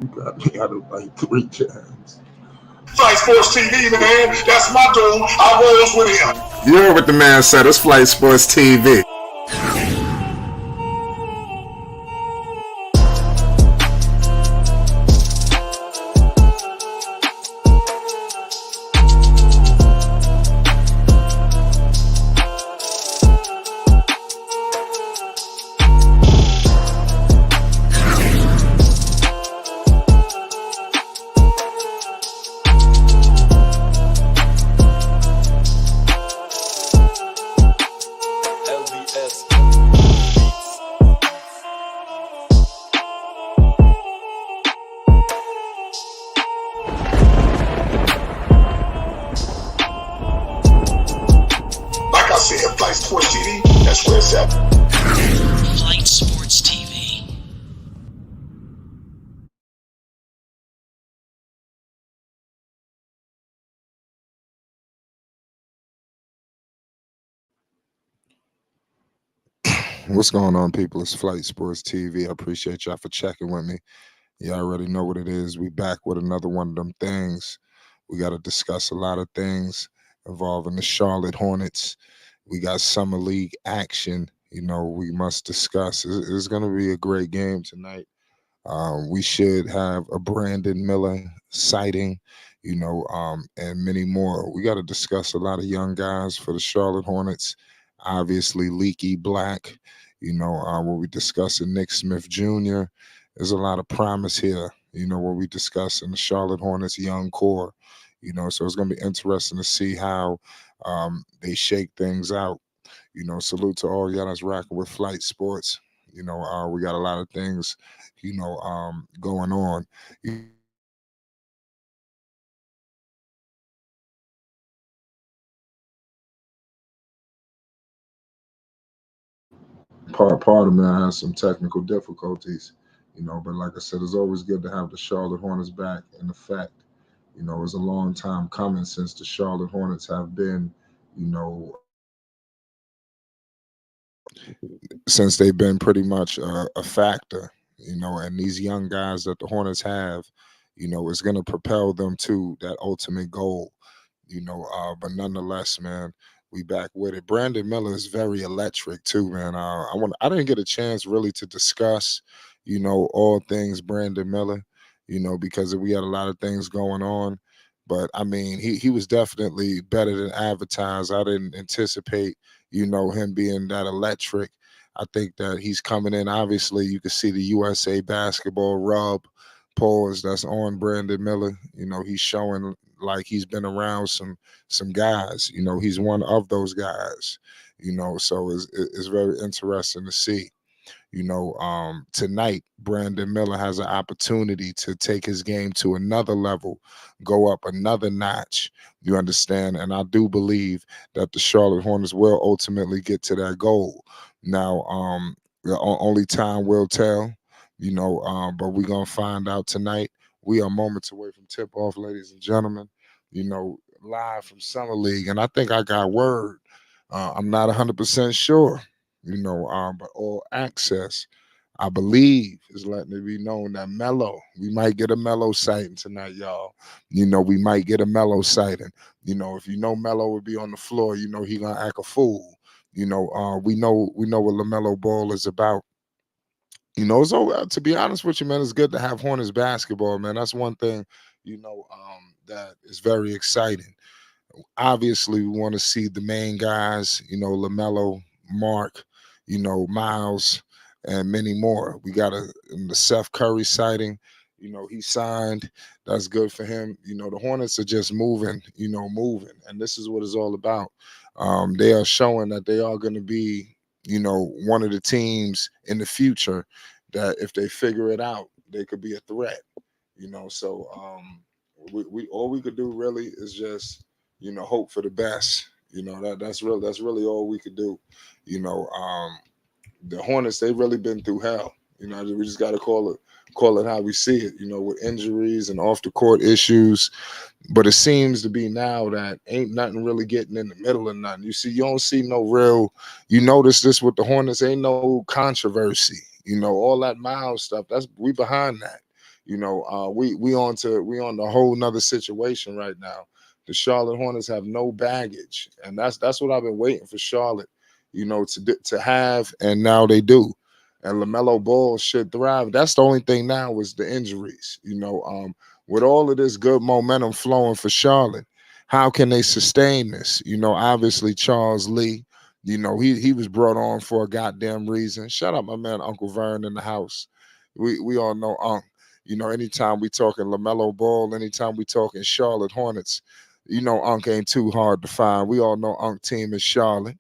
got it like 3 times. Flight Sports TV, man. That's my dude. I rolls with him. You heard what the man said. It's Flight Sports TV. Like I said, Flight Sports TV, that's where it's at. Flight Sports TV. What's going on, people? It's Flight Sports TV. I appreciate y'all for checking with me. Y'all already know what it is. We back with another one of them things. We got to discuss a lot of things involving the Charlotte Hornets. We got summer league action. We must discuss. It's going to be a great game tonight. We should have a Brandon Miller sighting, and many more. We got to discuss a lot of young guys for the Charlotte Hornets. Obviously, Leaky Black. When we discussing Nick Smith Jr., there's a lot of promise here. When we discussing the Charlotte Hornets young core. So it's going to be interesting to see how they shake things out. Salute to all y'all that's rocking with Flight Sports. We got a lot of things, going on. Part of me, I had some technical difficulties, but like I said, it's always good to have the Charlotte Hornets back in effect. It's a long time coming since the Charlotte Hornets have been, since they've been pretty much a factor, and these young guys that the Hornets have, is going to propel them to that ultimate goal, but nonetheless, man, we back with it. Brandon Miller is very electric too, man. I didn't get a chance really to discuss, all things Brandon Miller, because we had a lot of things going on. But I mean, he was definitely better than advertised. I didn't anticipate, him being that electric. I think that he's coming in. Obviously, you can see the USA basketball rub pause that's on Brandon Miller. He's showing like he's been around some guys. He's one of those guys. So it's very interesting to see. Tonight, Brandon Miller has an opportunity to take his game to another level, go up another notch. You understand? And I do believe that the Charlotte Hornets will ultimately get to that goal. Now, only time will tell, but we're going to find out tonight. We are moments away from tip-off, ladies and gentlemen, live from Summer League. And I think I got word. I'm not 100% sure. But all access, I believe, is letting it be known that Melo, we might get a Melo sighting tonight, y'all. We might get a Melo sighting. If Melo would be on the floor, he gonna act a fool. We know what LaMelo Ball is about. So to be honest with you, man, it's good to have Hornets basketball, man. That's one thing, that is very exciting. Obviously, we want to see the main guys, LaMelo, Mark, Miles, and many more. We got the Seth Curry sighting. He signed. That's good for him. The Hornets are just moving, moving. And this is what it's all about. They are showing that they are going to be, one of the teams in the future that if they figure it out, they could be a threat. So we all we could do really is just, hope for the best. That's really all we could do. The Hornets, they've really been through hell. We just got to call it how we see it. With injuries and off the court issues. But it seems to be now that ain't nothing really getting in the middle of nothing. You don't see no real. You notice this with the Hornets, ain't no controversy. All that Miles stuff. We behind that. We on the whole nother situation right now. The Charlotte Hornets have no baggage, and that's what I've been waiting for Charlotte, to have, and now they do. And Lamelo Ball should thrive. That's the only thing now is the injuries. With all of this good momentum flowing for Charlotte, how can they sustain this? Obviously Charles Lee, he was brought on for a goddamn reason. Shut up, my man, Uncle Vern in the house. We all know Unc. Anytime we talking LaMelo Ball, anytime we talking Charlotte Hornets, Unc ain't too hard to find. We all know Unc team is Charlotte.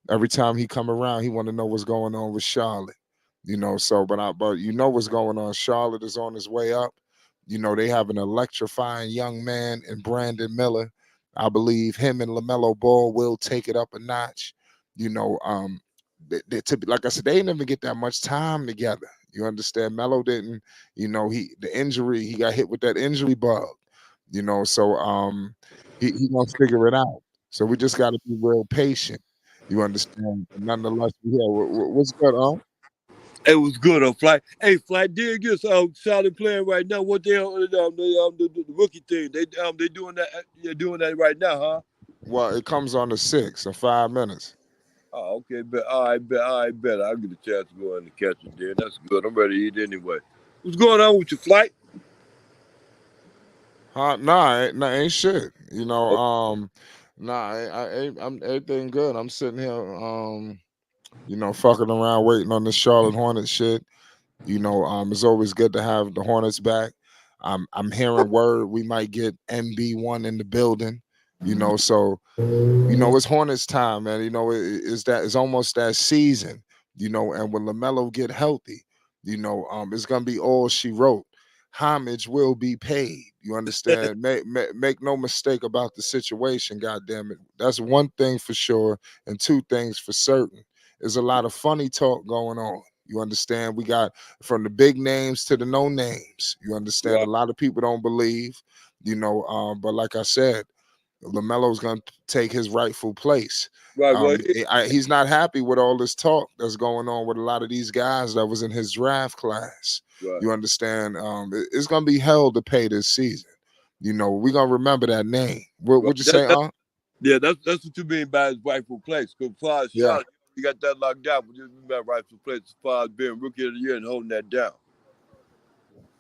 Every time he come around, he want to know what's going on with Charlotte. So but what's going on. Charlotte is on his way up. They have an electrifying young man in Brandon Miller. I believe him and LaMelo Ball will take it up a notch. You know, um, like I said, they didn't even get that much time together. You understand? Melo didn't. The injury, he got hit with that injury bug. So he gonna figure it out. So we just got to be real patient. You understand? But nonetheless, yeah. What's good, It was good on Flight. Hey, Flight did get solid playing right now. What the rookie thing? They doing that. They're doing that right now, huh? Well, it comes on the 6 in 5 minutes. Oh, okay. Bet. All right, bet. I'll get a chance to go in and catch it. Then that's good. I'm ready to eat anyway. What's going on with your Flight? Huh? Nah, ain't shit. Oh, Nah, I'm everything good. I'm sitting here, fucking around waiting on this Charlotte Hornets shit. It's always good to have the Hornets back. I'm hearing word we might get MB1 in the building. So it's Hornets time, man. It's almost that season. And when LaMelo get healthy, it's gonna be all she wrote. Homage will be paid. You understand? Make no mistake about the situation. God damn it, that's one thing for sure, and two things for certain. There's a lot of funny talk going on. You understand? We got from the big names to the no names. You understand? A right, lot of people don't believe. But like I said, LaMelo's going to take his rightful place. right. Well, He's not happy with all this talk that's going on with a lot of these guys that was in his draft class. right. You understand? It's going to be hell to pay this season. We're going to remember that name. Right. What'd you say, Yeah, that's what you mean by his rightful place. Because as far as Yeah. Charlotte, you got that locked down. But you mean by rightful place as far as being rookie of the year and holding that down.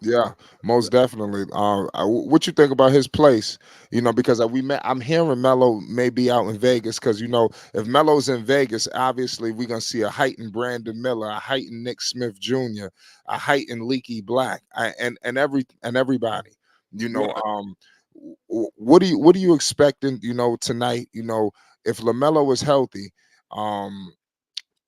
Yeah, most definitely. What you think about his place? Because I'm hearing Melo may be out in Vegas because if Melo's in Vegas, obviously we're gonna see a heightened Brandon Miller, a heightened Nick Smith Jr., a heightened Leaky Black, and everybody. Right. What are you expecting? Tonight. If Lamelo is healthy, um,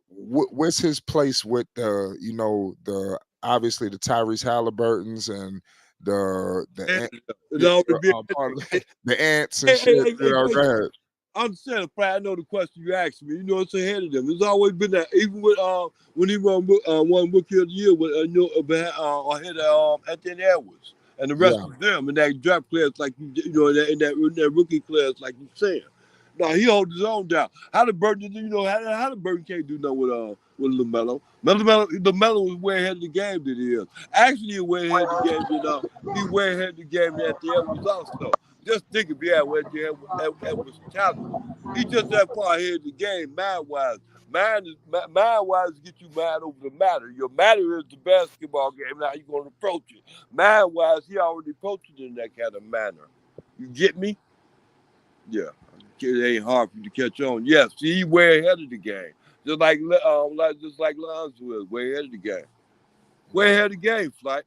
what's his place with the obviously the Tyrese Halliburtons and And it's yeah, already been. pardon me, the ants and Hey, shit. hey, hey, hey, Go hey, ahead. I understand, Fred. I know the question you asked me. You know, it's ahead of them. It's always been that. Even with when he won Rookie of the Year with ahead of Anthony Edwards and the rest Yeah, of them in that draft class, like in that rookie class, like you said. No, he holds his own down. Halliburton, Halliburton can't do nothing with Lamelo. Lamelo was way ahead of the game than he is. Actually, he way ahead of the game than he way ahead of the game than Anthony Edwards also. Just think if he had what you had was talent. He just that far ahead of the game, mind wise. Mind wise get you mad over the matter. Your matter is the basketball game. Now you gonna approach it. Mind wise, he already approached it in that kind of manner. You get me? Yeah. It ain't hard for you to catch on. Yes, he way ahead of the game. Just like Lonzo was way ahead of the game. Way ahead of the game, Flight.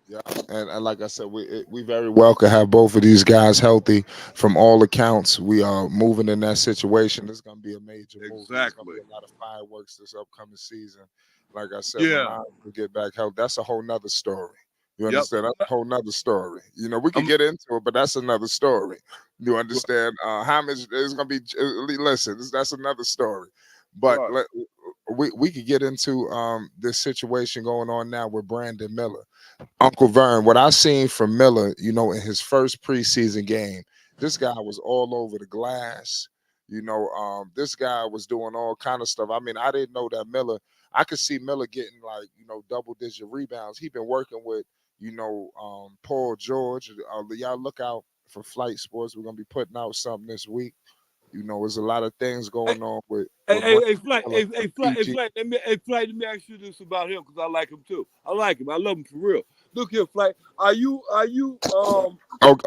yeah, and like I said, we very well could have both of these guys healthy. From all accounts, we are moving in that situation. It's gonna be a major move. There's gonna Exactly. be a lot of fireworks this upcoming season. Like I said, when Yeah. I get back healthy, that's a whole nother story. You Yep. understand? That's a whole nother story. We could I'm get into it, but that's another story. You understand? How much is gonna be? Listen, that's another story. But right. we could get into this situation going on now with Brandon Miller. Uncle Vern, what I seen from Miller, in his first preseason game, this guy was all over the glass. This guy was doing all kind of stuff. I mean, I didn't know that Miller. I could see Miller getting like double digit rebounds. He been working with Paul George. Y'all look out for Flight Sports. We're gonna be putting out something this week. There's a lot of things Hey, going on with hey, hey, Brandon hey, Flight, Miller, hey, hey, Flight, hey, PG. Flight. Let me ask you this about him because I like him too. I like him. I love him for real. Look here, Flight. Are you? Oh,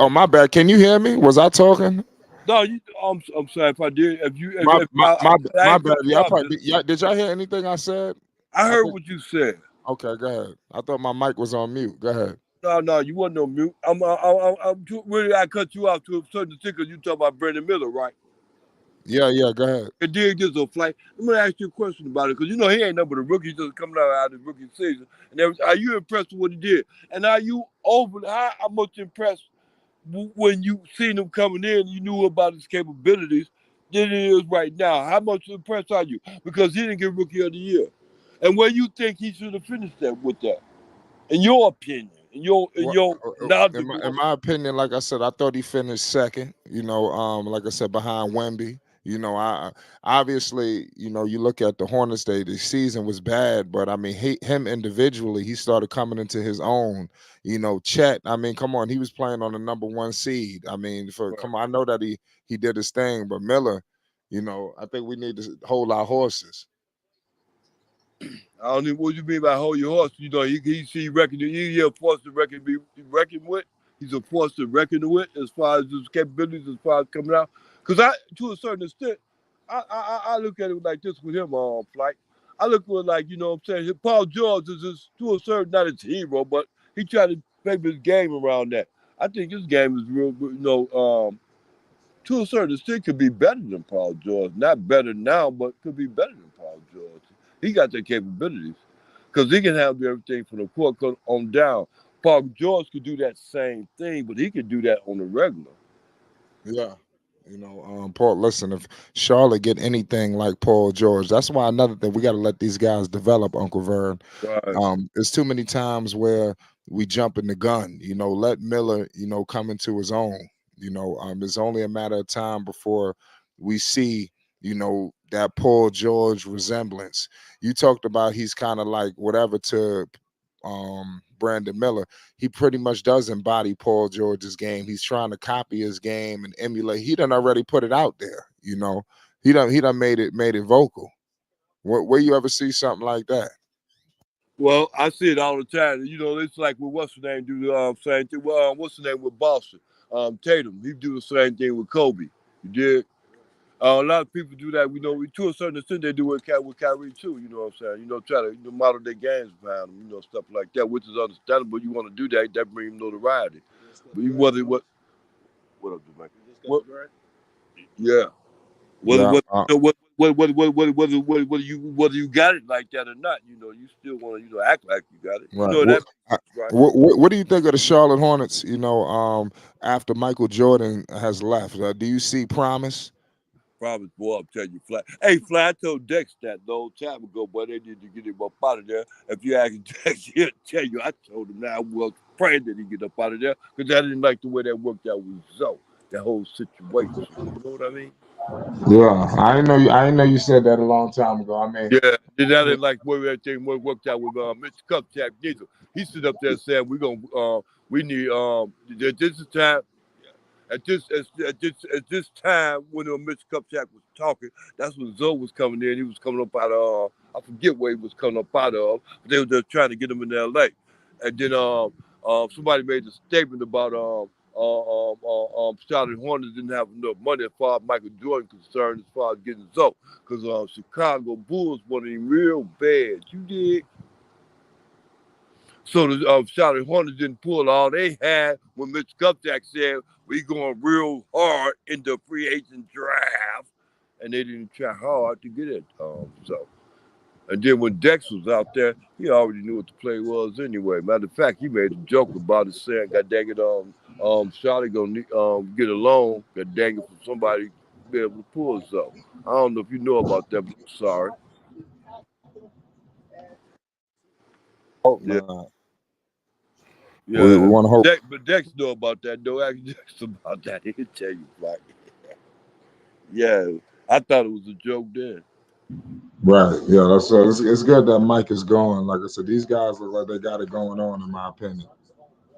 my bad. Can you hear me? Was I talking? No, I'm sorry if I did. My If my I, my, I my ain't bad. cut you Y'all off. probably did y'all hear anything I said? I I heard think what you said. okay. Go ahead. I thought my mic was on mute. Go ahead. No, you wasn't on mute. Really, I cut you off to a certain extent because you talking about Brandon Miller, right? Yeah. Go ahead. And dig this a Flight. I'm gonna ask you a question about it because he ain't number the rookie just coming out of the rookie season. And are you impressed with what he did? And are you how much impressed when you seen him coming in? You knew about his capabilities than it is right now. How much impressed are you? Because he didn't get rookie of the year. And where you think he should have finished that with that? In your opinion, in Well, your in knowledgeable. my opinion, like I said, I thought he finished second. Like I said, behind Wemby. I obviously, you look at the Hornets. The season was bad, but I mean, him individually, he started coming into his own. Chet. I mean, come on, he was playing on the number one seed. I mean, come on, I know that he did his thing, but Miller, I think we need to hold our horses. I don't know what you mean by hold your horse. He reckoned. He's a force to be reckoned with. He's a force to reckon with as far as his capabilities, as far as coming out. Because to a certain extent, I look at it like this with him on Flight. I look at it like what I'm saying. Paul George is just, to a certain, not his hero, but he tried to make his game around that. I think his game is real. To a certain extent, could be better than Paul George. Not better now, but could be better than Paul George. He got the capabilities because he can handle everything from the court on down. Paul George could do that same thing, but he could do that on the regular. Yeah. Paul, listen, if Charlotte get anything like Paul George, that's why another thing we got to let these guys develop, Uncle Vern. Right. There's too many times where we jump in the gun, let Miller, come into his own. It's only a matter of time before we see, that Paul George resemblance. You talked about he's kind of like whatever to Brandon Miller. He pretty much does embody Paul George's game. He's trying to copy his game and emulate. He done already put it out there. He done made it vocal. Where you ever see something like that? Well, I see it all the time. It's like with what's the name do the same thing. Well, what's the name with Boston? Tatum. He do the same thing with Kobe. You did. A lot of people do that. To a certain extent, they do it with Kyrie too. You know what I'm saying? Try to model their games behind them. Stuff like that, which is understandable. You want to do that, that brings notoriety. But what up, Mike? What? Yeah. Whether Yeah. what whether you got it like that or not, you still want to act like you got it. Right. That right. What do you think of the Charlotte Hornets? After Michael Jordan has left, do you see promise? Promise, boy, I'm telling you, Fly. Hey, Fly, I told Dex that a long time ago, boy, they need to get him up out of there. If you ask Dex, he'll tell you. I told him now I was praying that he get up out of there because I didn't like the way that worked out with Zoe, that whole situation. You know what I mean? Yeah, I didn't know you. I didn't know you said that a long time ago. I mean, Yeah, then I didn't like the way everything worked out with Mr. Cupchap neither. He stood up there saying we need this is time at this time when Mr. Cupchak was talking, that's when Zoe was coming in. He was coming up out of I forget where he was coming up out of, but they were just trying to get him in LA. And then somebody made a statement about Charlotte Hornets didn't have enough money as far as Michael Jordan concerned, as far as getting Zoe, because Chicago Bulls wanted him real bad. You did. So the Charlotte Hornets didn't pull all they had when Mr. Kupchak said we going real hard in the free agent draft, and they didn't try hard to get it. So, and then when Dex was out there, he already knew what the play was anyway. Matter of fact, he made a joke about it, saying, "God dang it, Charlotte gonna get a loan. God dang it, for somebody to be able to pull so." I don't know if you know about that, but I'm sorry. hope Yeah. not. We Yeah, want to hope. But Dex know about that though. Ask Dex about that. He'll tell you, like, yeah, I thought it was a joke then. Right. Yeah. That's it's good that Mike is going. Like I said, these guys look like they got it going on, in my opinion.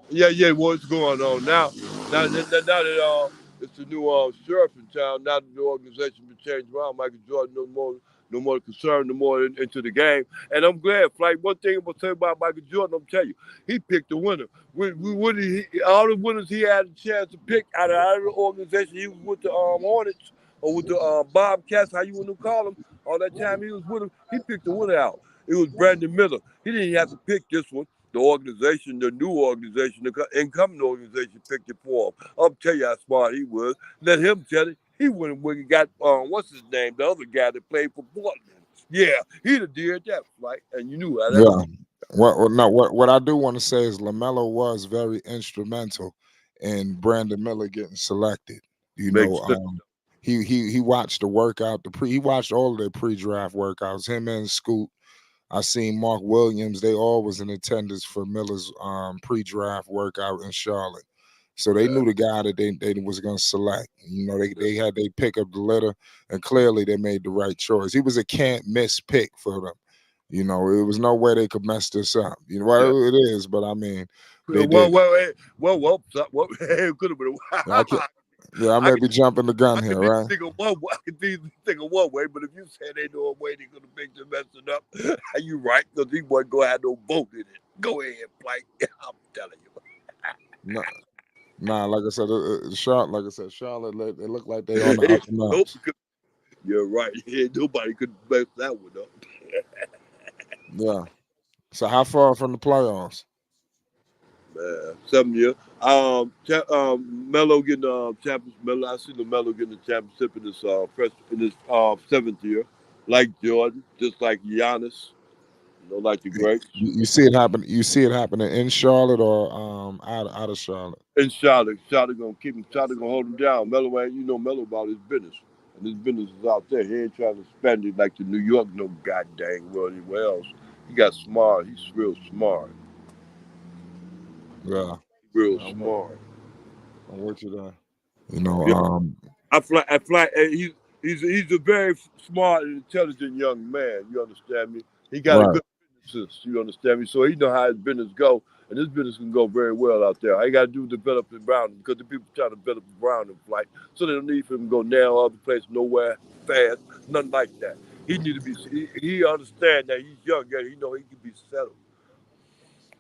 Yeah. What's going on now? Now that it's the new sheriff in town. Now that the organization been changed around, Michael Jordan no more concerned, no more into the game. And I'm glad. Like one thing I'm gonna say about Michael Jordan, I'm telling you, he picked the winner. All the winners he had a chance to pick out of the organization. He was with the Hornets or with the Bobcats, how you want to call them. All that time he was with them, he picked the winner out. It was Brandon Miller. He didn't have to pick this one. The organization, the new organization, the incoming organization picked it for him. I'll tell you how smart he was. Let him tell it. He went and got what's his name, the other guy that played for Portland. Yeah, he'd have did that, right? And you knew how that Yeah. was. What I do want to say is Lamelo was very instrumental in Brandon Miller getting selected. You know, Makes sense. he watched the workout, he watched all of their pre-draft workouts. Him and Scoot. I seen Mark Williams. They all was in attendance for Miller's pre-draft workout in Charlotte. So they knew the guy that they was gonna select. You know, they had they pick up the litter, and clearly they made the right choice. He was a can't miss pick for them. You know, it was no way they could mess this up. You know, Yeah. well, it is, but I mean, they Well, did. it could have been. I can, yeah, I I may could, be jumping the gun I here, could either right? think of one way. I could either think of one way, but if you said they know a way, they could have made them mess it up. You right? Because he wasn't gonna have no vote in it. Go ahead, Blake. I'm telling you. Nah, nah. Like I said, Charlotte. They look like they on the up and Nope. ups. You're right. Yeah, nobody could mess that one up. Yeah. So how far from the playoffs? Man, 7 years. Melo getting championship. I see Lamelo getting the championship in his seventh year, like Jordan, just like Giannis. Like the greats. You see it happen. You see it happening in Charlotte or out of Charlotte. And Charlotte gonna keep him. Charlotte gonna hold him down. Melo ain't Melo about his business, and his business is out there. He ain't trying to spend it like the New York no god dang well anywhere else. He got smart. He's real smart. Yeah, Real I'm smart. with you there. You know, Yeah, I fly. He's a very smart and intelligent young man. You understand me? He got a right, good business. You understand me? So he know how his business go, and his business can go very well out there. All you got to do is develop it around him because the people trying to develop around him, like so they don't need for him to go now other place nowhere fast, nothing like that. He need to be. He understand that he's young, yeah. He know he can be settled.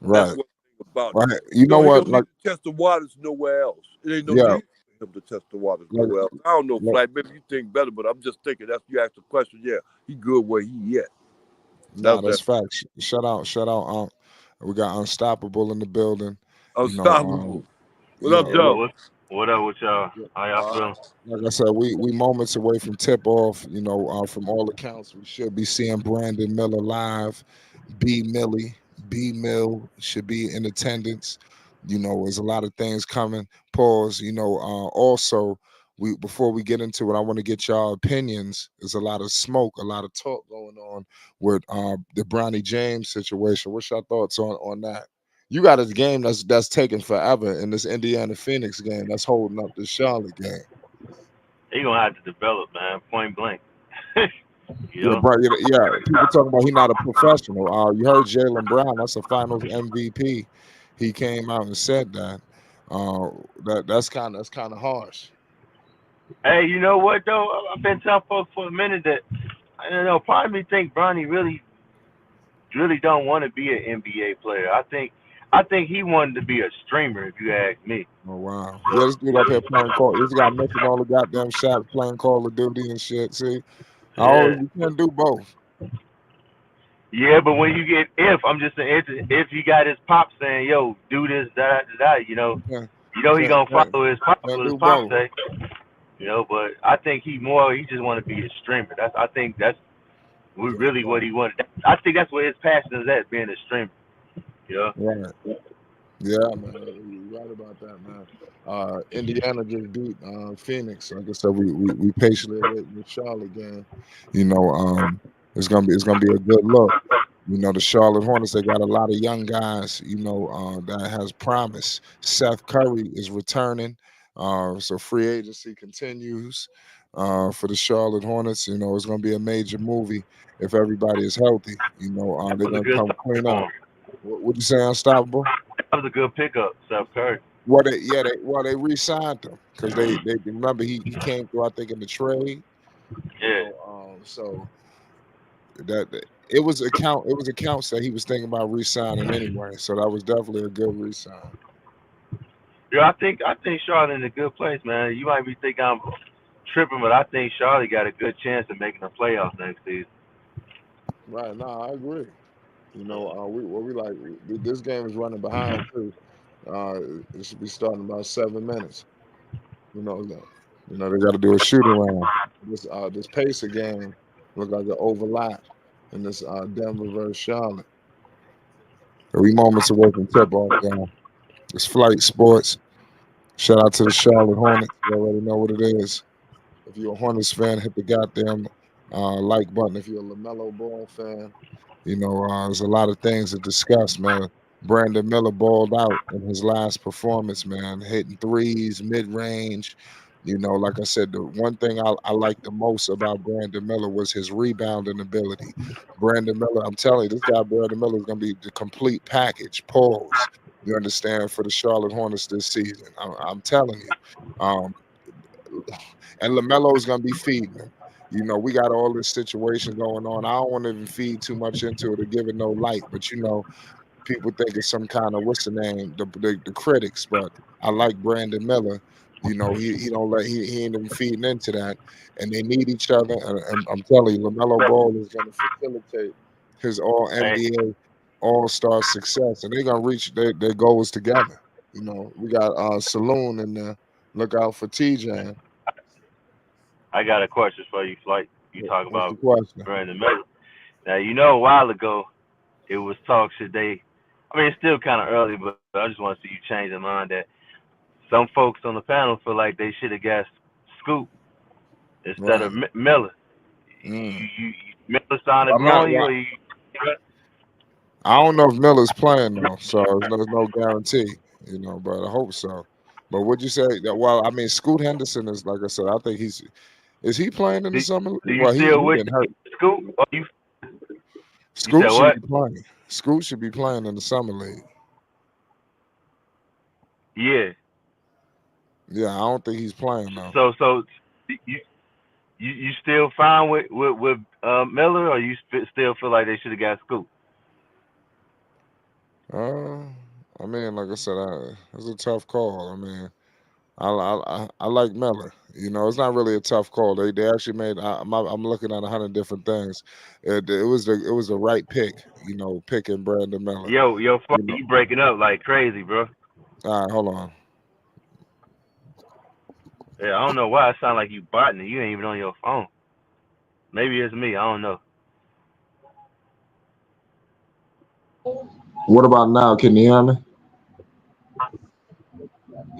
That's right, one thing about it. right. You know He what? don't need Like, to test the waters nowhere else. It ain't no yeah, need for him to test the waters like, nowhere else. I don't know, like Flight. Maybe you think better, but I'm just thinking. That's you asked the question. Yeah, he good where he at. nah, That's that's that. facts. Shout out. We got Unstoppable in the building. You know, Unstoppable. What yeah. up, Joe? What up with y'all? How y'all Uh, feeling? Like I said, we moments away from tip off. You know, from all accounts, we should be seeing Brandon Miller live. B Mill should be in attendance. You know, there's a lot of things coming. Pause. You know, also we before we get into it, I want to get y'all opinions. There's a lot of smoke, a lot of talk going on with the Bronny James situation. What's your thoughts on that? You got a game that's taking forever in this Indiana Phoenix game that's holding up the Charlotte game. He gonna have to develop, man. Point blank. you Yeah, know. bro. Yeah, people talking about he not a professional. You heard Jalen Brown. That's a Finals MVP. He came out and said that. That's kind of harsh. Hey, you know what though? I've been telling folks for a minute that I don't know. Part of me think Bronny really don't want to be an NBA player. I think he wanted to be a streamer. If you ask me. Oh wow. Yeah, this dude up here playing call. This guy missing all the goddamn shots, playing Call of Duty and shit. See, Yeah. you can do both. Yeah, but when you get I'm just saying if you got his pop saying, "Yo, do this, that, that," You he gonna follow his pop can what his do pop both. say. But I think he just want to be a streamer. I think that's really what he wanted. I think that's where his passion is at, being a streamer. Right. Yeah, man, you're right about that, man. Indiana just beat Phoenix. Like I said, we patiently awaiting the Charlotte game. You know, it's gonna be a good look. You know, the Charlotte Hornets, they got a lot of young guys, you know, that has promise. Seth Curry is returning. So free agency continues for the Charlotte Hornets. You know, it's gonna be a major movie if everybody is healthy. You know, That they're was a gonna good come sign clean for up. him. What you say, Unstoppable? was a good pickup, Steph Curry. They re-signed him because they remember he came through, I think, in the trade. Yeah. So it was accounts that he was thinking about re-signing anyway. So that was definitely a good re-sign. Yeah, I think Charlotte in a good place, man. You might be thinking I'm tripping, but I think Charlotte got a good chance of making the playoffs next season. Right. No, I agree. We like this game is running behind too. It should be starting in about 7 minutes. You know, they got to do a shoot around. This Pacer game look like an overlap in this Denver versus Charlotte. We moments away from tip off, y'all. It's Flight Sports. Shout out to the Charlotte Hornets. You already know what it is. If you're a Hornets fan, hit the goddamn like button. If you're a Lamelo Ball fan, there's a lot of things to discuss, man. Brandon Miller balled out in his last performance, man, hitting threes, mid range. Like I said, the one thing I liked the most about Brandon Miller was his rebounding ability. Brandon Miller, I'm telling you, this guy, Brandon Miller, is going to be the complete package. Pause. You understand, for the Charlotte Hornets this season. I'm telling you. Um, and LaMelo is going to be feeding him. We got all this situation going on. I don't want to even feed too much into it or give it no light, but people think it's some kind of what's the name, the critics. But I like Brandon Miller. He don't let he ain't even feeding into that, and they need each other. And I'm telling you, LaMelo Ball is going to facilitate his All Hey, NBA, All Star success, and they're gonna reach their goals together. We got Salaun in there. Look out for Tidjane. I got a question for you, Flight. You talk What's the about question? Brandon Miller. Now, a while ago, it was talk should they. I mean, it's still kind of early, but I just want to see you change your mind that some folks on the panel feel like they should have got Scoop instead Right. of Miller. Mm. Miller signed I'm not. blowing you, or you. I don't know if Miller's playing though, so there's no guarantee. But I hope so. But would you say that? Well, I mean, Scoot Henderson is, like I said. I think is he playing in the Do, summer league? do you Well, he still wish been hurt. Scoop, or you said Scoot should what? be playing. Scoot should be playing in the summer league. Yeah. Yeah, I don't think he's playing though. So you still fine with Miller, or you still feel like they should have got Scoop? Uh, I mean, like I said, it's a tough call. I mean, I like Miller. It's not really a tough call. They actually made. I'm looking at 100 different things. It was the right pick. Picking Brandon Miller. Yo, fuck, You know. you breaking up like crazy, bro. All right, hold on. Yeah, I don't know why it sound like you botting. You ain't even on your phone. Maybe it's me. I don't know. What about now? Can you hear me?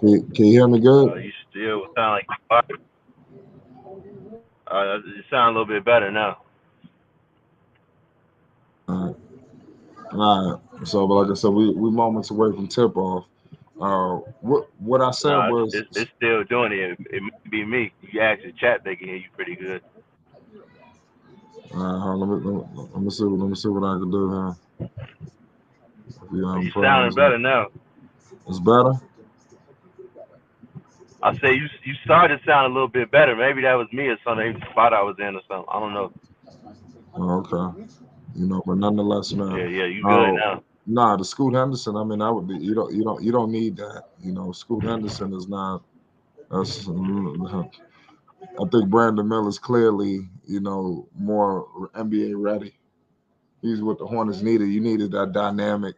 Can you hear me good? You still sound like you botting. It sound a little bit better now. All right. All right. So, but like I said, we moments away from tip off. What I said No, was, it's still doing it. It might be me. You ask the chat, they can hear you pretty good. let me see what I can do here. If you You sounding problems, better now. it's better. I say you started to sound a little bit better. Maybe that was me or something. Maybe the spot I was in or something. I don't know. Okay. But nonetheless, man. Yeah, you good now. Nah, the Scoot Henderson. I mean, I would be. You don't need that. Scoot Henderson is not. That's, I think Brandon Miller's clearly, more NBA ready. He's what the Hornets needed. You needed that dynamic,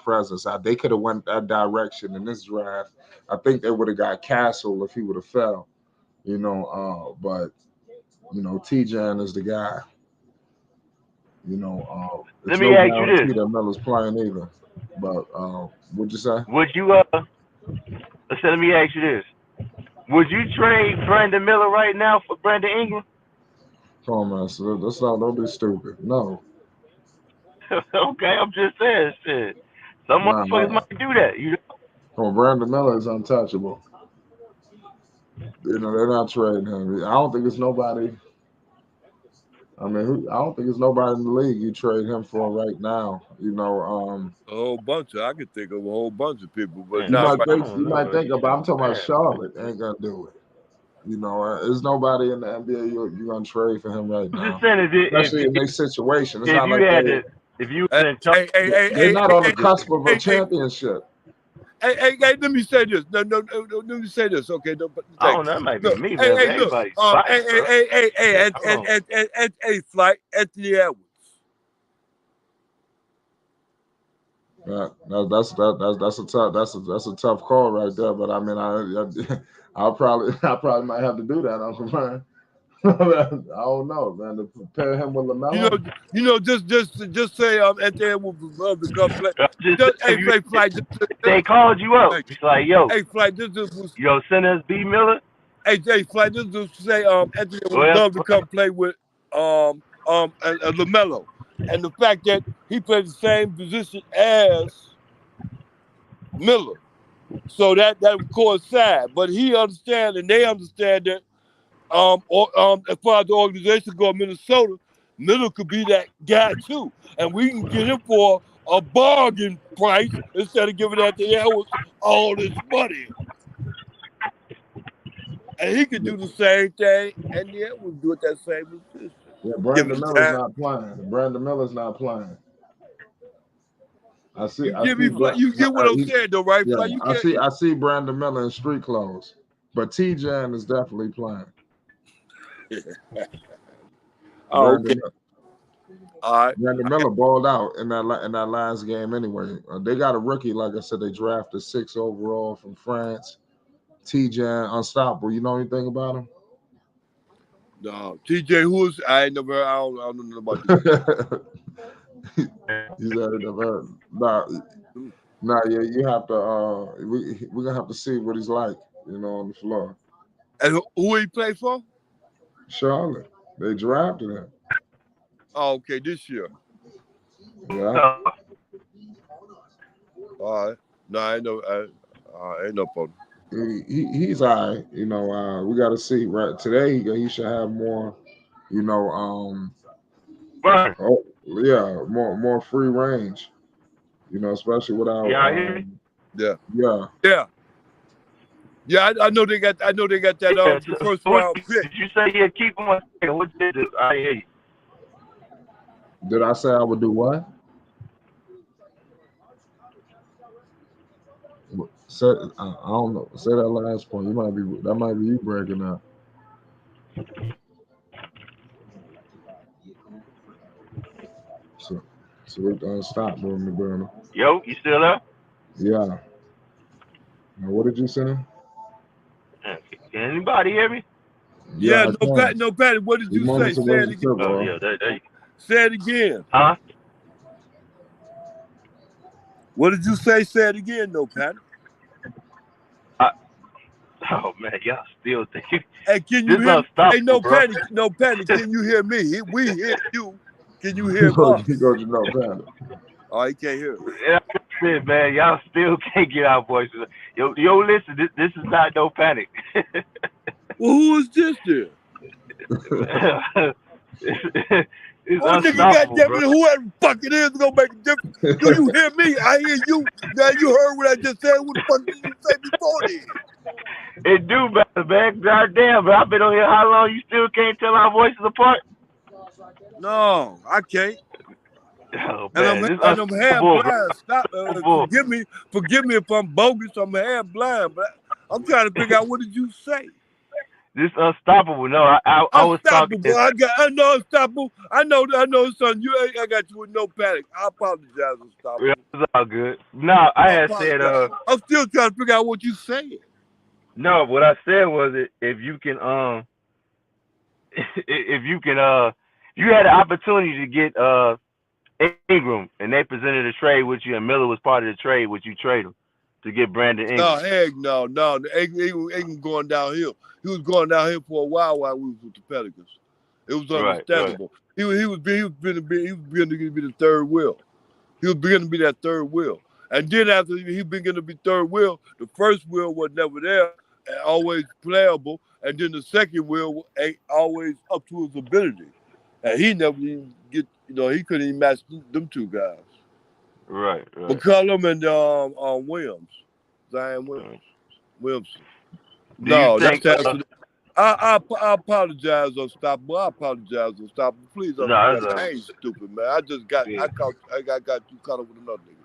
presence. They could have went that direction in this draft. I think they would have got Castle if he would have fell. But Tidjane is the guy. Let It's me no ask you this: guarantee that Miller's playing either. But what'd you say? would you let me ask you this: would you trade Brandon Miller right now for Brandon Ingram? Come on, man. So that's not. Don't be stupid. No, Okay, I'm just saying, shit. Some nah, motherfuckers nah. might do that. Come on, Brandon Miller is untouchable. They're not trading him. I don't think it's nobody. I mean, I don't think there's nobody in the league you trade him for right now. A whole bunch of I could think of a whole bunch of people, but You not might right. think don't you know. might think about. I'm talking about Charlotte. Ain't gonna do it. There's nobody in the NBA you're gonna trade for him right I'm just now, saying especially in their situation. It's if not you like had to, if you was in charge, they're not on the cusp of a championship. Hey, let me say this. No, let me say this. Okay, no, but I thank don't know. you. That might be Look, me, hey, man. But look. everybody's biased, bro. Hey, Flight, Anthony Edwards. That's a tough call right there. But I mean, I probably might have to do that, Uncle Brian. I don't know, man. To compare him with Lamelo. Just say Anthony Edwards would love to come play. Just Hey, if you, Flight, they called you up, it's like, yo, hey, Flight, this was. send us B Miller. Hey, Flight, this is to say Anthony would Well, love to come play with Lamelo, and the fact that he played the same position as Miller, so that would coincide. But he understands, and they understand that as far as the organization goes, Minnesota, Miller could be that guy too, and we can get him for a bargain price instead of giving Anthony Edwards all this money. And he could do the same thing, and the Edwards do it that same position. Yeah, Give Brandon him Miller's time. not playing. Brandon Miller's not playing. I see. You get what I'm saying, though, right? Yeah, Like, you can't. I see Brandon Miller in street clothes, but Tidjane is definitely playing. Oh, okay. All right. Brandon Miller balled out in that last game anyway. They got a rookie, like I said, they drafted 6 overall from France. Tidjane, unstoppable. You know anything about him? No, TJ, who's I ain't never. I don't know about this. You said it never. Nah, yeah, you have to. We're gonna have to see what he's like, on the floor. And who he play for? Charlotte. They drafted him. Oh, okay, this year. Yeah. All right. No, I ain't no. Ain't no problem. He's all right. We got to see. Right today, he should have more. Burn. Oh yeah, more free range. Especially without. Yeah, I hear you. Yeah. Yeah, I know they got. I know they got that. The first round pick. Did you say you'd keep him on? What did you do? I hear you. Did I say I would do what? I don't know. Say that last point. That might be you breaking up. So we stop moving the burner. Yo, you still there? Yeah. Now, what did you say? Can anybody hear me? Yeah, no, Patty. What did you say? Say it again. Oh, yeah, there you go. Say it again. Huh? What did you say? Say it again, no, Patty. Oh man, y'all still think? Hey, can you hear? Hey, no, Patty. No, Patty. Can you hear me? We hear you. Can you hear us? He goes to no Patty. Oh, he can't hear. Yeah, shit, man, y'all still can't get our voices. Yo, listen, this is not no panic. Well, who is this then? It's oh, nigga, goddamn it, whoever the fuck it is gonna make a difference. Do you hear me? I hear you. Now you heard what I just said. What the fuck did you say before then? It do matter, man. Goddamn, but I've been on here how long? You still can't tell our voices apart? No, I can't. Oh, and man, I'm half blind. Stop. Forgive me if I'm bogus. I'm half blind, but I'm trying to figure out what did you say. This unstoppable. No, I was talking. I know unstoppable. I know, son. I got you with no panic. I apologize, unstoppable. Yeah, it's all good. No, I had said. I'm still trying to figure out what you said. No, what I said was if you had an opportunity to get Ingram and they presented a trade with you and Miller was part of the trade, would you trade him to get Brandon Ingram? No, heck no. Ingram going downhill. He was going downhill for a while we was with the Pelicans. It was understandable. Right. He was beginning to be the third wheel. He was beginning to be that third wheel. And then after he began to be third wheel, the first wheel was never there, and always playable. And then the second wheel ain't always up to his ability. And he never even get, he couldn't even match them two guys. Right. McCollum and Williams, Zion Williamson. Do you No, think? that's after. I apologize, Unstoppable. I apologize, Unstoppable. Please No, understand. I ain't stupid, man. I just got yeah. I got you caught up with another nigga.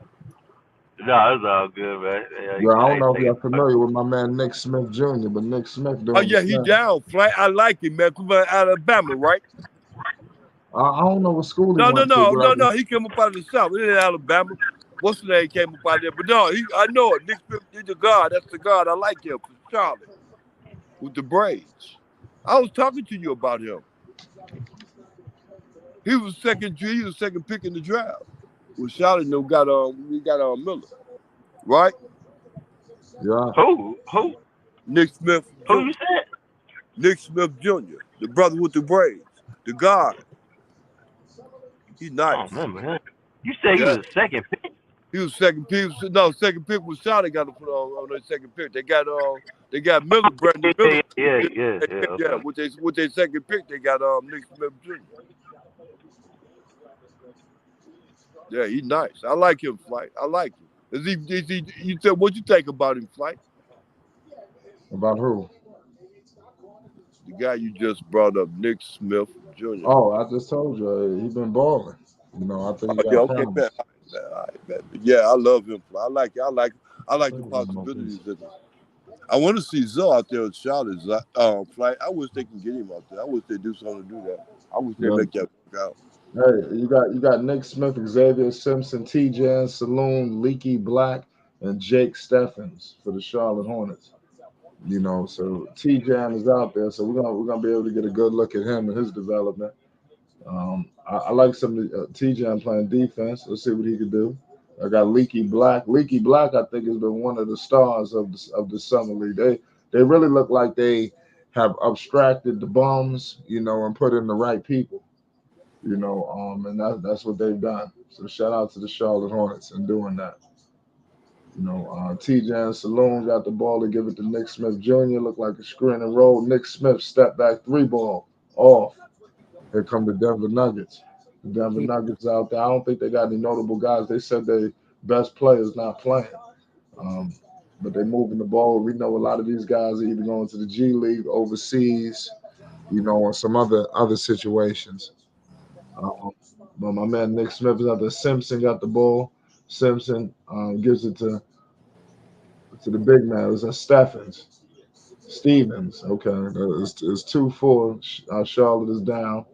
No, it's all good, man. Yeah, I I don't ain't know if taking y'all familiar with my man Nick Smith Jr., but Nick Smith Oh doing the yeah, he same. down, Flight. I like him, man. Come from Alabama, right? I don't know what school he went to, but No. He came up out of the South. He in Alabama. What's the name came up out there? But no, I know it. Nick Smith is the guard. That's the guard. I like him for Charlotte with the braids. I was talking to you about him. He was second pick in the draft. Well, Charlotte we got Miller, right? yeah. Who? Nick Smith Who Jr. you said? Nick Smith Jr., the brother with the braids, the guard. He I don't nice. remember him. You said he Yeah. was second pick. He was second pick. No, second pick was Charlotte got to put on their second pick. They got Miller, Brandon Miller. Yeah. Yeah, Okay. with their second pick, they got Nick Smith Jr. Yeah, he nice. I like him, Flight. I like him. You said what you think about him, Flight? About who? The guy you just brought up, Nick Smith Jr. Oh, I just told you he been balling. I think he Oh yeah, got okay, man. promise. All right, man. Yeah, I love him. I like it. I like the Save him, no possibilities peace. of it. I want to see Zoe out there with Charlotte. Flight. I wish they can get him out there. I wish they do something to do that. I wish they Yeah. make that work out. Hey, you got Nick Smith, Xavier Simpson, Tidjane, Salaun, Leaky Black, and Jake Steffens for the Charlotte Hornets. So Tidjane is out there, so we're gonna be able to get a good look at him and his development. I like some of Tidjane playing defense. Let's see what he can do. I got Leaky Black. Leaky Black, I think, has been one of the stars of the summer league. They really look like they have abstracted the bums, and put in the right people. And that's what they've done. So shout out to the Charlotte Hornets in doing that. Tidjane Saloon got the ball to give it to Nick Smith Jr. Looked like a screen and roll. Nick Smith step back three ball off. Here come the Denver Nuggets. The Denver Nuggets out there. I don't think they got any notable guys. They said their best players not playing. But they moving the ball. We know a lot of these guys are either going to the G League, overseas, or some other situations. But my man Nick Smith is out there. Simpson got the ball. Simpson gives it to the big man. It was Stevens. Okay, it's 2-4. Charlotte is down.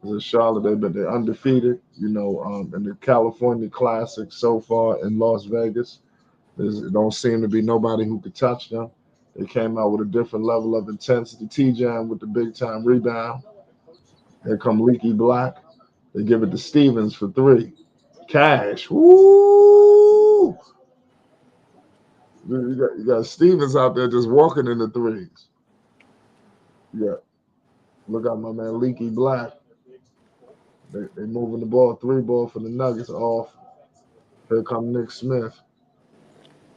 It's Charlotte, they're undefeated. In the California Classic so far in Las Vegas. There don't seem to be nobody who could touch them. They came out with a different level of intensity. Tidjane with the big time rebound. Here come Leaky Black. They give it to Stevens for three. Cash. Woo! You got Stevens out there just walking in the threes. Yeah. Look out, my man Leaky Black. They moving the ball. Three ball for the Nuggets off. Here come Nick Smith.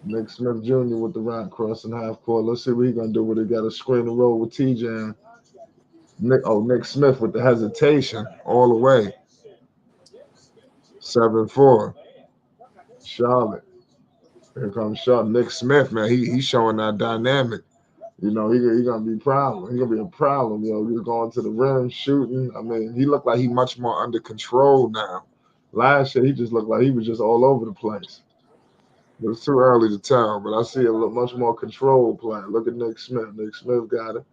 Nick Smith Jr. with the right crossing half court. Let's see what he's gonna do with it. Got a screen and roll with Tidjane. Nick Smith with the hesitation all the way. 7-4. Charlotte. Here comes Charlotte. Nick Smith, man. He's showing that dynamic. He gonna be a problem. He gonna be a problem. He's going to the rim, shooting. I mean, he looked like he much more under control now. Last year, he just looked like he was just all over the place. But it's too early to tell. But I see a much more control play. Look at Nick Smith. Nick Smith got it.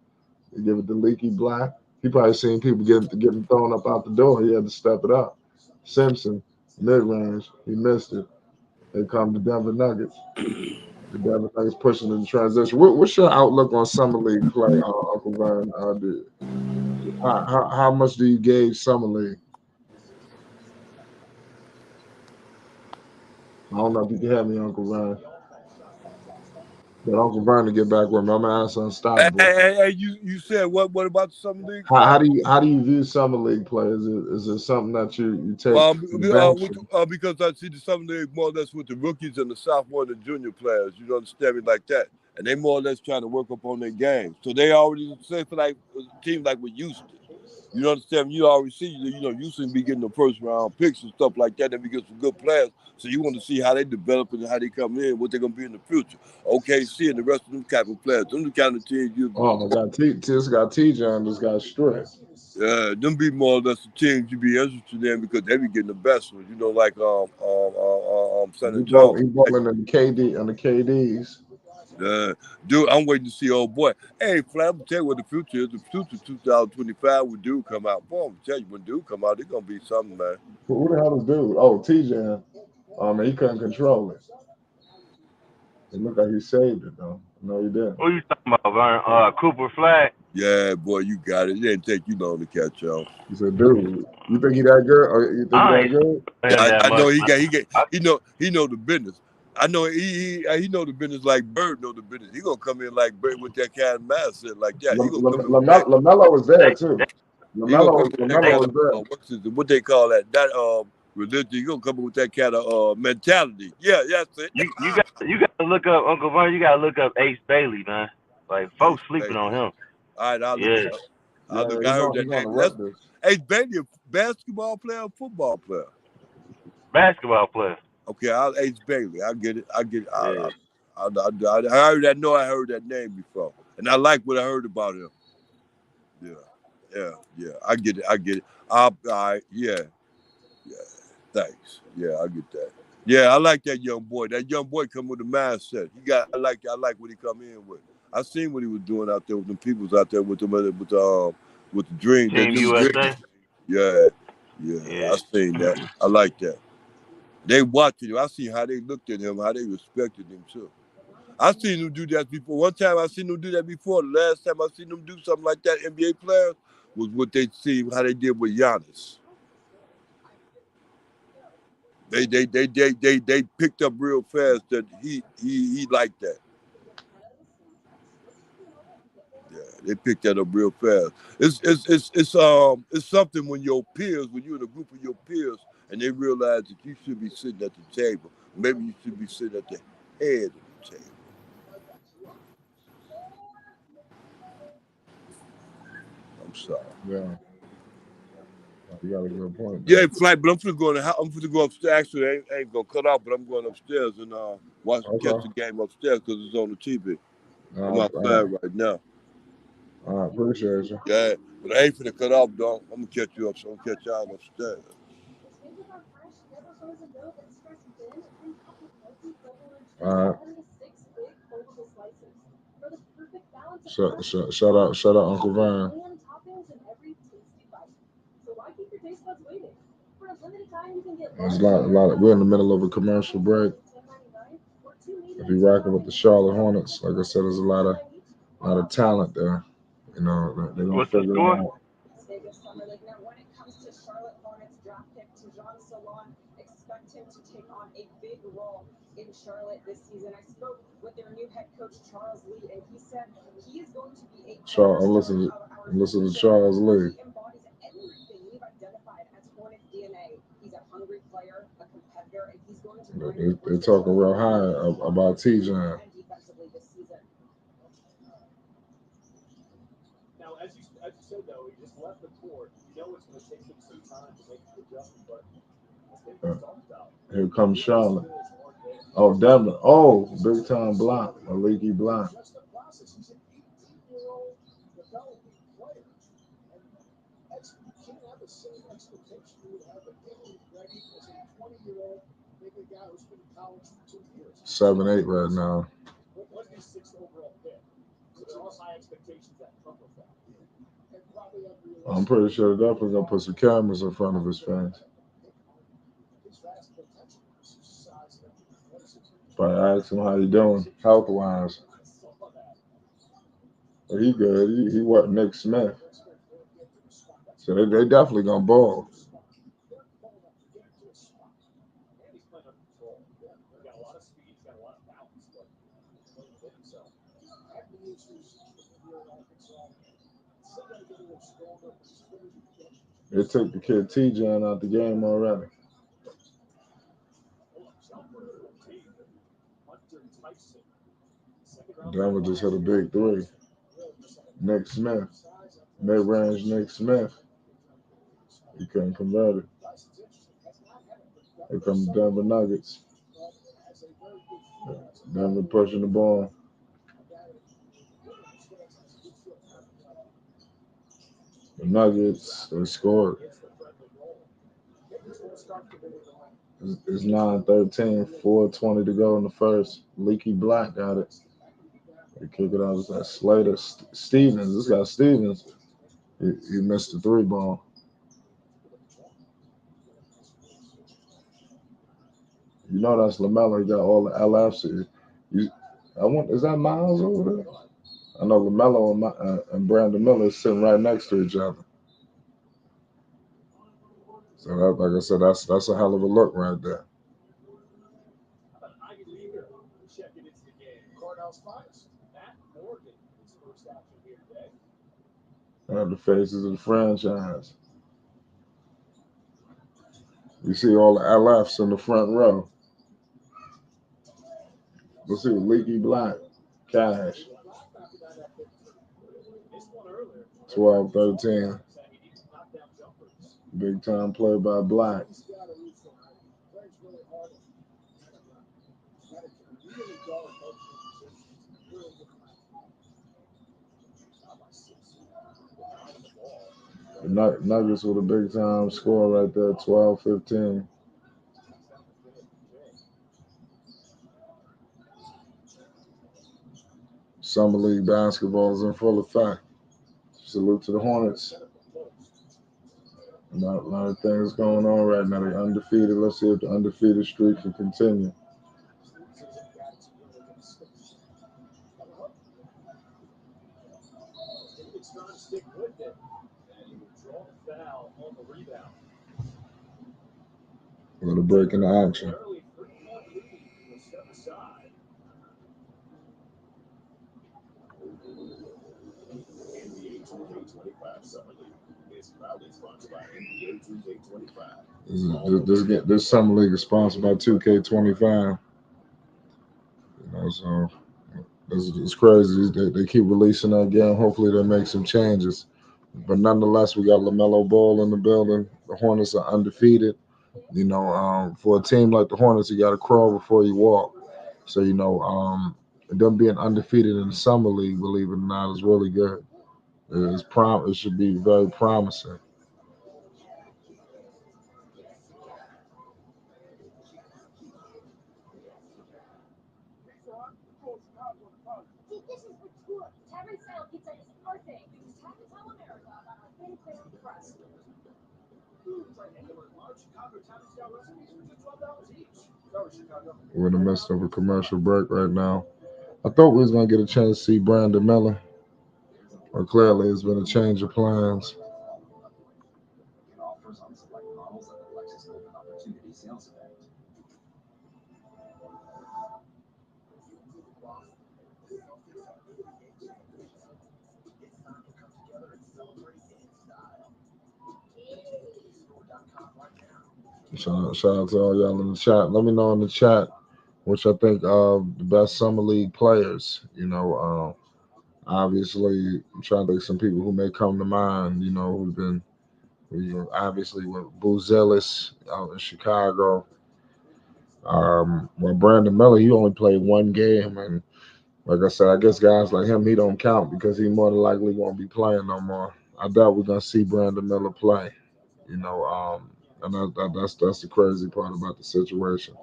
He give it to Leaky Black. He probably seen people getting thrown up out the door. He had to step it up. Simpson, mid-range. He missed it. Here come the Denver Nuggets. The Denver Nuggets pushing in transition. What's your outlook on summer league play, Uncle Vern? How much do you gauge summer league? I don't know if you can have me, Uncle Vern. But Uncle Vern to get back with me. I'm gonna ask Unstoppable. Hey, you said what about the summer league? How do you view summer league play? Is it something that you take from the bench? Because I see the summer league more or less with the rookies and the sophomore and the junior players. You understand me like that, and they more or less trying to work up on their game. So they already say for like a team like with Houston. You understand? You already see, you seem to be getting the first round picks and stuff like that. Then we get some good players. So you want to see how they develop and how they come in, what they're gonna be in the future. OKC and the rest of them type of players. Them the kind of teams you Oh my God, just got Tidjane, just got stripped. them be more or less the teams you be interested in because they be getting the best ones. Like San He Antonio. balling in the KDs. Dude, I'm waiting to see old boy. Hey, Flat, I'm gonna tell you what the future is. The future 2025 when dude come out. Boy, I'm gonna tell you when dude come out, it's gonna be something, man. Who the hell is dude? Oh, Tidjane. He couldn't control it. It looked like he saved it though. No, he didn't. Who you talking about, Vern? Cooper Flag? Yeah, boy, you got it. It didn't take you long to catch on. He said, "Dude, you think he that good? Or you think he I that ain't good?" him that I know much. he know the business. I know he know the business like Bird know the business. He gonna come in like Bird with that kind of mindset like that. He gonna come in with that. Lamelo was there They, too. they, He gonna come with that Lamelo kind was of there. what they call that religion. He gonna come in with that kind of mentality. Yeah, that's it. you got to look up Uncle Vern. You got to look up Ace Bailey, man. Like Ace folks sleeping Bailey. on him. All right, I'll look Yeah, it up. Yeah, I heard he's that on the name. That's Raptors. Ace Bailey, a basketball player, or football player. basketball player. Okay, Ace Bailey. I get it. Yeah. I heard that name before, and I like what I heard about him. Yeah. I get it. All right, yeah. Thanks. Yeah, I get that. Yeah, I like that young boy. That young boy come with a mindset. I like what he come in with. I seen what he was doing out there with them peoples out there with the dream. Team USA. Yeah. Yeah. I seen that. I like that. They watched him. I seen how they looked at him, how they respected him too. I seen him do that before. One time I seen him do that before. The last time I seen him do something like that, NBA players, was what they see how they did with Giannis. They picked up real fast that he liked that. Yeah, they picked that up real fast. It's something when you're in a group of your peers, and they realize that you should be sitting at the table. Maybe you should be sitting at the head of the table. I'm sorry. Yeah, you got a good point. Yeah, flight, but I'm finna go upstairs. Actually, I ain't gonna cut off, but I'm going upstairs and catch the game upstairs because it's on the TV. I'm outside right now. I appreciate you. Yeah, but I ain't finna cut off, dog. I'm gonna catch you up, so I'm gonna catch y'all upstairs. All right. Shout out, Uncle Vern. There's a lot. We're in the middle of a commercial break. If you're rocking with the Charlotte Hornets, like I said, there's a lot of talent there. They're gonna What's the figure it score? out. Vegas Summer League. Now, when it comes to Charlotte Hornets draft pick Tidjane, Salaun, expect him to take on a big role in Charlotte this season. I spoke with their new head coach Charles Lee, and he said he is going to be a I'm listening to Charles Lee. He embodies everything we've identified as Hornet DNA. He's a hungry player, a competitor, and he's going to. They're talking real high about Tidjane. Defensively this season. Now, as you said, though, he just left the court. You know it's going to take him some time to make the adjustment, but let's talk about. Here comes Charlotte. Oh, Devin. Oh, big time block. A leaky block. Just the process. He's an 18-year-old developing player. And you can't have the same expectation you would have of getting ready as a 20-year-old, maybe a guy who's been in college for 2 years. 7-8 right now. What's his 6th overall pick? So there are high expectations that come with that. I'm pretty sure they're definitely gonna put some cameras in front of his face. Probably ask him how he doing health wise. But he good. He what Nick Smith. So they definitely gonna ball. They took the kid Tidjane out the game already. Denver just hit a big three. Nick Smith. Mid-range Nick Smith. He couldn't convert it. Here comes the Denver Nuggets. Denver pushing the ball. The Nuggets, they scored. It's 9-13, 4:20 to go in the first. Leaky Black got it. They kick it out. It's like Slater. Stevens. This guy Stevens. He missed the 3 ball. You know that's Lamelo. He got all the LFs. Is that Miles over there? I know Lamelo and Brandon Miller is sitting right next to each other. So that, like I said, that's a hell of a look right there. The faces of the franchise. You see all the LFs in the front row. Let's see, Leaky Black, Cash. 12-13. Big time play by Black. The Nuggets with a big time score right there, 12-15. Summer League basketball is in full effect. Salute to the Hornets. A lot of things going on right now. They're undefeated. Let's see if the undefeated streak can continue. A little break in the action. This summer league is sponsored by 2K25. So it's crazy. They keep releasing that game. Hopefully they make some changes. But nonetheless, we got LaMelo Ball in the building. The Hornets are undefeated. For a team like the Hornets, you got to crawl before you walk. So them being undefeated in the summer league, believe it or not, is really good. It should be very promising. We're in the midst of a commercial break right now. I thought we was gonna get a chance to see Brandon Miller, but clearly it's been a change of plans. Shout out to all y'all in the chat. Let me know in the chat which I think of the best summer league players. Obviously, I'm trying to think of some people who may come to mind. Who've been obviously with Buzelis out in Chicago. Well, Brandon Miller, he only played 1 game, and like I said, I guess guys like him, he don't count because he more than likely won't be playing no more. I doubt we're gonna see Brandon Miller play. And that's the crazy part about the situation.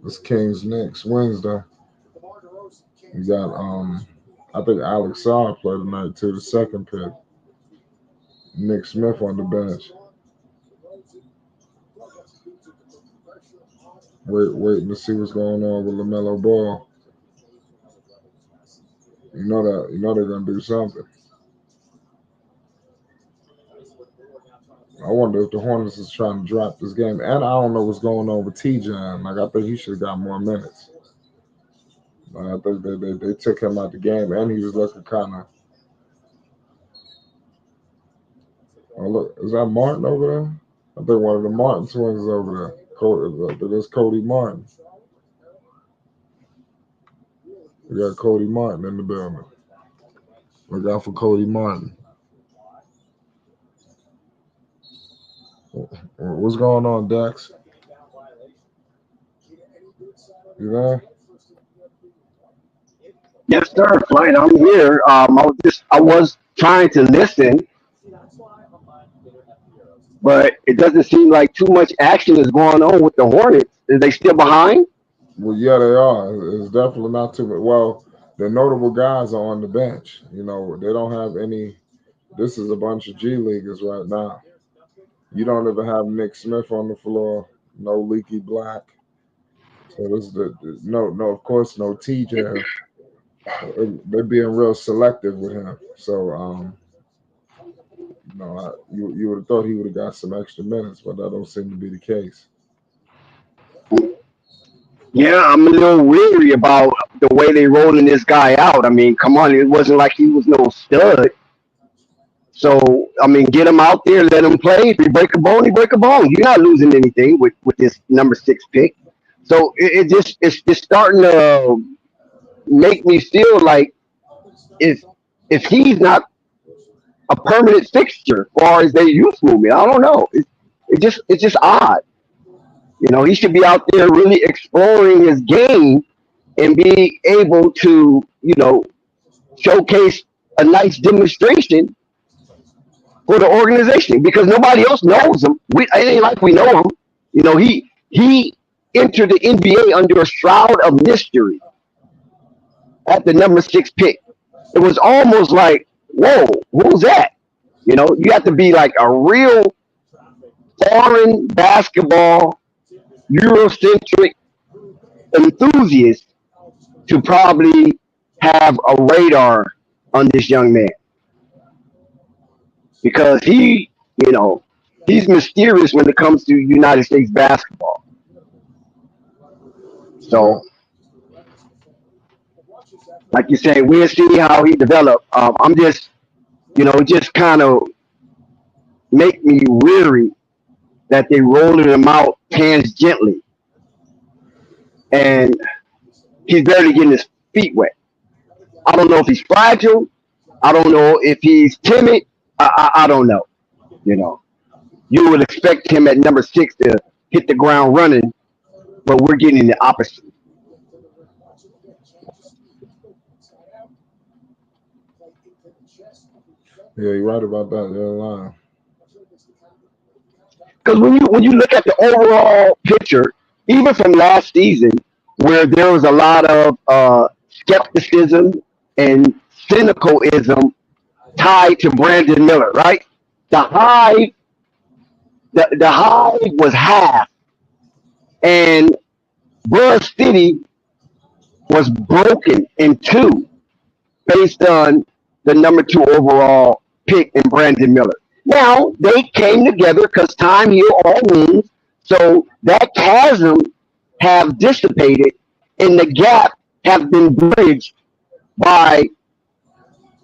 It's Kings Knicks Wednesday. You got I think Alex Saar played tonight too, the second pick. Nick Smith on the bench. Waiting to see what's going on with LaMelo Ball. You know they're gonna do something. I wonder if the Hornets is trying to drop this game. And I don't know what's going on with Tidjane. Like, I think he should have got more minutes. I think they took him out the game, and he was looking kind of. Oh, look, is that Martin over there? I think one of the Martin twins is over there. There's Cody Martin. We got Cody Martin in the building. Look out for Cody Martin. What's going on, Dex? You there? Yes, sir. Flight, I'm here. I was trying to listen, but it doesn't seem like too much action is going on with the Hornets. Is they still behind? Well, yeah, they are. It's definitely not too much. Well, the notable guys are on the bench. You know, they don't have any. This is a bunch of G leaguers right now. You don't even have Nick Smith on the floor. No Leaky Black. So this is no. Of course, no TJ. They're being real selective with him. So you would have thought he would have got some extra minutes, but that don't seem to be the case. Yeah, I'm a little weary about the way they rolling this guy out. I mean, come on, it wasn't like he was no stud. So I mean, get him out there, let him play. If he break a bone, he break a bone. You're not losing anything with this number 6 pick. So it's starting to make me feel like if if he's not a permanent fixture, or as they youth movement, I don't know. It's just odd. He should be out there really exploring his game and be able to showcase a nice demonstration for the organization because nobody else knows him. It ain't like we know him. He entered the NBA under a shroud of mystery at the number 6 pick. It was almost like, whoa, who's that? You have to be like a real foreign basketball Eurocentric enthusiast to probably have a radar on this young man because he's mysterious when it comes to United States basketball. Yeah. So, like you say, we'll see how he developed. I'm just, just kind of make me weary that they rolling him out hands gently, and he's barely getting his feet wet. I don't know if he's fragile. I don't know if he's timid. I don't know. You know, you would expect him at number 6 to hit the ground running, but we're getting the opposite. Yeah, you're right about that. You're lying. Because when you look at the overall picture, even from last season, where there was a lot of skepticism and cynicalism tied to Brandon Miller, right? The high, the high was half, and Burr City was broken in two based on the number 2 overall pick in Brandon Miller. Now they came together because time heals all wounds, so that chasm have dissipated, and the gap have been bridged by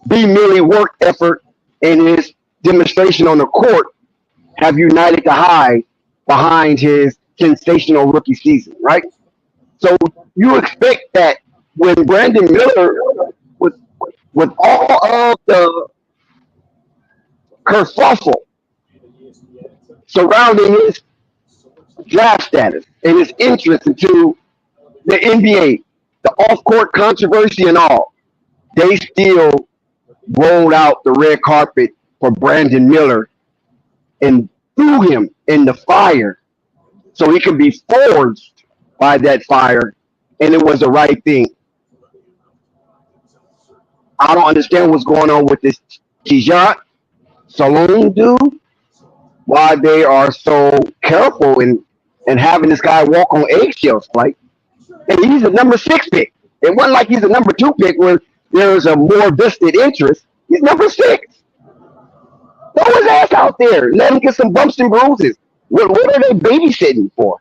B. Millie work effort and his demonstration on the court have united the high behind his sensational rookie season, right? So you expect that when Brandon Miller, with with all of the kerfuffle surrounding his draft status and his interest into the NBA, the off-court controversy and all, they still rolled out the red carpet for Brandon Miller and threw him in the fire so he could be forged by that fire, and it was the right thing. I don't understand what's going on with this Tidjane Salaun dude, why they are so careful and having this guy walk on eggshells, like, and he's a number 6 pick. It wasn't like he's a number 2 pick where there's a more vested interest. He's number 6. Throw his ass out there. Let him get some bumps and bruises. What are they babysitting for?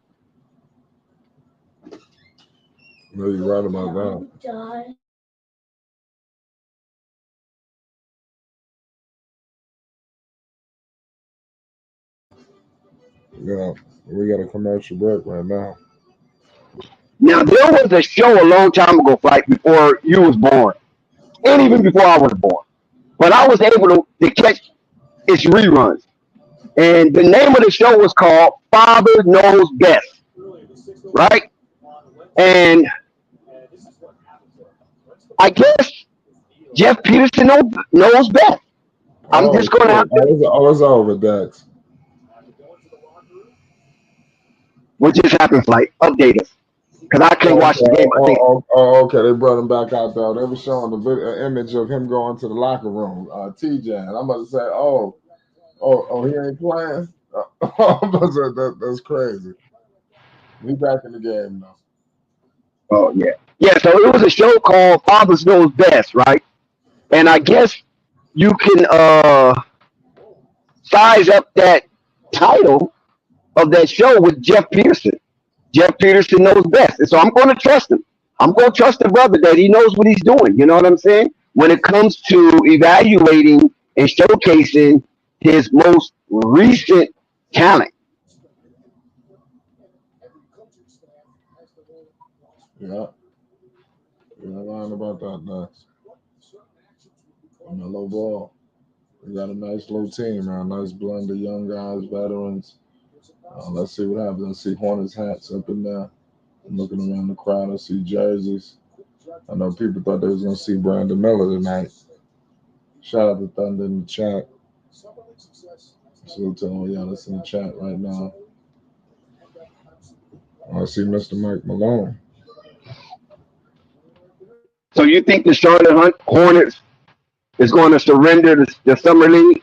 No, you're right about that. Yeah, we got a commercial break right now. Now, there was a show a long time ago, like before you was born, and even before I was born. But I was able to catch its reruns. And the name of the show was called Father Knows Best, right? And I guess Jeff Peterson knows best. I'm Oh, just going to shit. have to. It's over, Dex. What just happened, Flight? Update us. Because I can't watch Okay, the game. I think. okay. They brought him back out there. They were showing the image of him going to the locker room. Tidjane. I'm about to say, he ain't playing. I'm about to say, that's crazy. He back in the game now. Oh, yeah. Yeah, so it was a show called Fathers Knows Best, right? And I guess you can size up that title of that show with Jeff Peterson. Jeff Peterson knows best. And so I'm going to trust him. I'm going to trust the brother that he knows what he's doing. You know what I'm saying? When it comes to evaluating and showcasing his most recent talent. Yeah. You're not lying about that, Dex. On the low ball. We got a nice little team, man. Nice blend of young guys, veterans. Let's see what happens. I see Hornets hats up in there. I'm looking around the crowd. I see jerseys. I know people thought they was gonna see Brandon Miller tonight. Shout out to Thunder in the chat. Salute to all y'all that's in the chat right now. I see Mr. Mike Malone. So you think the Charlotte Hornets is going to surrender the summer league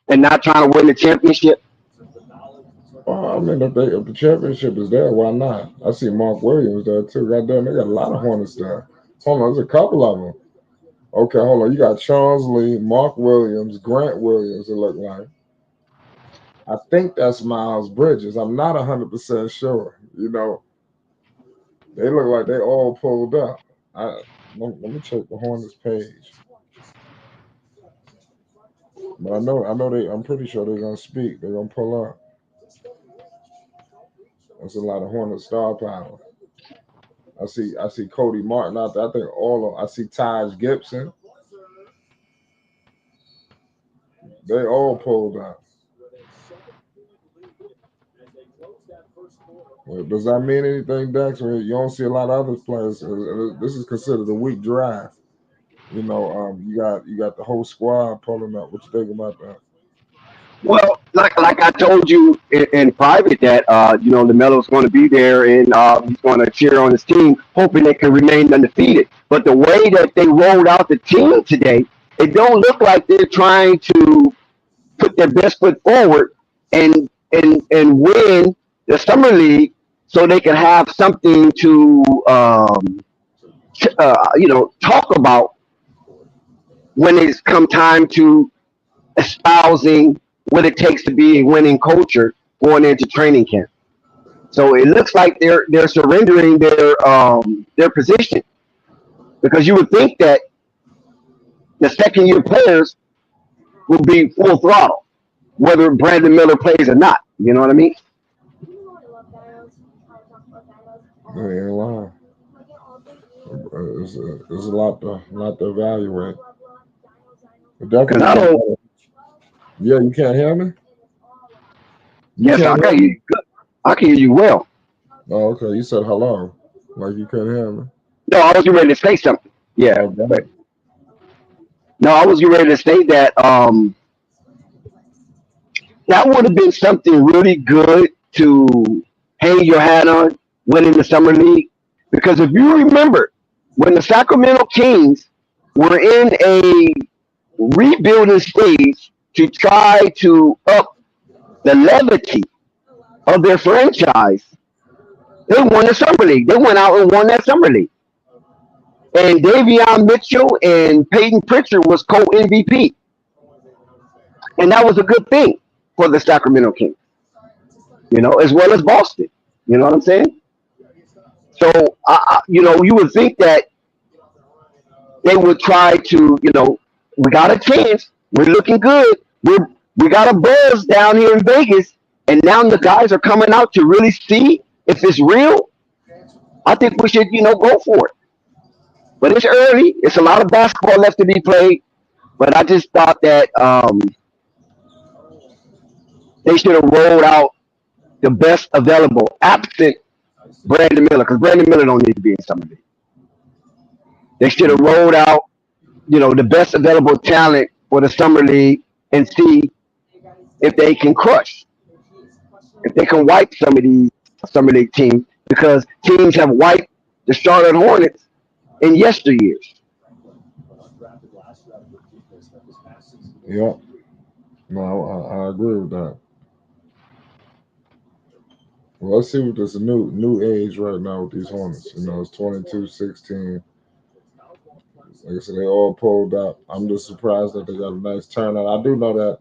and not trying to win the championship? I mean, if the championship is there, why not? I see Mark Williams there too. Goddamn, they got a lot of Hornets there. Hold on, there's a couple of them. Okay, hold on. You got Charles Lee, Mark Williams, Grant Williams. It look like. I think that's Miles Bridges. I'm not 100% sure. You know, they look like they all pulled up. Let me check the Hornets page. But I know I'm pretty sure they're gonna speak. They're gonna pull up. That's a lot of Hornet star power. I see Cody Martin out there. I think all of them. I see Taj Gibson. They all pulled out. Well, does that mean anything, Dex? You don't see a lot of other players. This is considered a weak draft. You know, you got the whole squad pulling up. What you think about that? Well, like I told you in private that Lamelo's going to be there and he's going to cheer on his team, hoping they can remain undefeated. But the way that they rolled out the team today, it don't look like they're trying to put their best foot forward and win the summer league so they can have something to talk about when it's come time to espousing what it takes to be a winning culture going into training camp. So it looks like they're surrendering their position, because you would think that the second year players will be full throttle, whether Brandon Miller plays or not. You know what I mean? They ain't lying. There's a lot to evaluate. But Because I definitely, don't. yeah, you can't hear me? Yes, I Can't hear can hear me? you good. I can hear you well. Oh, okay. You said hello. Like you couldn't hear me. No, I was getting ready to say something. Yeah, Okay. but no, I was getting ready to say that that would have been something really good to hang your hat on, winning the summer league. Because if you remember, when the Sacramento Kings were in a rebuilding stage to try to up the levity of their franchise, they won the summer league. They went out and won that summer league. And Davion Mitchell and Peyton Pritchard was co-MVP. And that was a good thing for the Sacramento Kings, as well as Boston. You know what I'm saying? So, you would think that they would try to, we got a chance. We're looking good. We got a buzz down here in Vegas. And now the guys are coming out to really see if it's real. I think we should, go for it. But it's early. It's a lot of basketball left to be played. But I just thought that They should have rolled out the best available, absent Brandon Miller, because Brandon Miller don't need to be in summer league. They should have rolled out, the best available talent for the summer league and see if they can crush, if they can wipe some of these summer league teams, because teams have wiped the Charlotte Hornets in yesteryears. Yeah. No, I agree with that. Well, let's see what this new age right now with these Hornets. It's 22-16. Like I said, they all pulled up. I'm just surprised that they got a nice turnout. I do know that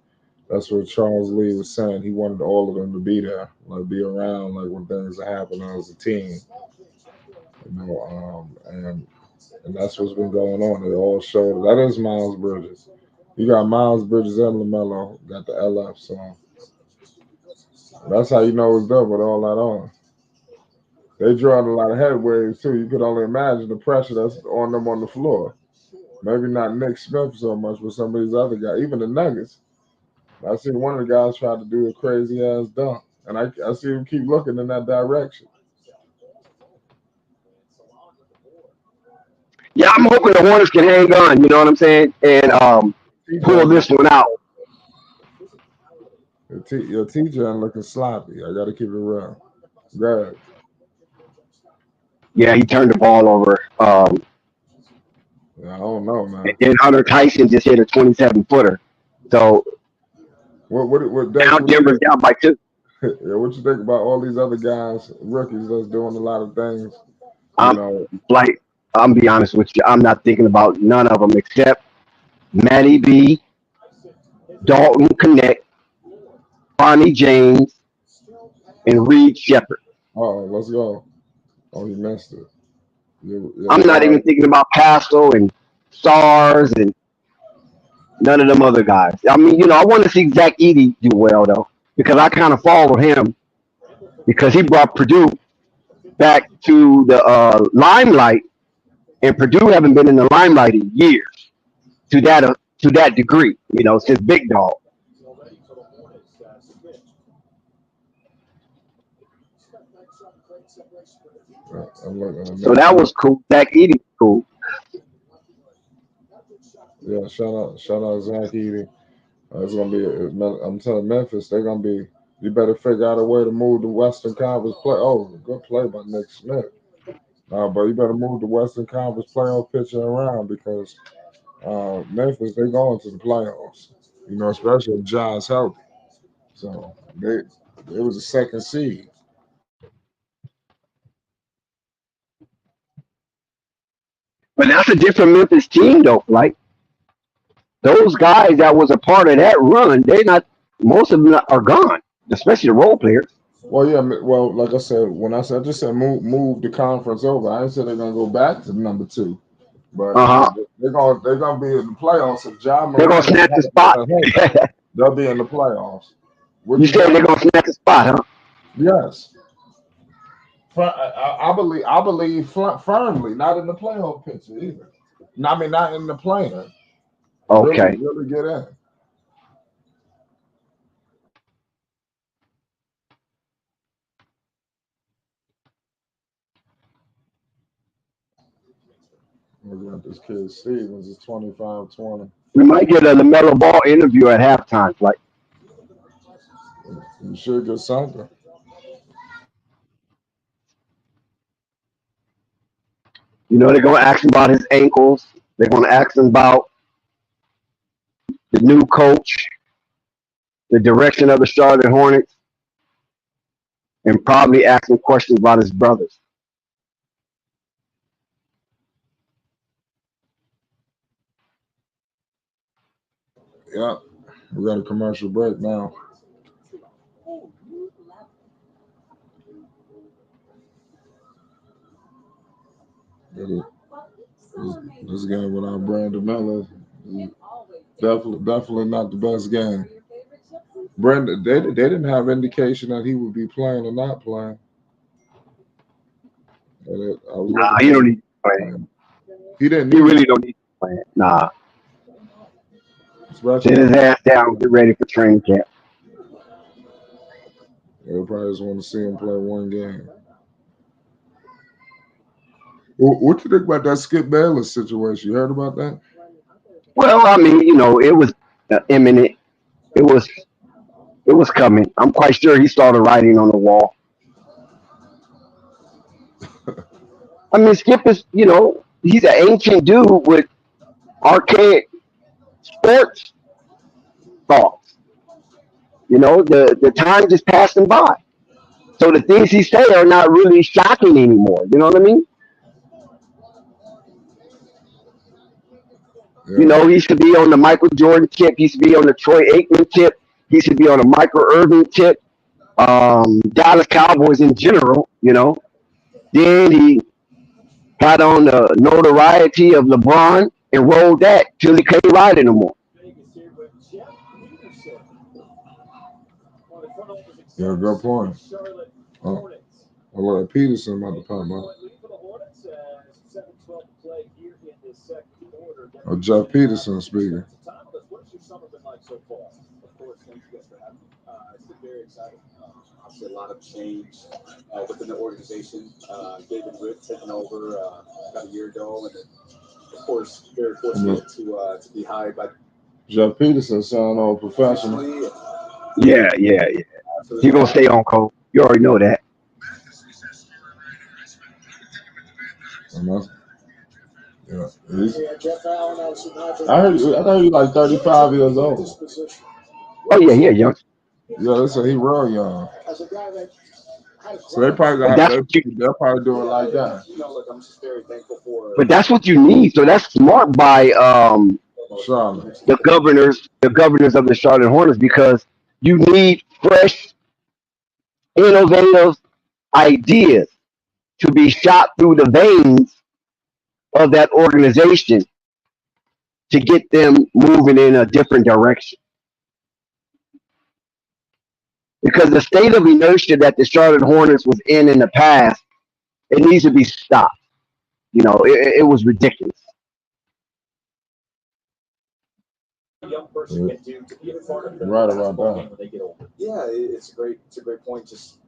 that's what Charles Lee was saying. He wanted all of them to be there, like be around, like when things are happening as a team. And that's what's been going on. It all showed. That is Miles Bridges. You got Miles Bridges and Lamelo. Got the LF. So that's how you know it's done with all that on. They drawing a lot of headwaves too. You could only imagine the pressure that's on them on the floor. Maybe not Nick Smith so much, but some of these other guys, even the Nuggets. I seen one of the guys try to do a crazy ass dunk, and I see him keep looking in that direction. Yeah, I'm hoping the Hornets can hang on, you know what I'm saying, and pull this one out. Your Tidjane looking sloppy. I got to keep it real. Greg. Yeah, he turned the ball over. I don't know, man. And Hunter Tyson just hit a 27-footer. So what now Denver's down by 2. Yeah, what you think about all these other guys, rookies that's doing a lot of things? I'm be honest with you, I'm not thinking about none of them except Matty B, Dalton Connect, Bonnie James, and Reed Shepard. Oh, let's go. Oh, he missed it. I'm not even thinking about Castle and SARS and none of them other guys. I mean, I want to see Zach Edey do well, though, because I kind of followed him because he brought Purdue back to the limelight, and Purdue haven't been in the limelight in years to that degree, since Big Dog. So that was cool. Zach Edey was cool. Yeah, shout out Zach Edey. It's gonna be. I'm telling Memphis, they're gonna be. You better figure out a way to move the Western Conference play. Oh, good play by Nick Smith. But you better move the Western Conference playoff picture around because Memphis, they're going to the playoffs. Especially if John's healthy. So they was a second seed. But that's a different Memphis team, though. Like those guys that was a part of that run, most of them are gone, especially the role players. Well, yeah. Well, like I said, I just said move the conference over. I didn't say they're gonna go back to number 2, but they're gonna be in the playoffs. If John they're gonna snatch the spot. They'll be in the playoffs. You said they're gonna snatch the spot, huh? Yes. I believe firmly, not in the playoff picture either. I mean, not in the plan. Okay. Really get in. Looking at this kid Stevens is 25-20. We might get a LaMelo Ball interview at halftime. Like, you should get something. they're gonna ask him about his ankles. They're gonna ask him about the new coach, the direction of the Charlotte Hornets, and probably ask him questions about his brothers. Yeah, we got a commercial break now. This game without Brandon Miller is definitely not the best game. Brandon, they didn't have indication that he would be playing or not playing. Nah, he don't need to play. He didn't. He really don't need to play. Nah. Sit his ass down. Get ready for training camp. They probably just want to see him play one game. What you think about that Skip Bayless situation? You heard about that? Well, I mean, it was imminent. It was it was coming. I'm quite sure he started writing on the wall. I mean, Skip is, he's an ancient dude with archaic sports thoughts. The time just passing by. So the things he say are not really shocking anymore. You know what I mean? Yeah. He should be on the Michael Jordan tip. He should be on the Troy Aikman tip. He should be on the Michael Irvin tip. Dallas Cowboys in general. Then he got on the notoriety of LeBron and rolled that till he can't ride anymore. Yeah, good point. Oh, I like Peterson about to pop up. Oh, Jeff Peterson speaking. Obviously, a lot of change within the organization. David Ritt taking over about a year ago, and then, of course, very fortunate to be hired by Jeff Peterson sound all professional. Yeah. He gonna stay on, Cole. You already know that. And that's, yeah, I thought he was like 35 years old. Oh yeah, young. Yeah, they say he real young. So they probably But got that's what you. they'll probably do it like that. I'm just very thankful for. But that's what you need. So that's smart by Charlotte. the governors of the Charlotte Hornets, because you need fresh, innovative ideas to be shot through the veins of that organization to get them moving in a different direction. Because the state of inertia that the Charlotte Hornets was in the past, it needs to be stopped. It was ridiculous. Right about that. Yeah, it's a great point. Just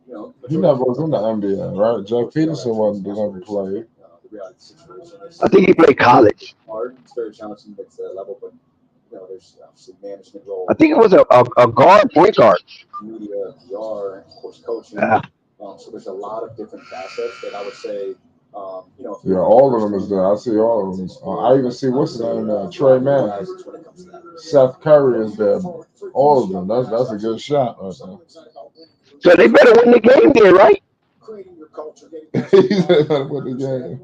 He never was in the NBA, right? Jeff Peterson wasn't never played. the reality situation is I think he played college. hard. It's very challenging at the level, but there's obviously management role, I think it was a guard, point guard. media, PR, of course, coaching. Yeah. So there's a lot of different facets that I would say, if Yeah, all of them is there. I see all of them. I even see what's his name there, Trey Mann. when it comes to that. Seth Curry is there. All of them. That's a good shot right there. So they better win the game then, right? He said, "What the game?"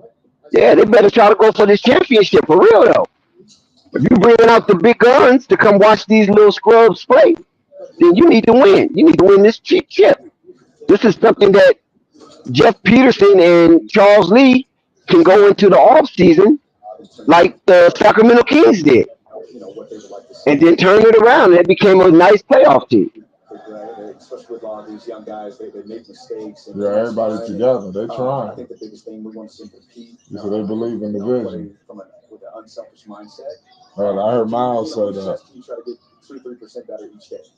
Yeah, they better try to go for this championship for real though. If you bringing out the big guns to come watch these little scrubs play, then you need to win. You need to win this chip. This is something that Jeff Peterson and Charles Lee can go into the off season like the Sacramento Kings did, and then turn it around. And it became a nice playoff team. Especially with a lot of these young guys, they make mistakes. And Yeah, everybody together. They I trying. think the biggest thing we want to see them compete. So they believe in the vision. With an unselfish mindset. I heard Miles say that. You try to get 2-3% better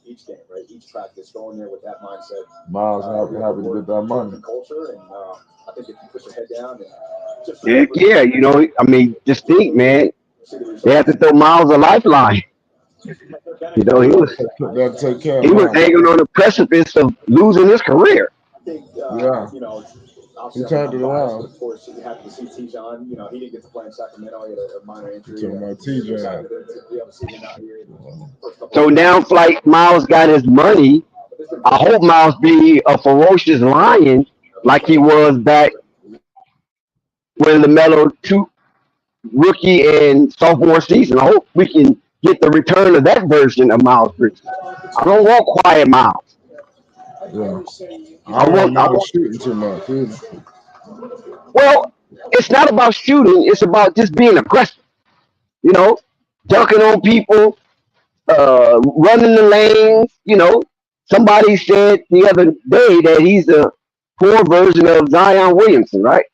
each game, right? Each practice, go in there with that mindset. Miles happy to get that money. Culture, and I think if you put your head down and just Yeah. Just think, man. They have to throw Miles a lifeline. He was That take care of he was Miles. hanging on the precipice of losing his career. I think, Yeah. He turned it around. Of course, you happy to see Tidjane. He didn't get to play in Sacramento. He had a minor injury. Talking about Tidjane. Excited to be able to see him out here. So now, like Miles got his money. I hope Miles be a ferocious lion like he was back when Lamelo rookie and sophomore season. I hope we can get the return of that version of Miles Bridges. I don't want quiet Miles. Yeah. I want Miles shooting too much either. Well, it's not about shooting. It's about just being aggressive. Dunking on people, running the lanes. Somebody said the other day that he's a poor version of Zion Williamson, right?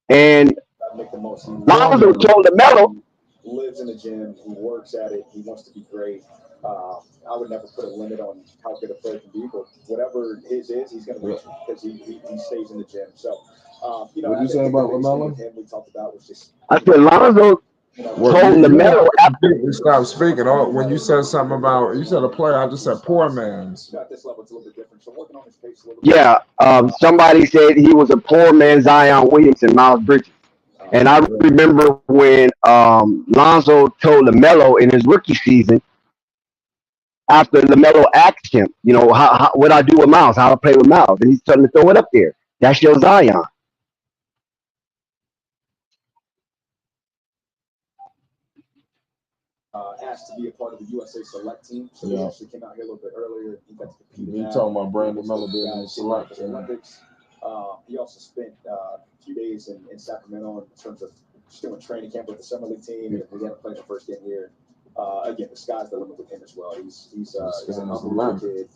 And Make the most. Lonzo told Lamelo, Lives in the gym. He works at it. He wants to be great. I would never put a limit on how good a player can be, but whatever his is, he's going to reach it because he stays in the gym. So, What you say about Lamelo? We talked about was just. I said Lonzo Well, told you Lamelo after. completely stopped speaking. Oh, when you said something about you said a player, I just said poor man's. At this level, it's a little bit different. So working on his pace a little Yeah, somebody said he was a poor man Zion Williamson, Miles Bridges. And I remember when Lonzo told LaMelo in his rookie season, after LaMelo asked him, you know, how what I do with Miles, how to play with Miles, and he's telling him to throw it up there. That's your Zion. asked to be a part of the USA select team. So he actually came out here a little bit earlier. He got to compete. You talking about Brandon Miller being in the select Olympics. He also spent a few days in Sacramento in terms of just doing training camp with the summer league team. And we had to play the first game here. Again, the sky's the limit with him as well. He's an unbelievable kid.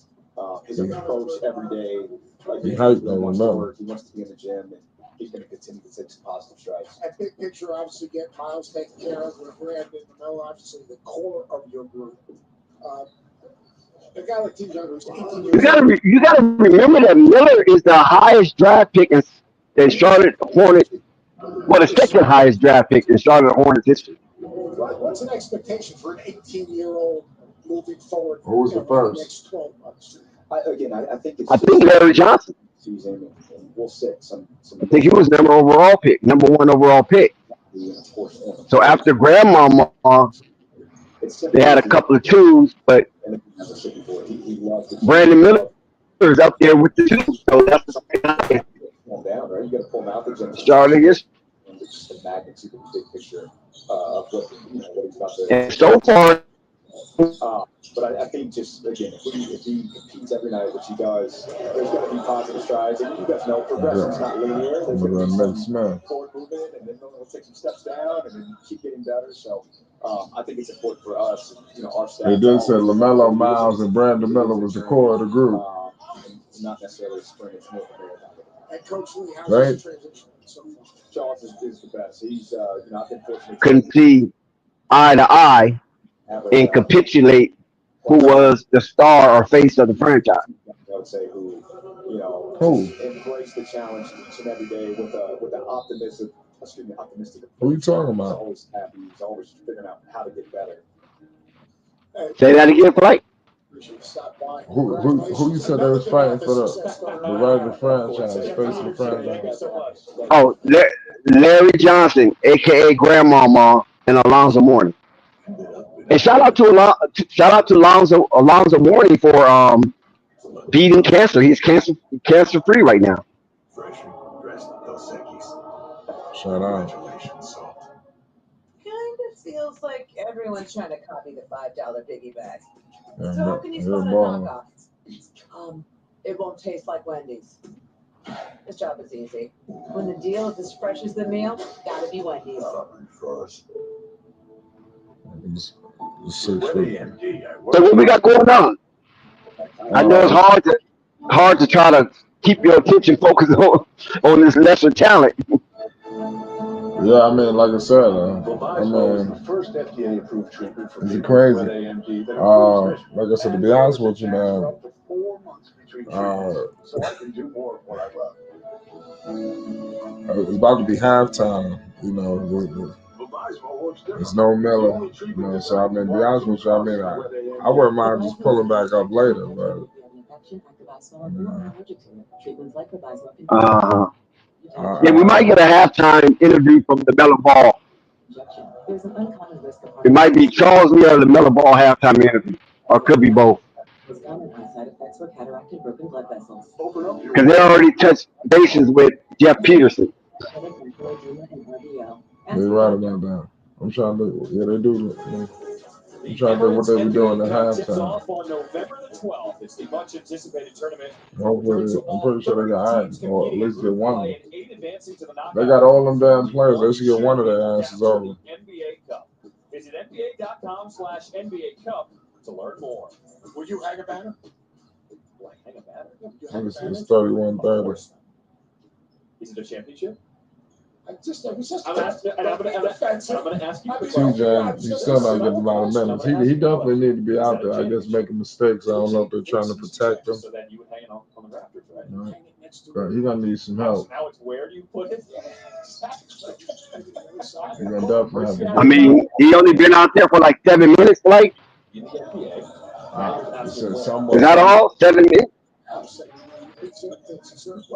His approach every day, like he wants to work, he wants to be in the gym, and he's going to continue to take some positive strides. That big picture, obviously, get Miles taken care of with Brandon Melo, obviously the core of your group. A guy like Tidjane, who's 18 years old. You gotta remember that Miller is the highest draft pick in Charlotte Hornets. Well, the second highest draft pick in Charlotte Hornets history. What's an expectation for an 18-year-old moving forward? Who was the first? Next 12 months. I think it's. I think Larry Johnson. Season, and we'll sit some. I think he was number one overall pick. So after Grandmama, they had a couple of twos, but Brandon Miller is up there with the twos. So that's the down, right? You got to pull him out there. Charlie is. Just the magnitude of the big picture of what he's about to. And so far. But I think just again, if he competes every night, which he does, there's going to be positive strides. And you guys know progression's not linear. There's going to be some forward movement, and then he'll take some steps down, and then keep getting better. So I think it's important for us, our staff. They did say LaMelo, Miles, and Brandon Miller was the core of the group. Not necessarily a sprint; it's more of a marathon. And Coach Lee, how's right? the transition so far? Charles is the best. He's I've been fortunate. Couldn't see eye to eye and capitulate who was the star or face of the franchise. I would say who embraced the challenge each and every day with an optimistic approach. Who are you talking about? He's always happy. He's always figuring out how to get better. Say that again, Frank. Who you said they was fighting for the right of the franchise, face of the franchise? Oh, Larry Johnson, aka Grandmama, and Alonzo Mourning. And shout out to Alonzo Mourning for beating cancer. He's cancer free right now. Shout out. Kind of feels like everyone's trying to copy the $5 piggy bag. Yeah, So how can you spot a knockoff? It won't taste like Wendy's. This job is easy. When the deal is as fresh as the meal, gotta be Wendy's. So what we got going on? I know it's hard to try to keep your attention focused on this lesser talent. Yeah, I mean, like I said, I mean, first FDA-approved treatment for it's crazy. Like I said, to be honest with you, man, so I can do more of what I love. it's about to be halftime, there's no Miller, so I mean, to be honest with you, I mean, I wouldn't mind just pulling back up later, but yeah, we might get a halftime interview from the Melo Ball. It might be Charles Lee or the Melo Ball halftime interview, or it could be both. Because they already touched bases with Jeff Peterson. They're right about that. I'm trying to, yeah, they do. I'm trying to do what they were doing at halftime. Hopefully, I'm pretty sure they got hyped, or at least get one of them. They got all them damn players. They should get one of their asses over. Visit NBA.com/NBA Cup to learn more. Would you hang a banner? Like hang a banner? It's 31-30. Is it a championship? I'm asking, and I'm going to ask you. TJ, he's still not getting a lot of minutes. He definitely need to be out there. I guess making mistakes. I don't know if they're trying to protect him. So then you would hang on the rafters, right? Right. But he's gonna need some help. Now it's where do you put it? He's gonna definitely have to. I mean, he only been out there for like 7 minutes, like. Is that all? 7 minutes?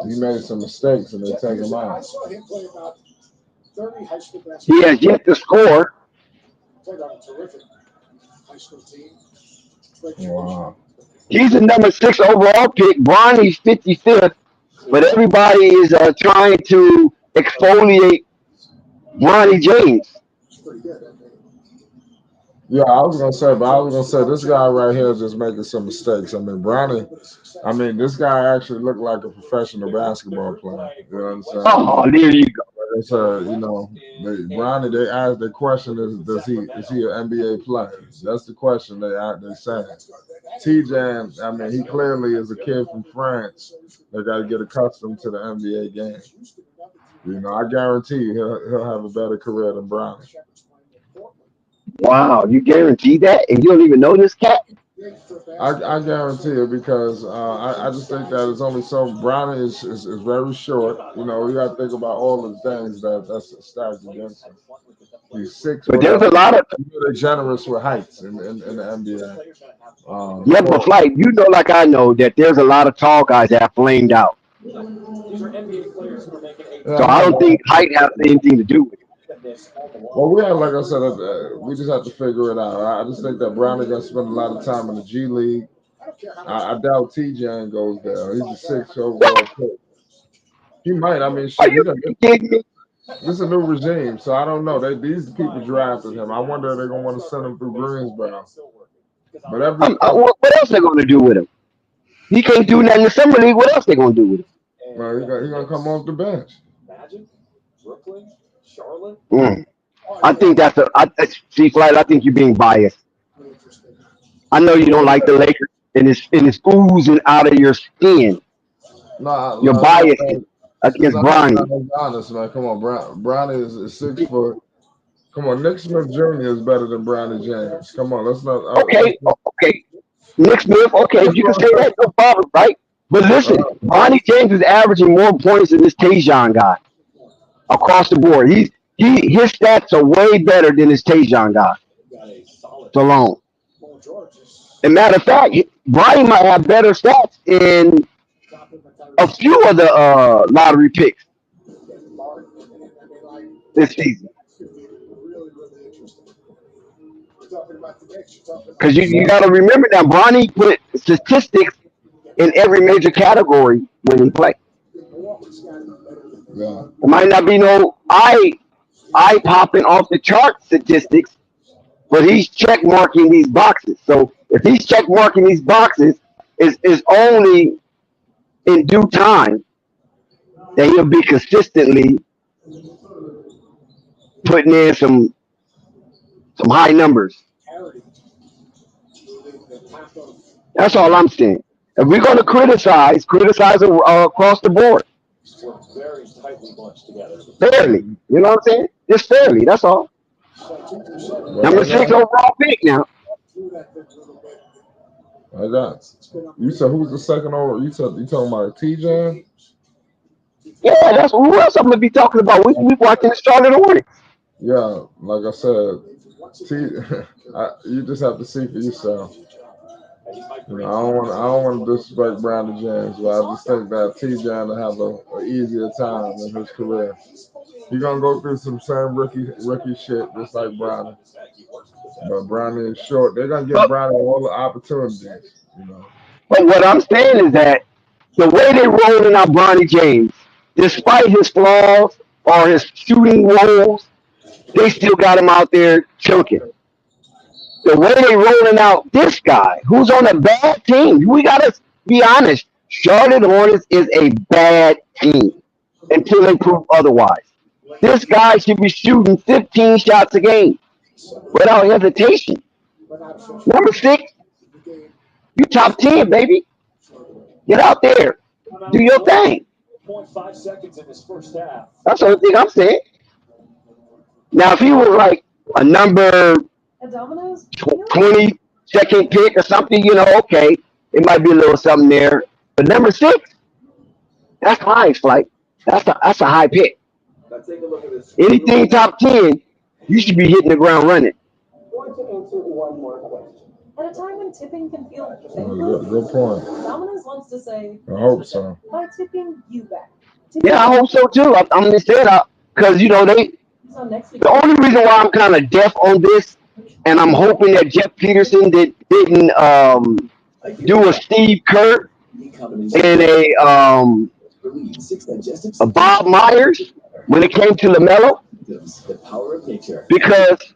He made some mistakes and they take him out. I saw him play about 30 high school basketball. He has yet to score. Played on a terrific high school team. Wow. He's the number 6 overall pick. Bronny's 55th, but everybody is trying to exfoliate Bronny James. Yeah, I was gonna say this guy right here is just making some mistakes. I mean, Bronny, this guy actually looked like a professional basketball player. You know what I'm saying? Oh, there you go. So, Bronny, they asked the question is he an NBA player? That's the question they saying. Tidjane, he clearly is a kid from France. They got to get accustomed to the NBA game. I guarantee you he'll have a better career than Bronny. Wow, you guarantee that? And you don't even know this cat? I guarantee it because I just think that it's only so. Bronny is very short. You got to think about all the things that's stacked against him. He's 6. But there's a lot of. They're generous with heights in the NBA. Yeah, but Flight, like I know that there's a lot of tall guys that have flamed out. So I don't think height has anything to do with it. Well, like I said, we just have to figure it out. I just think that Bronny gonna spend a lot of time in the G League. I doubt Tidjane goes there. He's a 6 overall pick. He might. This is a new regime, so I don't know. These people drafted him. I wonder if they're gonna want to send him through Greensboro. But what else they gonna do with him? He can't do nothing in the summer league. What else they gonna do with him? Well, he's gonna come off the bench. Magic, Brooklyn, Charlotte. I think see, Flight. I think you're being biased. I know you don't like the Lakers, and it's oozing out of your skin. You're biased against Bronny. Honest, man. Come on, Bronny is 6 foot. Come on, Nick Smith Jr. is better than Bronny James. Come on, let's not. Okay. Nick Smith. Okay, if you can say that, no problem, right? But listen, Bronny James is averaging more points than this Tidjane guy across the board. His stats are way better than this Tidjane guy. Salaun. As a matter of fact, Bronny might have better stats in a few of the lottery picks this season. Because you got to remember that Bronny put statistics in every major category when he played. Yeah. It might not be no eye popping off the chart statistics, but he's check marking these boxes. So if he's check marking these boxes, is only in due time that he'll be consistently putting in some high numbers. That's all I'm saying. If we're going to criticize across the board. Very tightly bunched together. Fairly. You know what I'm saying? Just fairly. That's all. Number 6 overall pick now. I got. You said who's the second over? You talking about Tidjane? Yeah, that's who else I'm gonna be talking about. We watching the Charlotte Hornets. Yeah, like I said, you just have to see for yourself. I don't want to disrespect Bronny James, but I just think that Tidjane will have an easier time in his career. He's gonna go through some same rookie shit just like Bronny. But Bronny is short. They're gonna give Bronny all the opportunities, But what I'm saying is that the way they're rolling out Bronny James, despite his flaws or his shooting woes, they still got him out there choking. The way they rolling out this guy, who's on a bad team, we gotta be honest. Charlotte Hornets is a bad team until they prove otherwise. This guy should be shooting 15 shots a game without hesitation. Number 6, you top 10, baby. Get out there, do your thing. 6.5 seconds in this first half. That's the only thing I'm saying. Now, if he was like a number 22nd pick or something, okay, it might be a little something there. But number 6, that's high, Flight. That's a high pick. Let's take a look at this. Anything top 10, you should be hitting the ground running. Going to answer one more question. At a time when tipping can feel Good point. Domino's wants to say, I hope so. by tipping you back. Yeah, I hope so too. I'm just saying because So next week, the only reason why I'm kind of deaf on this, and I'm hoping that Jeff Peterson didn't do a Steve Kerr and a Bob Myers when it came to Lamelo, The power of nature. because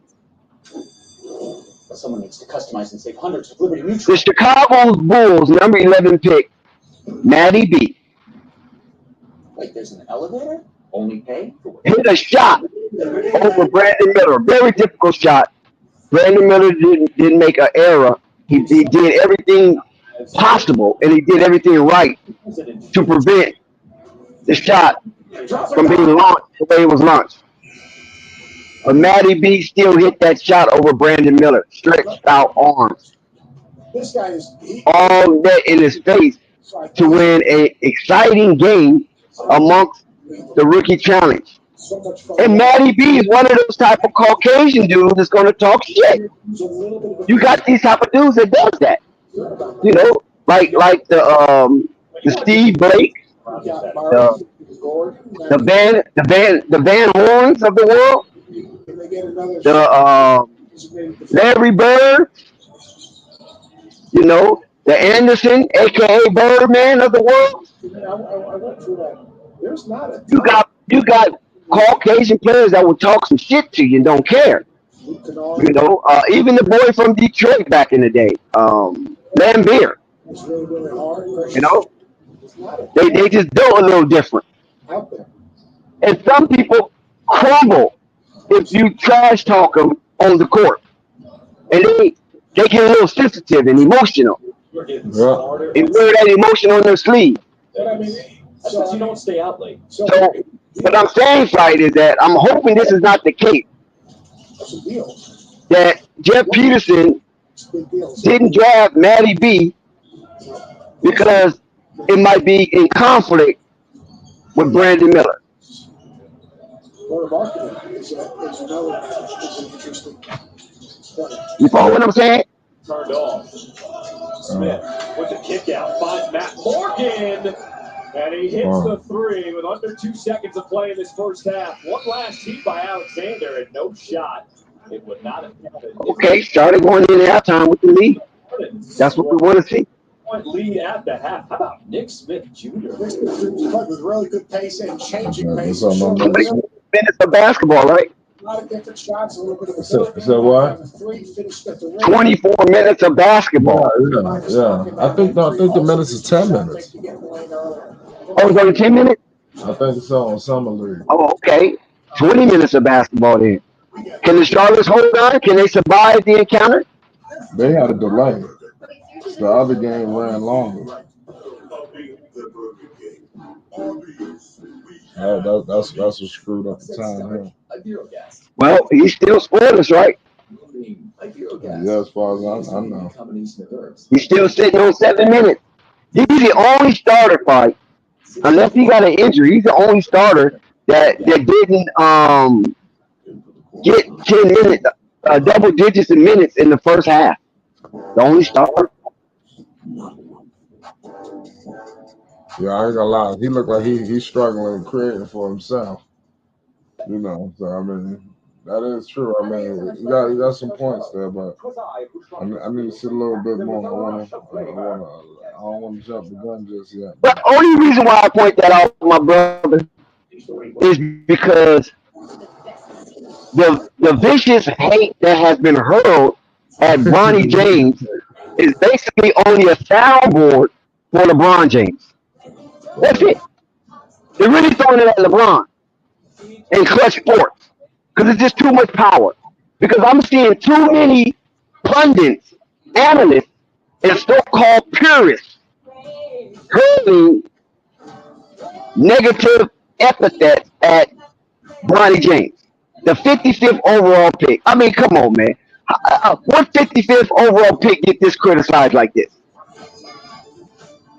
Someone needs to customize and save hundreds with Liberty Mutual. the Chicago Bulls number 11 pick, Matty B, Wait, there's an elevator? Only pay for it. hit a shot over Brandon Miller. Very difficult shot. Brandon Miller didn't make an error. He did everything possible, and he did everything right to prevent the shot from being launched the way it was launched. But Matty B still hit that shot over Brandon Miller, stretched out arms, This guy is all that in his face to win an exciting game amongst the rookie challenge. so much fun. And Matty B is one of those type of Caucasian dudes that's going to talk shit. You got these type of dudes that does that. Like the Steve Blake, the Van Horns of the world, the Larry Bird, the Anderson, aka Birdman of the world. I went through that. There's not a You got Caucasian players that will talk some shit to you and don't care. Even the boy from Detroit back in the day, Lambeer. It's really, really hard. They just do a little different. Out there. And some people crumble if you trash talk them on the court. And they get a little sensitive and emotional. And wear that emotion on their sleeve. But I mean, That's because you don't stay out late. So what I'm saying, Fight, is that I'm hoping this is not the case. that's a deal. That Jeff Peterson It's a big deal. didn't draft Matty B because it might be in conflict with Brandon Miller. Or marketing is another interesting point. You follow what I'm saying? Turned off. Smith with the kick out. Finds Matt Morgan. And he hits the three with under 2 seconds of play in this first half. One last heat by Alexander and no shot. It would not have happened. Okay, started going in halftime with the lead. That's what we want to see. Point lead at the half. How about Nick Smith Jr.? Next to the play with really good pace and changing pace. that's all I'm Showing saying. Minutes of basketball, right? a lot of different shots, a little bit of a So what? three finished at the rim. 24 minutes of basketball. Yeah. I think the minutes is 10 minutes. Oh, it's only 10 minutes? I think so on summer league. Oh, okay. 20 minutes of basketball then. Can the Charlottes hold on? Can they survive the encounter? They had a delay. The other game ran longer. That's what screwed up the time here. Well, he still scored us, right? Yeah, as far as I know. He's still sitting on 7 minutes. He's the only starter, Fight. Unless he got an injury, he's the only starter that didn't get 10 minutes, double digits in minutes in the first half. The only starter. Yeah, I ain't gonna lie. He looked like he's struggling and creating for himself. So I mean, that is true. I mean, you got some points there, but I need to see a little bit more. I don't want to jump the gun just yet. The only reason why I point that out, my brother, is because the vicious hate that has been hurled at Bronny James is basically only a soundboard for LeBron James. That's it. They're really throwing it at LeBron in clutch sports because it's just too much power. Because I'm seeing too many pundits, analysts, and so-called purists hurling negative epithets at Bronny James, the 55th overall pick. I mean, come on, man. What 55th overall pick get this criticized like this?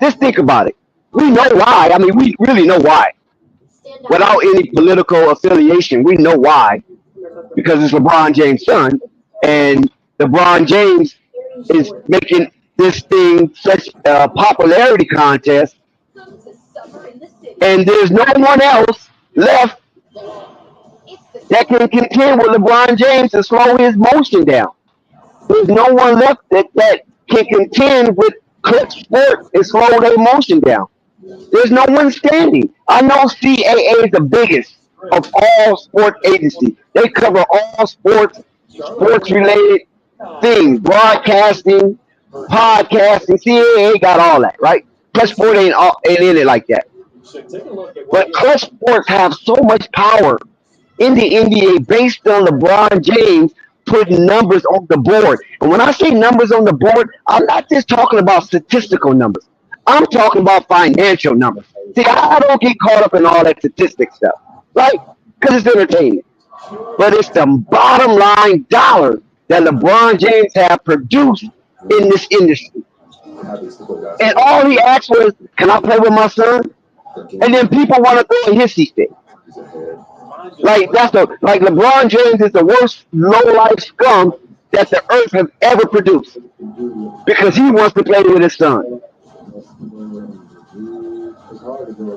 Just think about it. We know why. I mean, we really know why. Without any political affiliation, we know why. Because it's LeBron James' son, and LeBron James is making this thing such a popularity contest, and there's no one else left that can contend with LeBron James to slow his motion down. There's no one left that can contend with Clutch Sport and slow their motion down. There's no one standing. I know CAA is the biggest of all sports agencies. They cover all sports related things, broadcasting, podcasting. CAA got all that, right? Clutch Sport ain't in it like that. But Clutch Sports have so much power in the NBA based on LeBron James putting numbers on the board. And when I say numbers on the board, I'm not just talking about statistical numbers. I'm talking about financial numbers. See, I don't get caught up in all that statistic stuff, right? Because it's entertaining. But it's the bottom line dollars that LeBron James have produced in this industry. And all he asked was, can I play with my son? And then people want to throw a hissy stick. Like like LeBron James is the worst low life scum that the earth has ever produced because he wants to play with his son.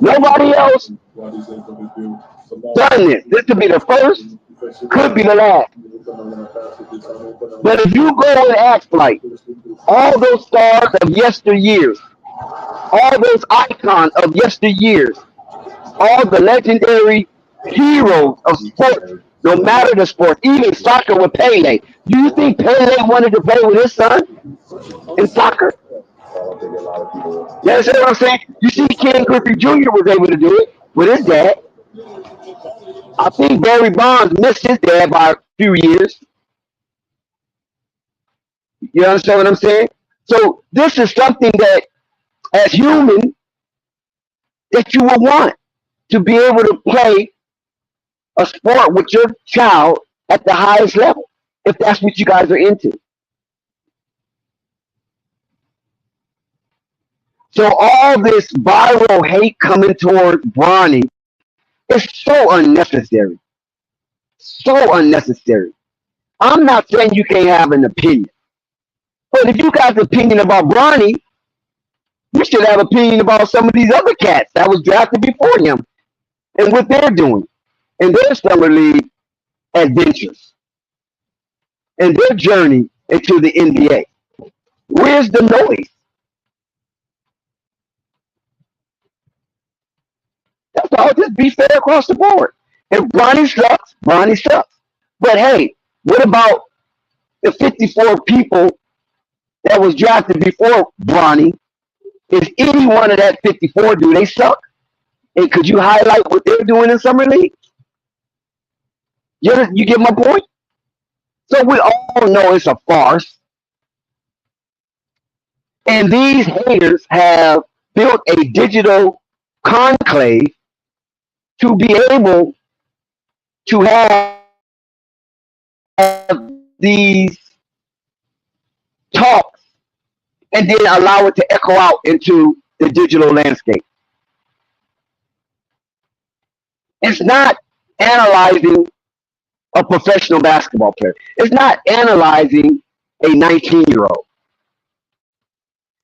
Nobody else done this. This could be the first, could be the last. But if you go and act like all those stars of yesteryears, all those icons of yesteryears, all the legendary heroes of sports, no matter the sport, even soccer with Pele. Do you think Pele wanted to play with his son in soccer? You understand what I'm saying? You see, Ken Griffey Jr. was able to do it with his dad. I think Barry Bonds missed his dad by a few years. You understand what I'm saying? So this is something that, as human, that you would want to be able to play a sport with your child at the highest level, if that's what you guys are into. So all this viral hate coming towards Bronny is so unnecessary. So unnecessary. I'm not saying you can't have an opinion. But if you got an opinion about Bronny, you should have an opinion about some of these other cats that was drafted before him and what they're doing in their summer league adventures and their journey into the NBA. Where's the noise? That's all. Just be fair across the board. If Bronny sucks, Bronny sucks. But hey, what about the 54 people that was drafted before Bronny? Is any one of that 54, do they suck? And could you highlight what they're doing in summer league? You get my point? So we all know it's a farce. And these haters have built a digital conclave to be able to have these talks and then allow it to echo out into the digital landscape. It's not analyzing a professional basketball player. It's not analyzing a 19-year-old.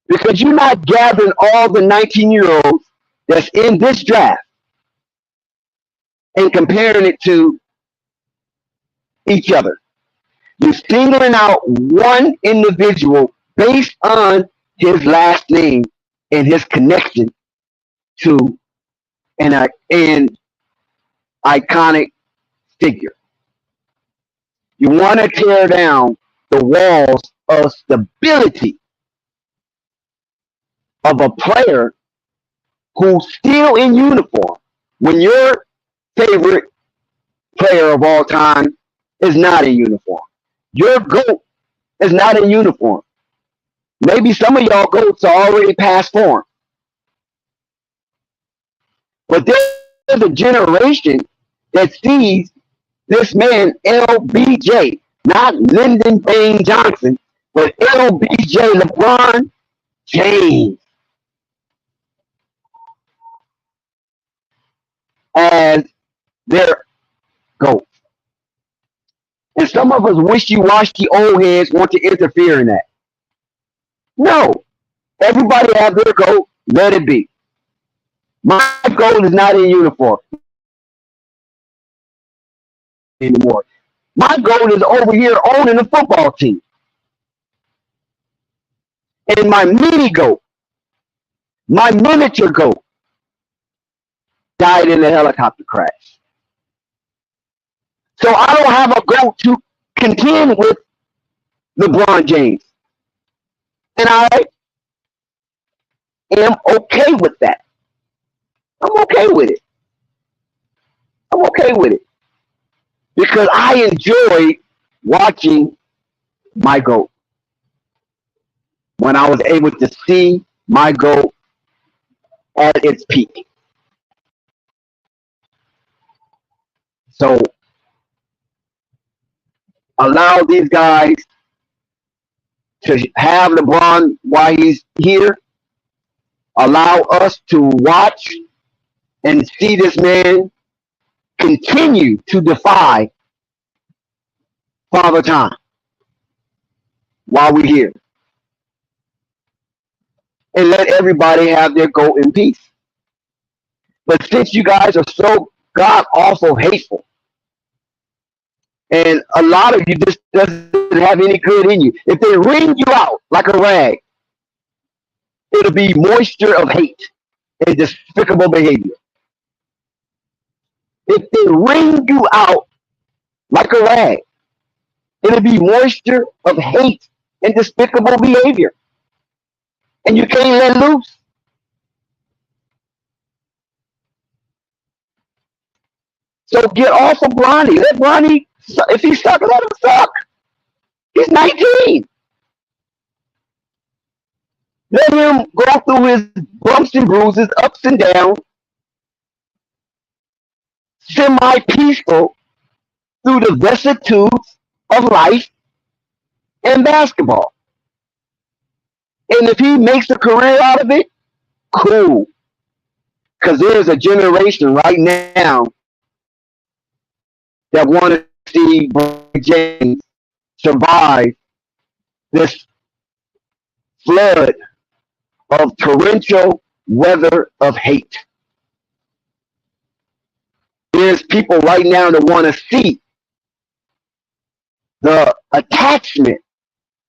Because you're not gathering all the 19-year-olds that's in this draft and comparing it to each other. You're singling out one individual based on his last name and his connection to an iconic figure. You want to tear down the walls of stability of a player who's still in uniform when your favorite player of all time is not in uniform. Your GOAT is not in uniform. Maybe some of y'all GOATs are already past form. But there's a generation that sees this man, LBJ, not Lyndon Baines Johnson, but LBJ, LeBron James, as their GOAT. And some of us wishy-washy old heads want to interfere in that. No. Everybody has their GOAT. Let it be. My GOAT is not in uniform anymore. My GOAT is over here owning a football team. And my mini GOAT, my miniature GOAT, died in a helicopter crash. So I don't have a GOAT to contend with LeBron James. And I am okay with that. I'm okay with it. I'm okay with it. Because I enjoyed watching my GOAT when I was able to see my GOAT at its peak. So allow these guys to have LeBron while he's here. Allow us to watch and see this man continue to defy Father Time while we're here. And let everybody have their GOAT in peace. But since you guys are so god awful hateful, and a lot of you just doesn't have any good in you, if they wring you out like a rag, it'll be moisture of hate and despicable behavior. If they wring you out like a rag, it'll be moisture of hate and despicable behavior. And you can't let loose. So get off of Bronny. Let Bronny, if he suck, let him suck. He's 19. Let him go through his bumps and bruises, ups and downs, semi-peaceful through the vicissitudes of life and basketball. And if he makes a career out of it, cool. Because there's a generation right now that want to see Bronny James survive this flood of torrential weather of hate. There's people right now that want to see the attachment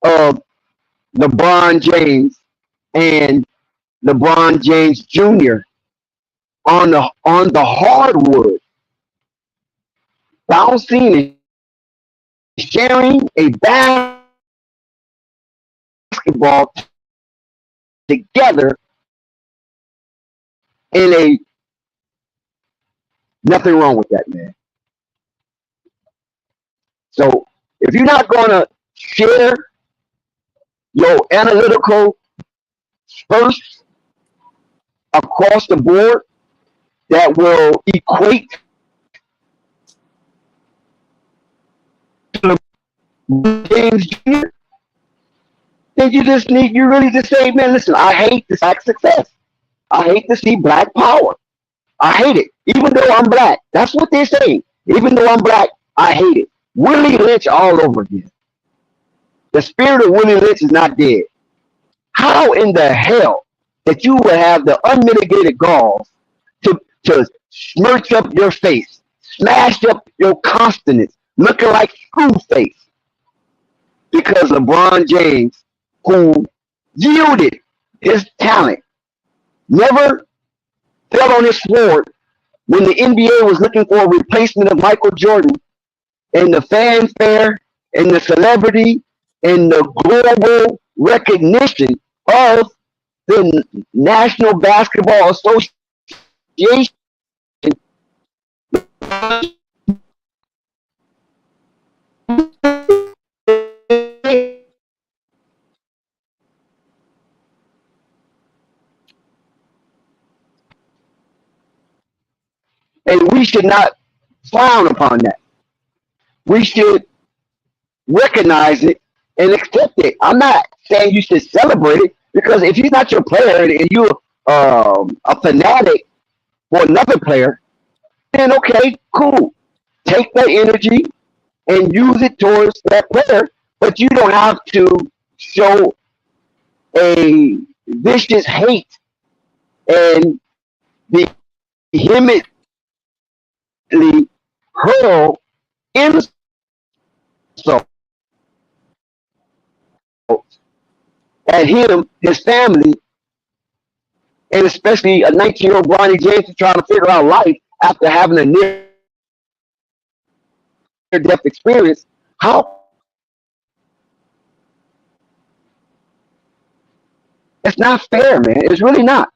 of LeBron James and LeBron James Jr. on the hardwood, bouncing and sharing a basketball together in a nothing wrong with that, man. So if you're not gonna share your analytical spurts across the board that will equate to James Jr., then you really just say, man, listen, I hate this black success. I hate to see black power. I hate it. Even though I'm black. That's what they're saying. Even though I'm black, I hate it. Willie Lynch all over again. The spirit of Willie Lynch is not dead. How in the hell that you would have the unmitigated gall to smirch up your face, smash up your consonants, looking like screw face, because LeBron James, who yielded his talent, never fell on his sword when the NBA was looking for a replacement of Michael Jordan, and the fanfare and the celebrity and the global recognition of the National Basketball Association should not frown upon that. We should recognize it and accept it. I'm not saying you should celebrate it because if he's not your player and you're a fanatic for another player, then okay, cool. Take that energy and use it towards that player, but you don't have to show a vicious hate and vehemently hurl insult at him, his family, and especially a 19-year-old Bronny James who's trying to figure out life after having a near-death experience. How? It's not fair, man. It's really not.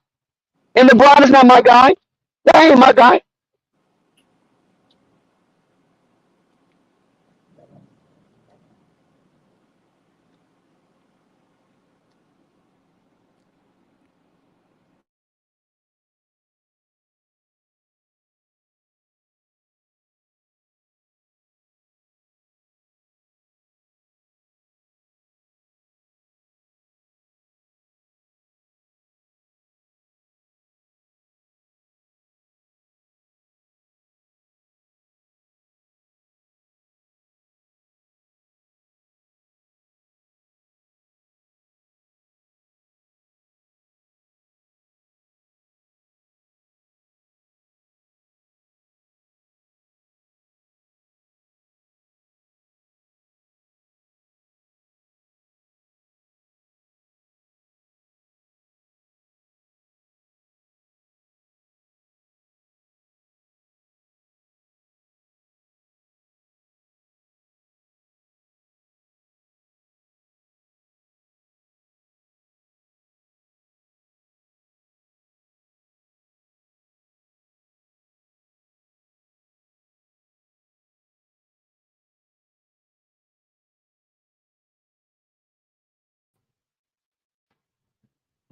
And LeBron is not my guy. That ain't my guy.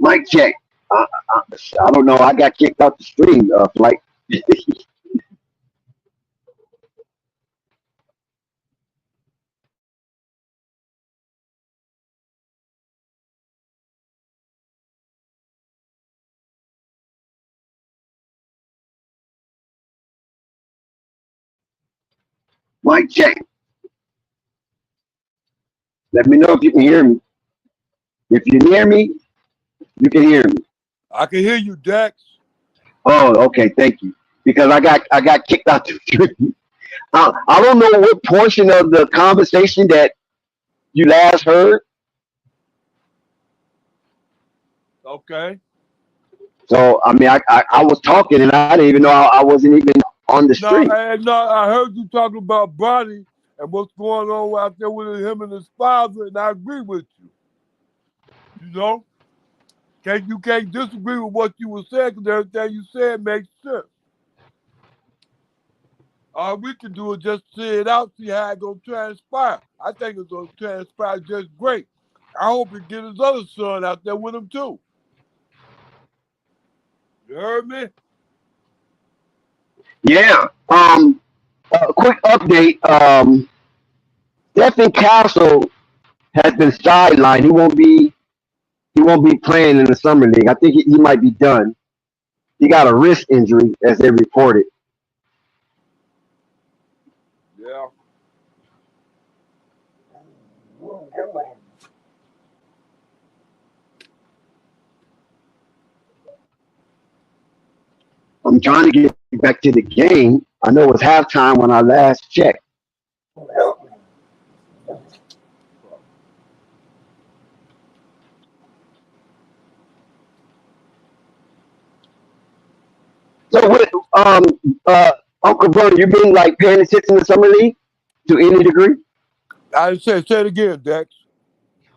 Mic check. I don't know. I got kicked out the stream. Like, mic check. Let me know if you can hear me. If you hear me, you can hear me. I can hear you, Dex. Oh, okay. Thank you. Because I got kicked out the stream. I don't know what portion of the conversation that you last heard. Okay. So I mean, I was talking and I didn't even know I wasn't even on the stream. I heard you talking about Bronny and what's going on out there with him and his father, and I agree with you. You know, you can't disagree with what you were saying because everything you said makes sense. All we can do is just see it out, see how it's gonna transpire. I think it's gonna transpire just great. I hope he get his other son out there with him too. You heard me? Yeah. A quick update. Stephen Castle has been sidelined. He won't be playing in the summer league. I think he might be done. He got a wrist injury, as they reported. Yeah. I'm trying to get back to the game. I know it was halftime when I last checked. So what, Uncle Brother, you been like paying attention to summer league to any degree? I say it again, Dex.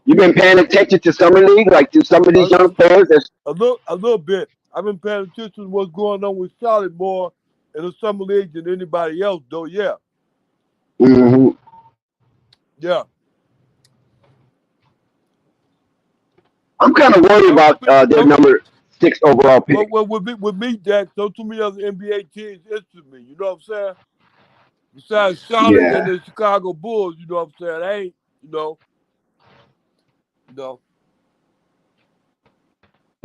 You been paying attention to summer league, like to some of these young players? A little bit. I've been paying attention to what's going on with Charlotte more in the summer league than anybody else, though. Yeah. Mm-hmm. Yeah. I'm kind of worried about their number 6th overall pick. Well, with me, Dak, so too many other NBA teams interest me. You know what I'm saying? Besides Charlotte and the Chicago Bulls, you know what I'm saying? They ain't, you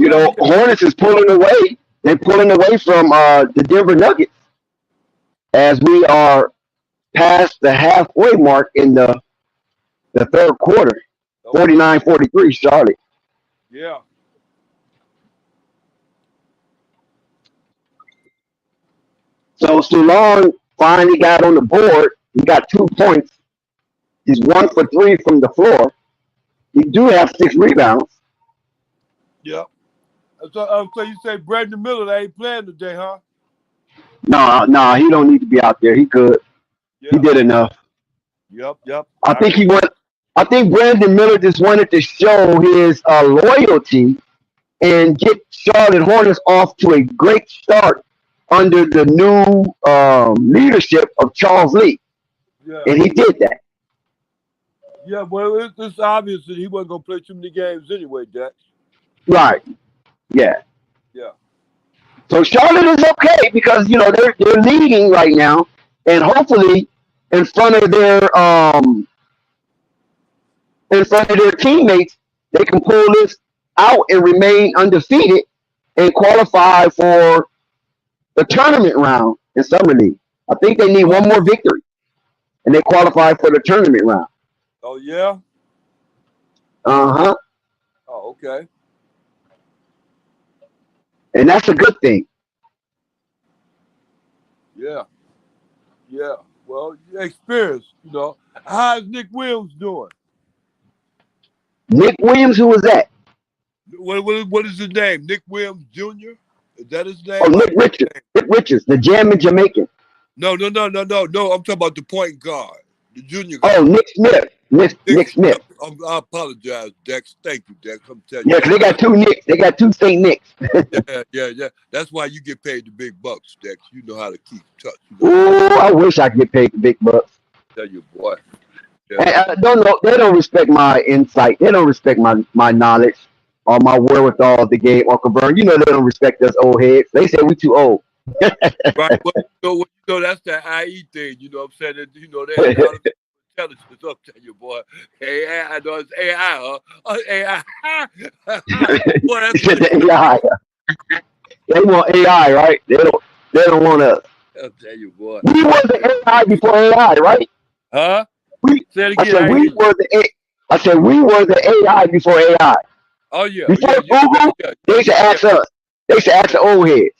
know. Hornets is pulling away. They're pulling away from the Denver Nuggets as we are past the halfway mark in the third quarter. 49-43 Charlotte. Yeah. So Salaun finally got on the board. He got 2 points. He's 1 for 3 from the floor. He do have 6 rebounds. Yeah. So you say Brandon Miller, they ain't playing today, huh? No, he don't need to be out there. He good. Yeah. He did enough. Yep. I think Brandon Miller just wanted to show his loyalty and get Charlotte Hornets off to a great start under the new leadership of Charles Lee. Yeah. And he did that. Yeah, well, it's obvious that he wasn't going to play too many games anyway, Jack. Right. Yeah. Yeah. So Charlotte is okay because, they're leading right now. And hopefully in front of their teammates, they can pull this out and remain undefeated and qualify for the tournament round in Summer League. I think they need one more victory, and they qualify for the tournament round. Oh, yeah? Uh-huh. Oh, okay. And that's a good thing. Yeah. Well, experience, How's Nick Williams doing? Nick Williams, who was that? What is his name? Nick Williams Jr.? Is that his name? Oh, Nick Richards. Nick Richards, the Jammin' Jamaican. No. I'm talking about the point guard, the junior guard. Oh, Nick Smith. Nick Smith. I apologize, Dex. Thank you, Dex. I'm telling you. Yeah, because they got 2 Nicks. They got 2 St. Nicks. Yeah. That's why you get paid the big bucks, Dex. You know how to keep touch. Ooh, I wish I could get paid the big bucks. Tell you, boy. Yeah. They don't respect my insight. They don't respect my knowledge or my wherewithal the game, Uncle Vern. They don't respect us old heads. They say we too old. Right. Well, that's the IE thing. You know what I'm saying? They have intelligence. I'll tell you, boy. AI, I know it's AI, huh? AI. Boy, that's the AI. They want AI, right? They don't want us. I'll tell you, boy. We were the AI before AI, right? Huh? I said we were the AI before AI. Oh yeah. Before Google, they should ask us. They should ask the old heads.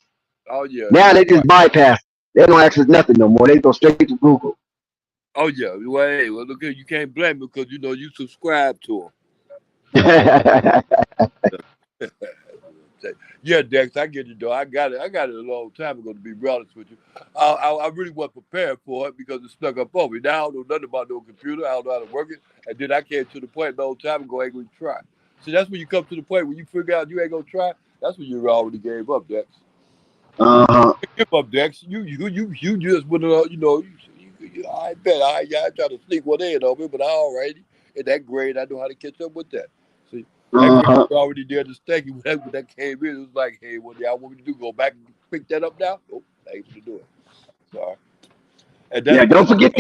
Oh yeah. Now they just bypass. They don't ask us nothing no more. They go straight to Google. Oh yeah. Well, look, you can't blame them because you subscribe to them. Yeah, Dex, I get it though. I got it a long time ago, to be honest with you. I really wasn't prepared for it because it snuck up on me. Now I don't know nothing about no computer. I don't know how to work it. And then I came to the point a long time ago I ain't gonna try. See, that's when you come to the point when you figure out you ain't gonna try. That's when you already gave up, Dex. Give up, Dex. You just went I bet I try to sneak one in on me, but I already in that grade I know how to catch up with that. See, that grade already there to stay. When that came in, it was like, hey, what do y'all want me to do? Go back and pick that up now? Oh, I ain't gonna do it. Sorry. And don't forget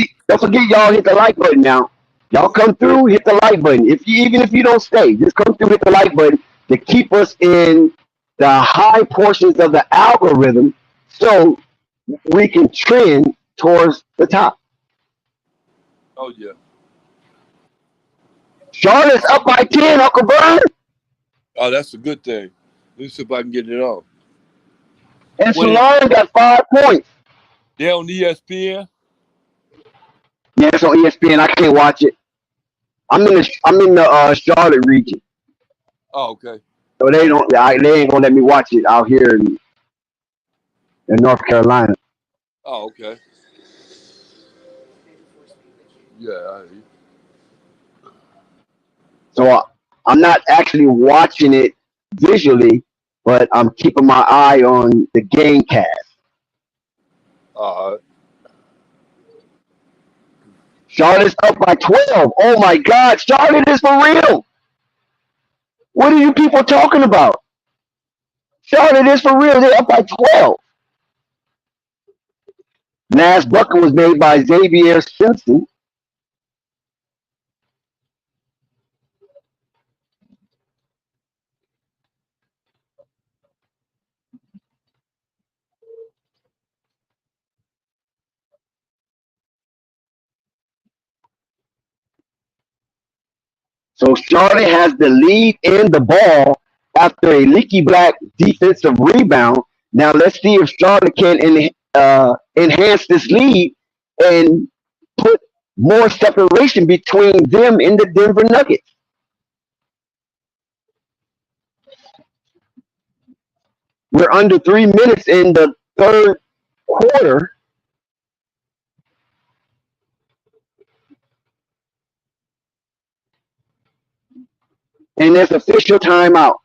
y'all hit the like button now. Y'all come through, hit the like button. Even if you don't stay, just come through, hit the like button to keep us in the high portions of the algorithm so we can trend towards the top. Oh yeah. Charlotte's up by 10, Uncle Vern. Oh, that's a good thing. Let's see if I can get it on. And Salaun got 5 points. They're on ESPN. Yeah, it's on ESPN. I can't watch it. I'm in the Charlotte region. Oh, okay. So they ain't gonna let me watch it out here in North Carolina. Oh, okay. Yeah. So I'm not actually watching it visually, but I'm keeping my eye on the game cast. Charlotte's up by 12. Oh my God, Charlotte is for real. What are you people talking about? Charlotte is for real. They're up by 12. Last bucket was made by Xavier Simpson. So Charlotte has the lead in the ball after a leaky black defensive rebound. Now let's see if Charlotte can enhance this lead and put more separation between them and the Denver Nuggets. We're under 3 minutes in the third quarter. And there's official timeout.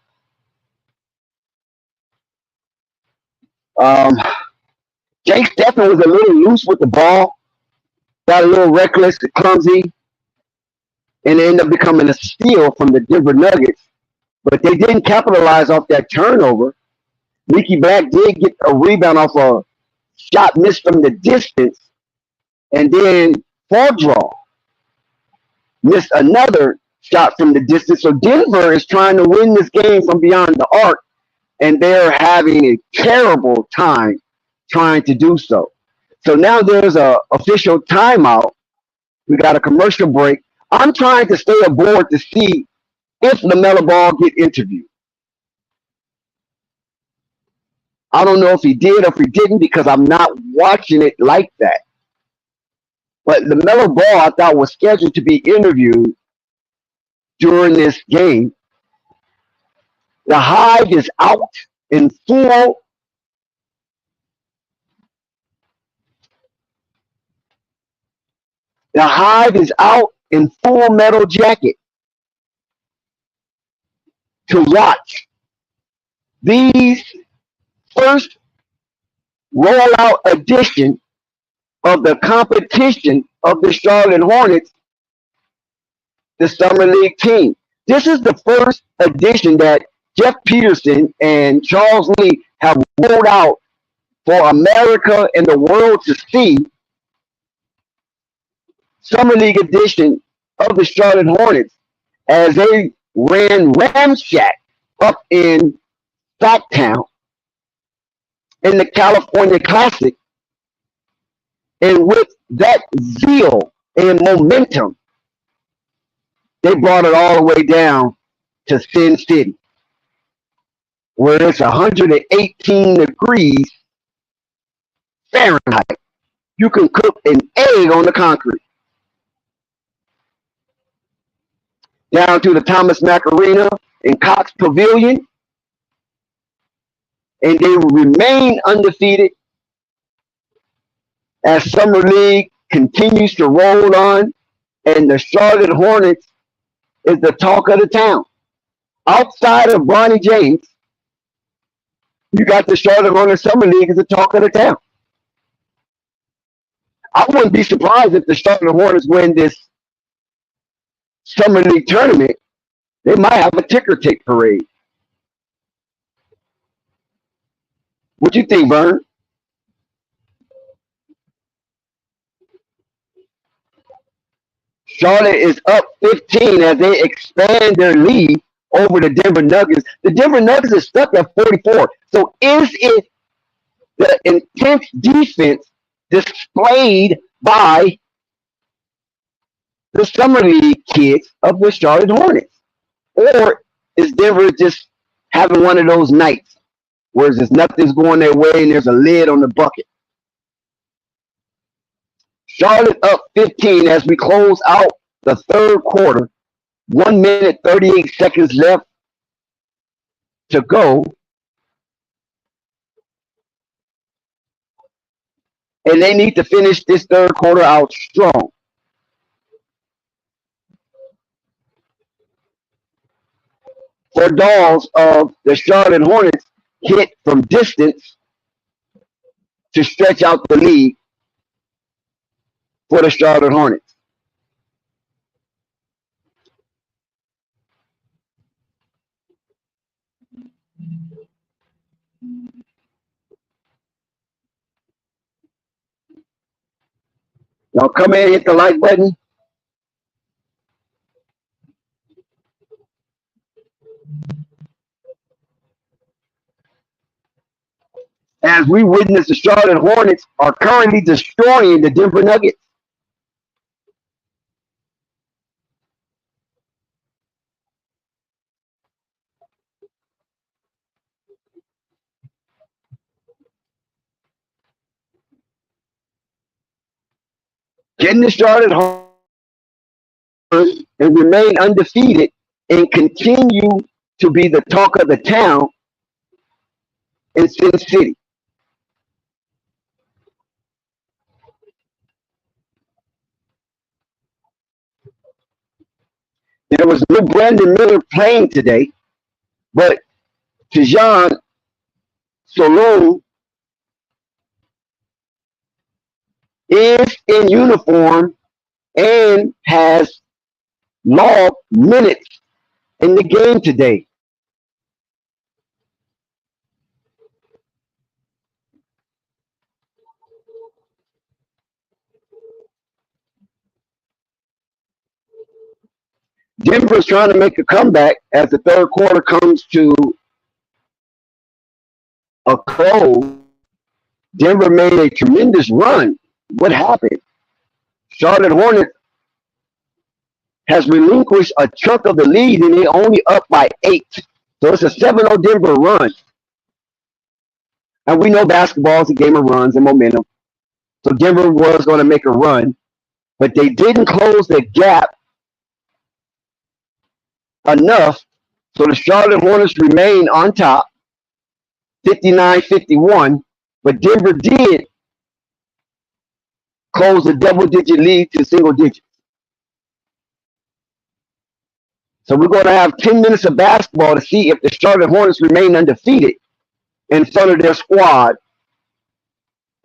Um, Jake Stephen was a little loose with the ball, got a little reckless, clumsy, and it ended up becoming a steal from the Denver Nuggets. But they didn't capitalize off that turnover. Leaky Black did get a rebound off a shot missed from the distance, and then Fall Draw missed another shot from the distance. So Denver is trying to win this game from beyond the arc, and they're having a terrible time trying to do so. So now there's a official timeout. We got a commercial break. I'm trying to stay aboard to see if Lamelo Ball get interviewed. I don't know if he did or if he didn't because I'm not watching it like that. But Lamelo Ball, I thought, was scheduled to be interviewed during this game. The Hive is out in full. The Hive is out in full metal jacket to watch these first rollout edition of the competition of the Charlotte Hornets, the Summer League team. This is the first edition that Jeff Peterson and Charles Lee have rolled out for America and the world to see. Summer League edition of the Charlotte Hornets as they ran ramshack up in Stocktown in the California Classic. And with that zeal and momentum, they brought it all the way down to Sin City, where it's 118 degrees Fahrenheit. You can cook an egg on the concrete. Down to the Thomas Mack Arena in Cox Pavilion, and they remain undefeated as Summer League continues to roll on, and the Charlotte Hornets is the talk of the town. Outside of Bronny James, you got the Charlotte Hornets Summer League as the talk of the town. I wouldn't be surprised if the Charlotte Hornets win this Summer League tournament. They might have a ticker tape parade. What you think, Vern? Charlotte is up 15 as they expand their lead over the Denver Nuggets. The Denver Nuggets is stuck at 44. So is it the intense defense displayed by the Summer League kids of the Charlotte Hornets? Or is Denver just having one of those nights where just nothing's going their way and there's a lid on the bucket? Charlotte up 15 as we close out the third quarter. 1 minute, 38 seconds left to go. And they need to finish this third quarter out strong. For Dolls of the Charlotte Hornets hit from distance to stretch out the lead for the Charlotte Hornets. Y'all come in, hit the like button. As we witness the Charlotte Hornets are currently destroying the Denver Nuggets. Getting the Charlotte Hornets and remain undefeated and continue to be the talk of the town in Sin City. There was no Brandon Miller playing today, but Tidjane Salaun is in uniform and has logged minutes in the game today. Denver's trying to make a comeback as the third quarter comes to a close. Denver made a tremendous run. What happened? Charlotte Hornets has relinquished a chunk of the lead and they're only up by 8. So it's a 7-0 Denver run. And we know basketball is a game of runs and momentum. So Denver was going to make a run, but they didn't close the gap enough. So the Charlotte Hornets remain on top, 59-51. But Denver did close the double-digit lead to single digits. So we're going to have 10 minutes of basketball to see if the Charlotte Hornets remain undefeated in front of their squad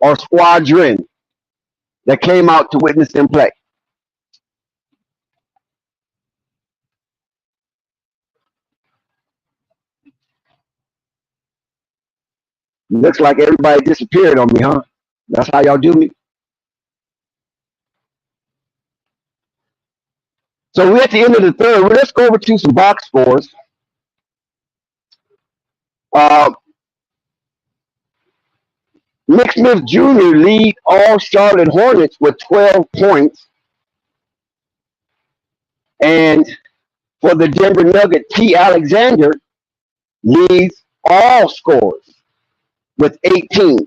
or squadron that came out to witness them play. Looks like everybody disappeared on me, huh? That's how y'all do me. So we're at the end of the third. Well, let's go over to some box scores. Nick Smith Jr. lead all Charlotte Hornets with 12 points. And for the Denver Nugget, T. Alexander leads all scores with 18.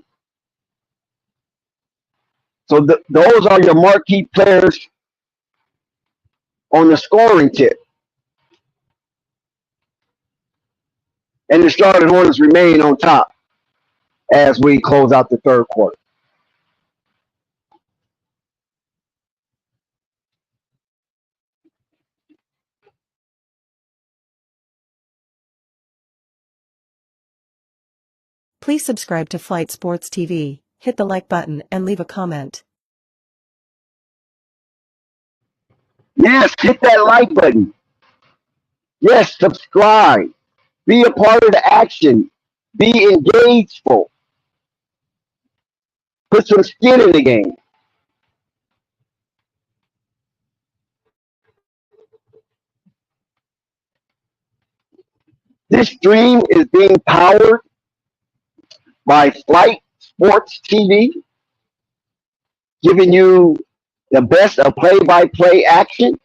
So those are your marquee players on the scoring tip. And the Charlotte Hornets remain on top as we close out the third quarter. Please subscribe to Flight Sports TV, hit the like button, and leave a comment. Yes, hit that like button. Yes, subscribe. Be a part of the action. Be engageful. Put some skin in the game. This stream is being powered by Flight Sports TV, giving you the best of play-by-play action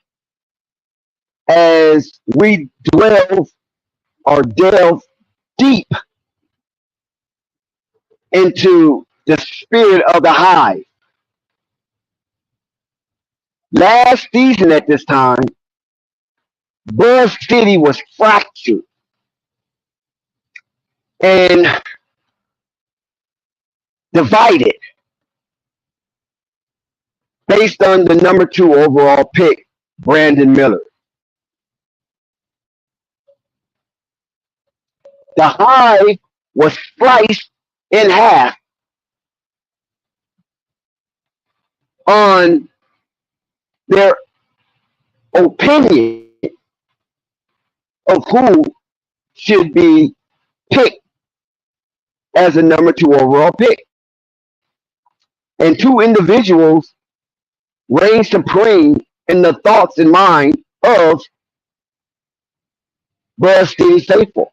as we delve deep into the spirit of the Hive. Last season at this time, Buzz City was fractured and divided based on the number 2 overall pick, Brandon Miller. The Hive was sliced in half on their opinion of who should be picked as a number 2 overall pick. And 2 individuals reign supreme in the thoughts and mind of Buzz City faithful.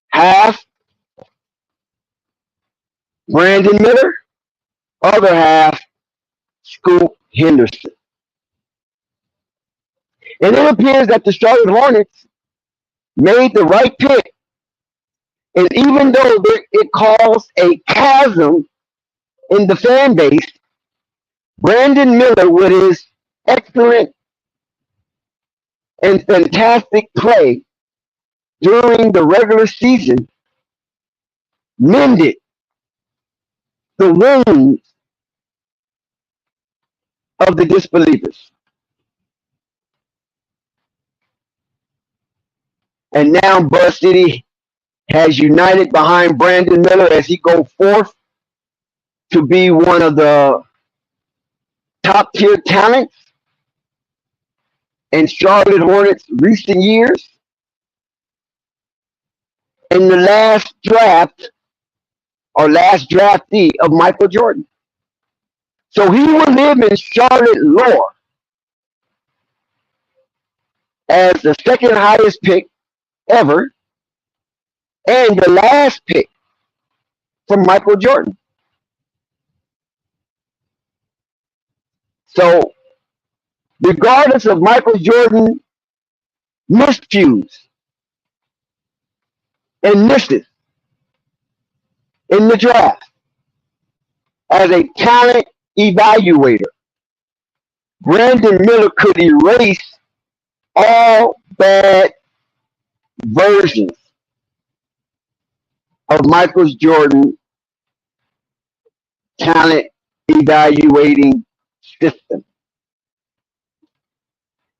Half Brandon Miller, other half Scoop Henderson. And it appears that the Charlotte Hornets made the right pick. And even though it caused a chasm in the fan base, Brandon Miller, with his excellent and fantastic play during the regular season, mended the wounds of the disbelievers. And now Buzz City has united behind Brandon Miller as he goes forth to be one of the top tier talents in Charlotte Hornets recent years. In the last draft or last draftee of Michael Jordan. So he will live in Charlotte lore as the second highest pick ever and the last pick from Michael Jordan. So regardless of Michael Jordan miscues and misses in the draft as a talent evaluator, Brandon Miller could erase all bad versions of Michael Jordan talent evaluating system.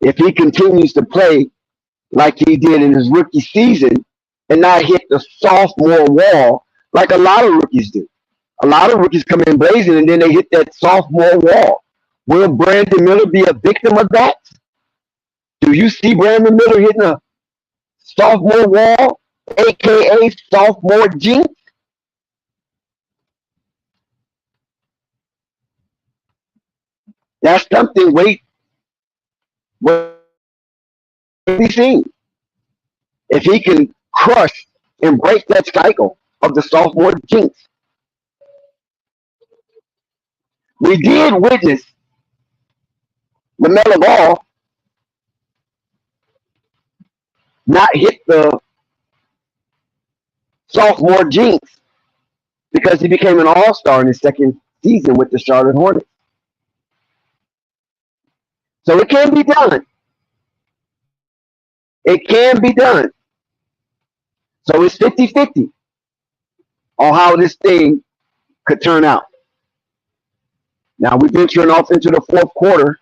If he continues to play like he did in his rookie season and not hit the sophomore wall like a lot of rookies do. A lot of rookies come in blazing and then they hit that sophomore wall. Will Brandon Miller be a victim of that? Do you see Brandon Miller hitting a sophomore wall, aka sophomore jinx? That's something wait to be seen. If he can crush and break that cycle of the sophomore jinx. We did witness Lamelo Ball not hit the sophomore jinx because he became an all-star in his second season with the Charlotte Hornets. So it can be done. It can be done. So it's 50-50 on how this thing could turn out. Now we're venturing off into the fourth quarter.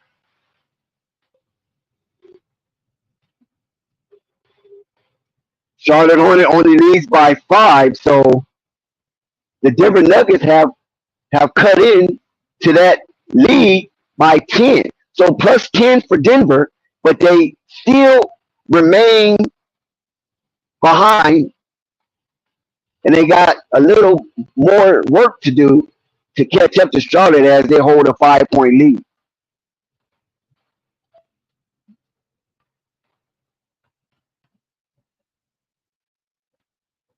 Charlotte Hornet only leads by 5, so the Denver Nuggets have cut in to that lead by 10. So plus 10 for Denver, but they still remain behind, and they got a little more work to do to catch up to Charlotte as they hold a 5-point lead.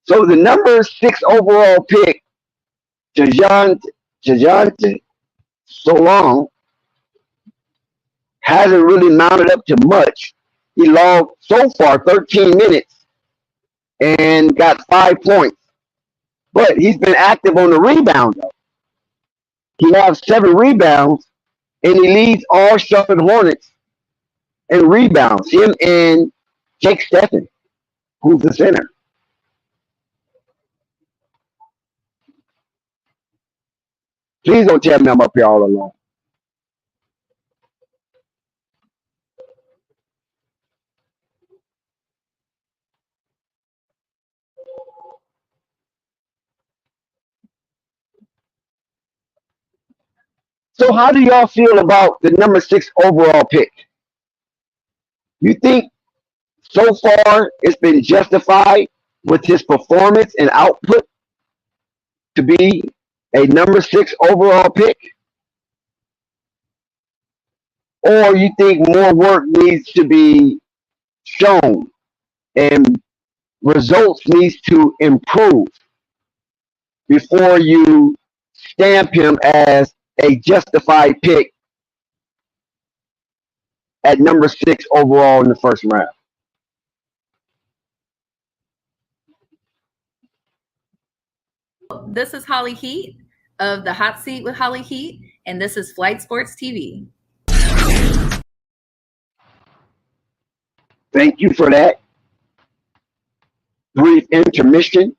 So the number 6 overall pick, Tidjane Salaun, hasn't really mounted up to much. He logged so far 13 minutes and got 5 points. But he's been active on the rebound, though. He has 7 rebounds, and he leads all Charlotte Hornets in rebounds. Him and Jake Steffen, who's the center. Please don't tell me I'm up here all alone. So how do y'all feel about the number 6 overall pick? You think so far it's been justified with his performance and output to be a number 6 overall pick? or you think more work needs to be shown and results needs to improve before you stamp him as a justified pick at number 6 overall in the first round? This is Holly Heat of the Hot Seat with Holly Heat, and this is Flight Sports TV. Thank you for that brief intermission.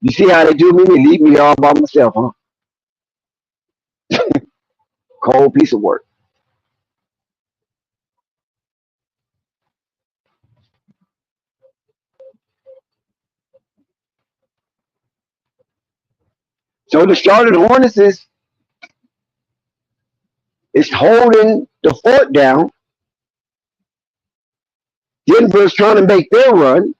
You see how they do me? They leave me all by myself, huh? Cold piece of work. So the Charlotte Hornets is holding the fort down. Denver's trying to make their run.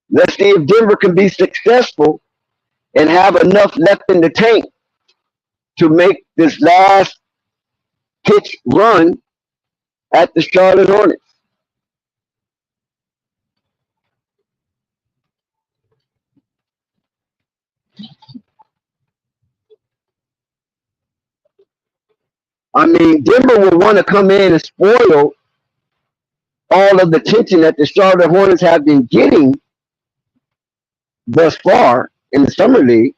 Let's see if Denver can be successful and have enough left in the tank to make this last pitch run at the Charlotte Hornets. I mean, Denver will want to come in and spoil all of the tension that the Charlotte Hornets have been getting thus far in the summer league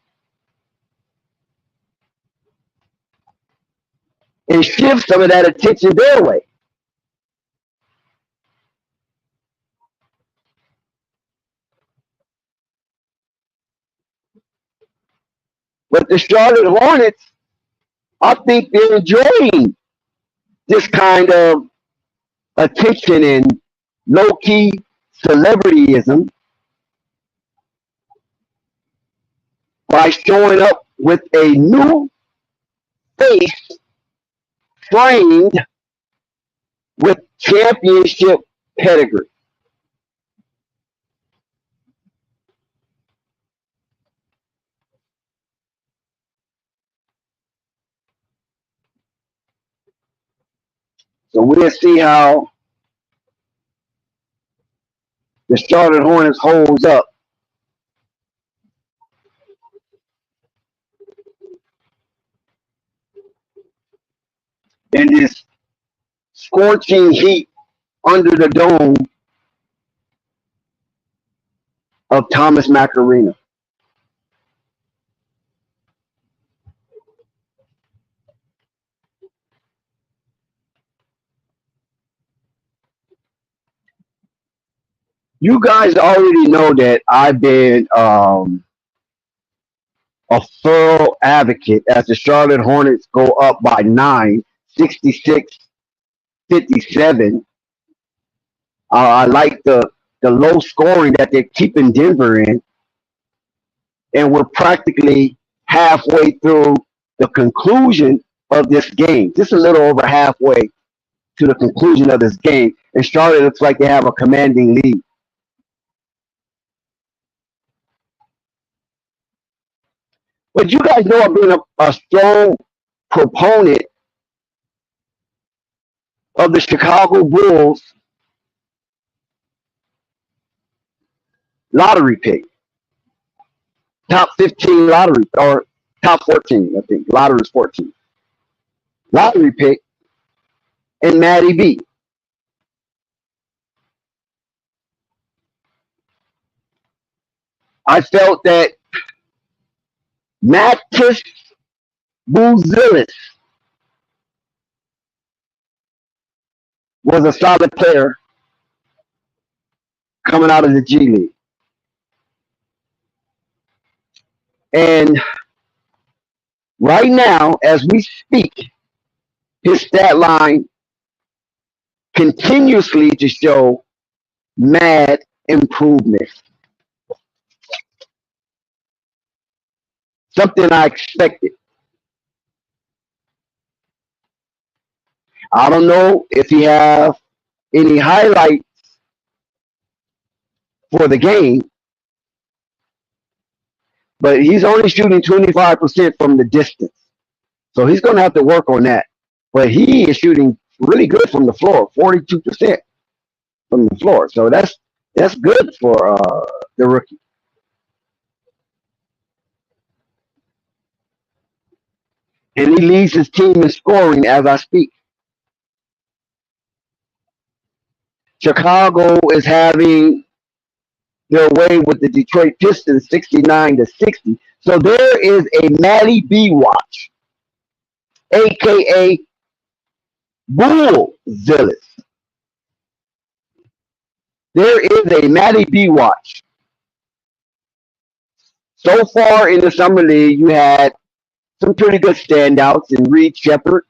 and shift some of that attention their way. But the Charlotte Hornets, I think they're enjoying this kind of attention and low-key celebrityism by showing up with a new face framed with championship pedigree. So we'll see how the Charlotte Hornets holds up in this scorching heat under the dome of Thomas Mack Arena. You guys already know that I've been a thorough advocate as the Charlotte Hornets go up by 9, 66-57. I like the low scoring that they're keeping Denver in, and we're practically halfway through the conclusion of this game. Just a little over halfway to the conclusion of this game, and Charlotte looks like they have a commanding lead. But you guys know I've been a strong proponent of the Chicago Bulls lottery pick. Top 15 lottery, or top 14, I think. Lottery is 14. Lottery pick and Matty B. I felt that Mattis Buzelis was a solid player coming out of the G League. And right now, as we speak, his stat line continuously to show mad improvement. Something I expected. I don't know if he have any highlights for the game, but he's only shooting 25% from the distance. So he's going to have to work on that. But he is shooting really good from the floor, 42% from the floor. So that's good for the rookie. And he leads his team in scoring as I speak. Chicago is having their way with the Detroit Pistons 69-60. So there is a Matty B watch, aka Bullzillis. There is a Matty B watch. So far in the summer league, you had some pretty good standouts in Reed Shepard,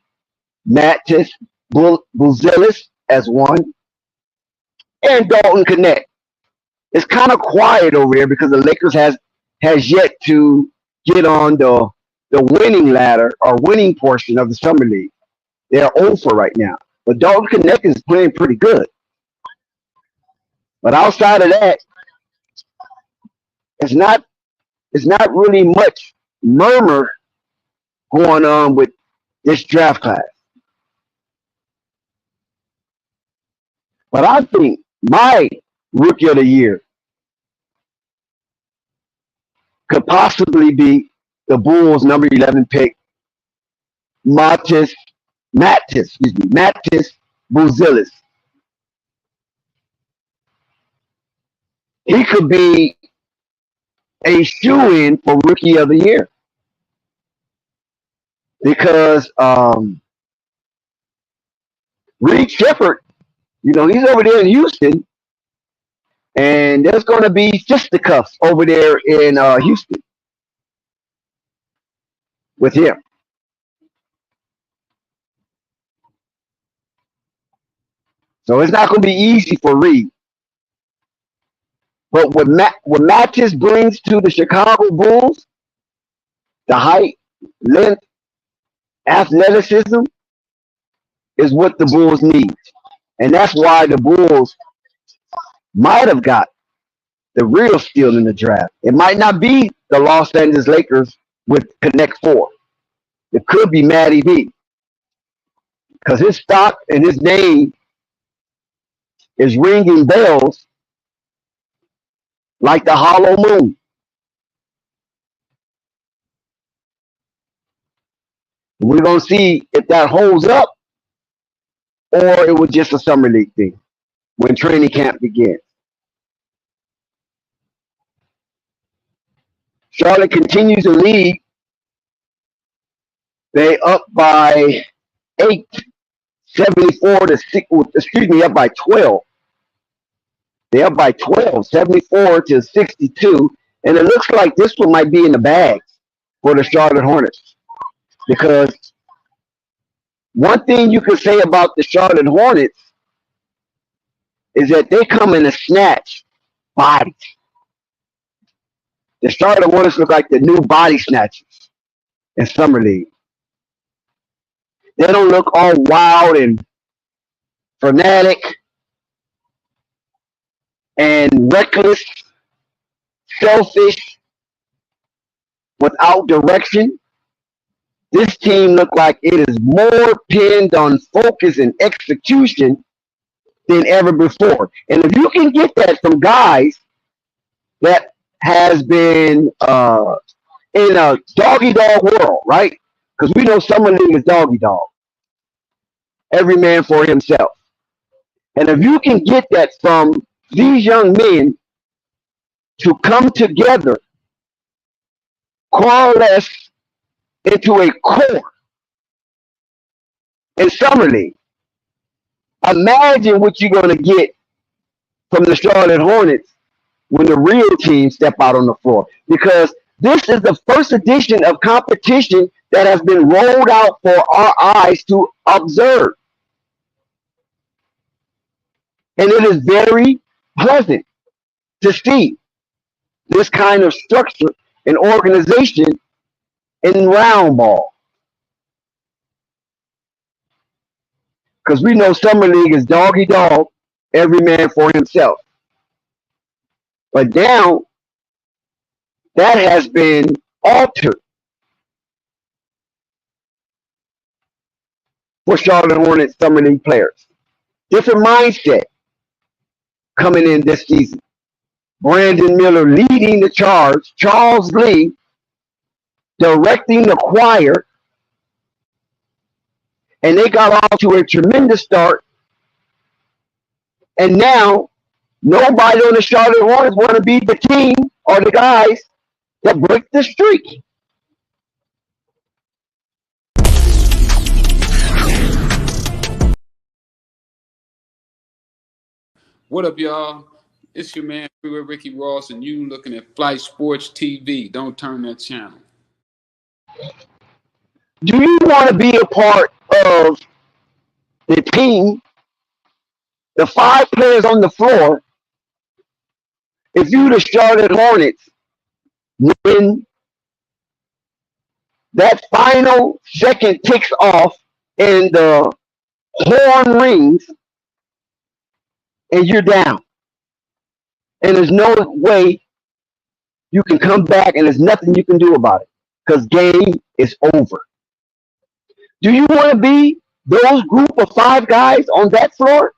Mattis, Bullzillis as one, and Dalton Connect. It's kind of quiet over there because the Lakers has yet to get on the winning ladder or winning portion of the summer league. They're over right now. But Dalton Connect is playing pretty good. But outside of that, it's not really much murmur going on with this draft class. But I think my rookie of the year could possibly be the Bulls' number 11 pick, Mattis Bullzillis. He could be a shoo-in for rookie of the year because Reed Shepard, he's over there in Houston, and there's going to be fisticuffs over there in Houston with him. So it's not going to be easy for Reed. But what Mattis brings to the Chicago Bulls, the height, length, athleticism, is what the Bulls need. And that's why the Bulls might have got the real steal in the draft. It might not be the Los Angeles Lakers with Connect 4. It could be Matty B. Because his stock and his name is ringing bells like the hollow moon. We're going to see if that holds up or it was just a summer league thing when training camp begins. Charlotte continues to lead. They up by 8, 74 to 6, up by 12. They're up by 12, 74 to 62. And it looks like this one might be in the bag for the Charlotte Hornets. Because one thing you can say about the Charlotte Hornets is that they come in a snatch bodies. The Charlotte Hornets look like the new body snatchers in Summer League. They don't look all wild and frenetic and reckless, selfish, without direction. This team looks like it is more pinned on focus and execution than ever before. And if you can get that from guys that has been in a doggy-dog world, right? Because we know Summer League is doggy-dog. Every man for himself. And if you can get that from these young men to come together, coalesce into a core in Summer League, imagine what you're going to get from the Charlotte Hornets when the real team step out on the floor. Because this is the first edition of competition that has been rolled out for our eyes to observe. And it is very pleasant to see this kind of structure and organization in round ball. Because we know Summer League is doggy dog, every man for himself. But now that has been altered for Charlotte Hornets Summer League players. Different mindset coming in this season. Brandon Miller leading the charge, Charles Lee directing the choir, and they got off to a tremendous start. And now nobody on the Charlotte Hornets want to be the team or the guys that break the streak. What up, y'all? It's your man, Freeway Ricky Ross, and you looking at Flight Sports TV. Don't turn that channel. Do you want to be a part of the team, the 5 players on the floor? If you the Charlotte Hornets, when that final second ticks off and the horn rings and you're down, and there's no way you can come back and there's nothing you can do about it because game is over. Do you want to be those group of 5 guys on that floor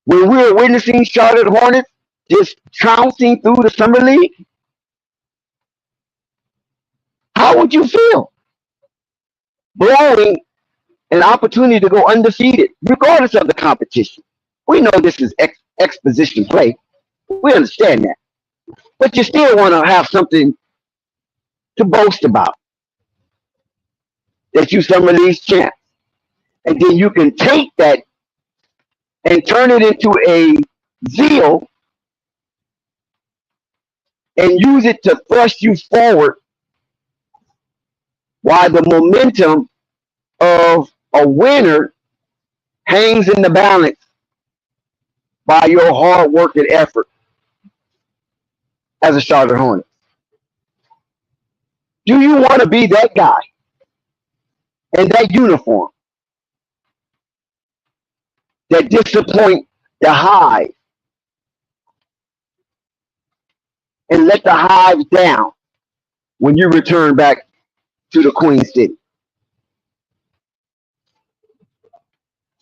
when we're witnessing Charlotte Hornets just trouncing through the summer league? How would you feel blowing an opportunity to go undefeated regardless of the competition? We know this is exposition play. We understand that. But you still want to have something to boast about, that you summer league champ. And then you can take that and turn it into a zeal and use it to thrust you forward while the momentum of a winner hangs in the balance by your hard work and effort as a Charlotte Hornet. Do you want to be that guy in that uniform that disappoint the hive and let the hive down when you return back to the Queen City?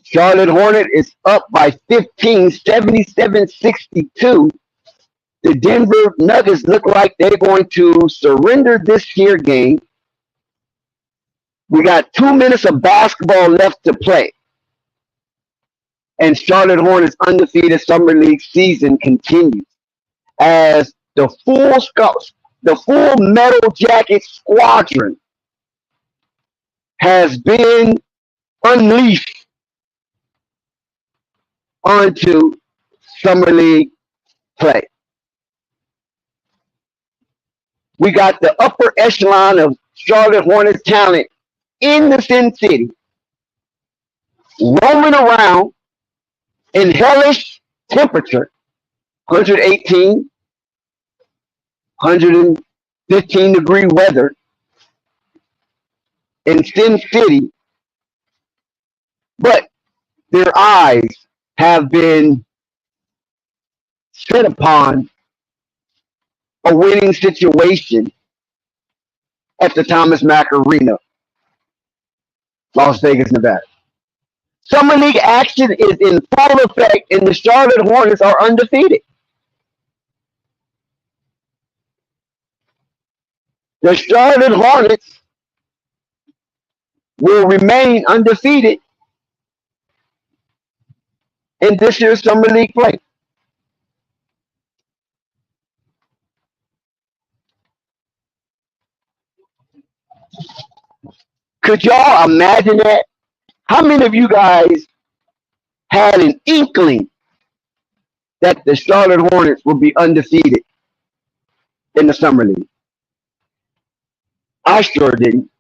Charlotte Hornet is up by 15, 77-62. The Denver Nuggets look like they're going to surrender this here game. We got 2 minutes of basketball left to play. And Charlotte Hornets' undefeated summer league season continues as the full Metal Jacket squadron has been unleashed onto summer league play. We got the upper echelon of Charlotte Hornets talent in the Sin City roaming around in hellish temperature, 118, 115 degree weather in Sin City, but their eyes have been set upon a winning situation at the Thomas Mack Arena, Las Vegas, Nevada. Summer League action is in full effect, and the Charlotte Hornets are undefeated. The Charlotte Hornets will remain undefeated in this year's Summer League play. Could y'all imagine that? How many of you guys had an inkling that the Charlotte Hornets would be undefeated in the Summer League? I sure didn't.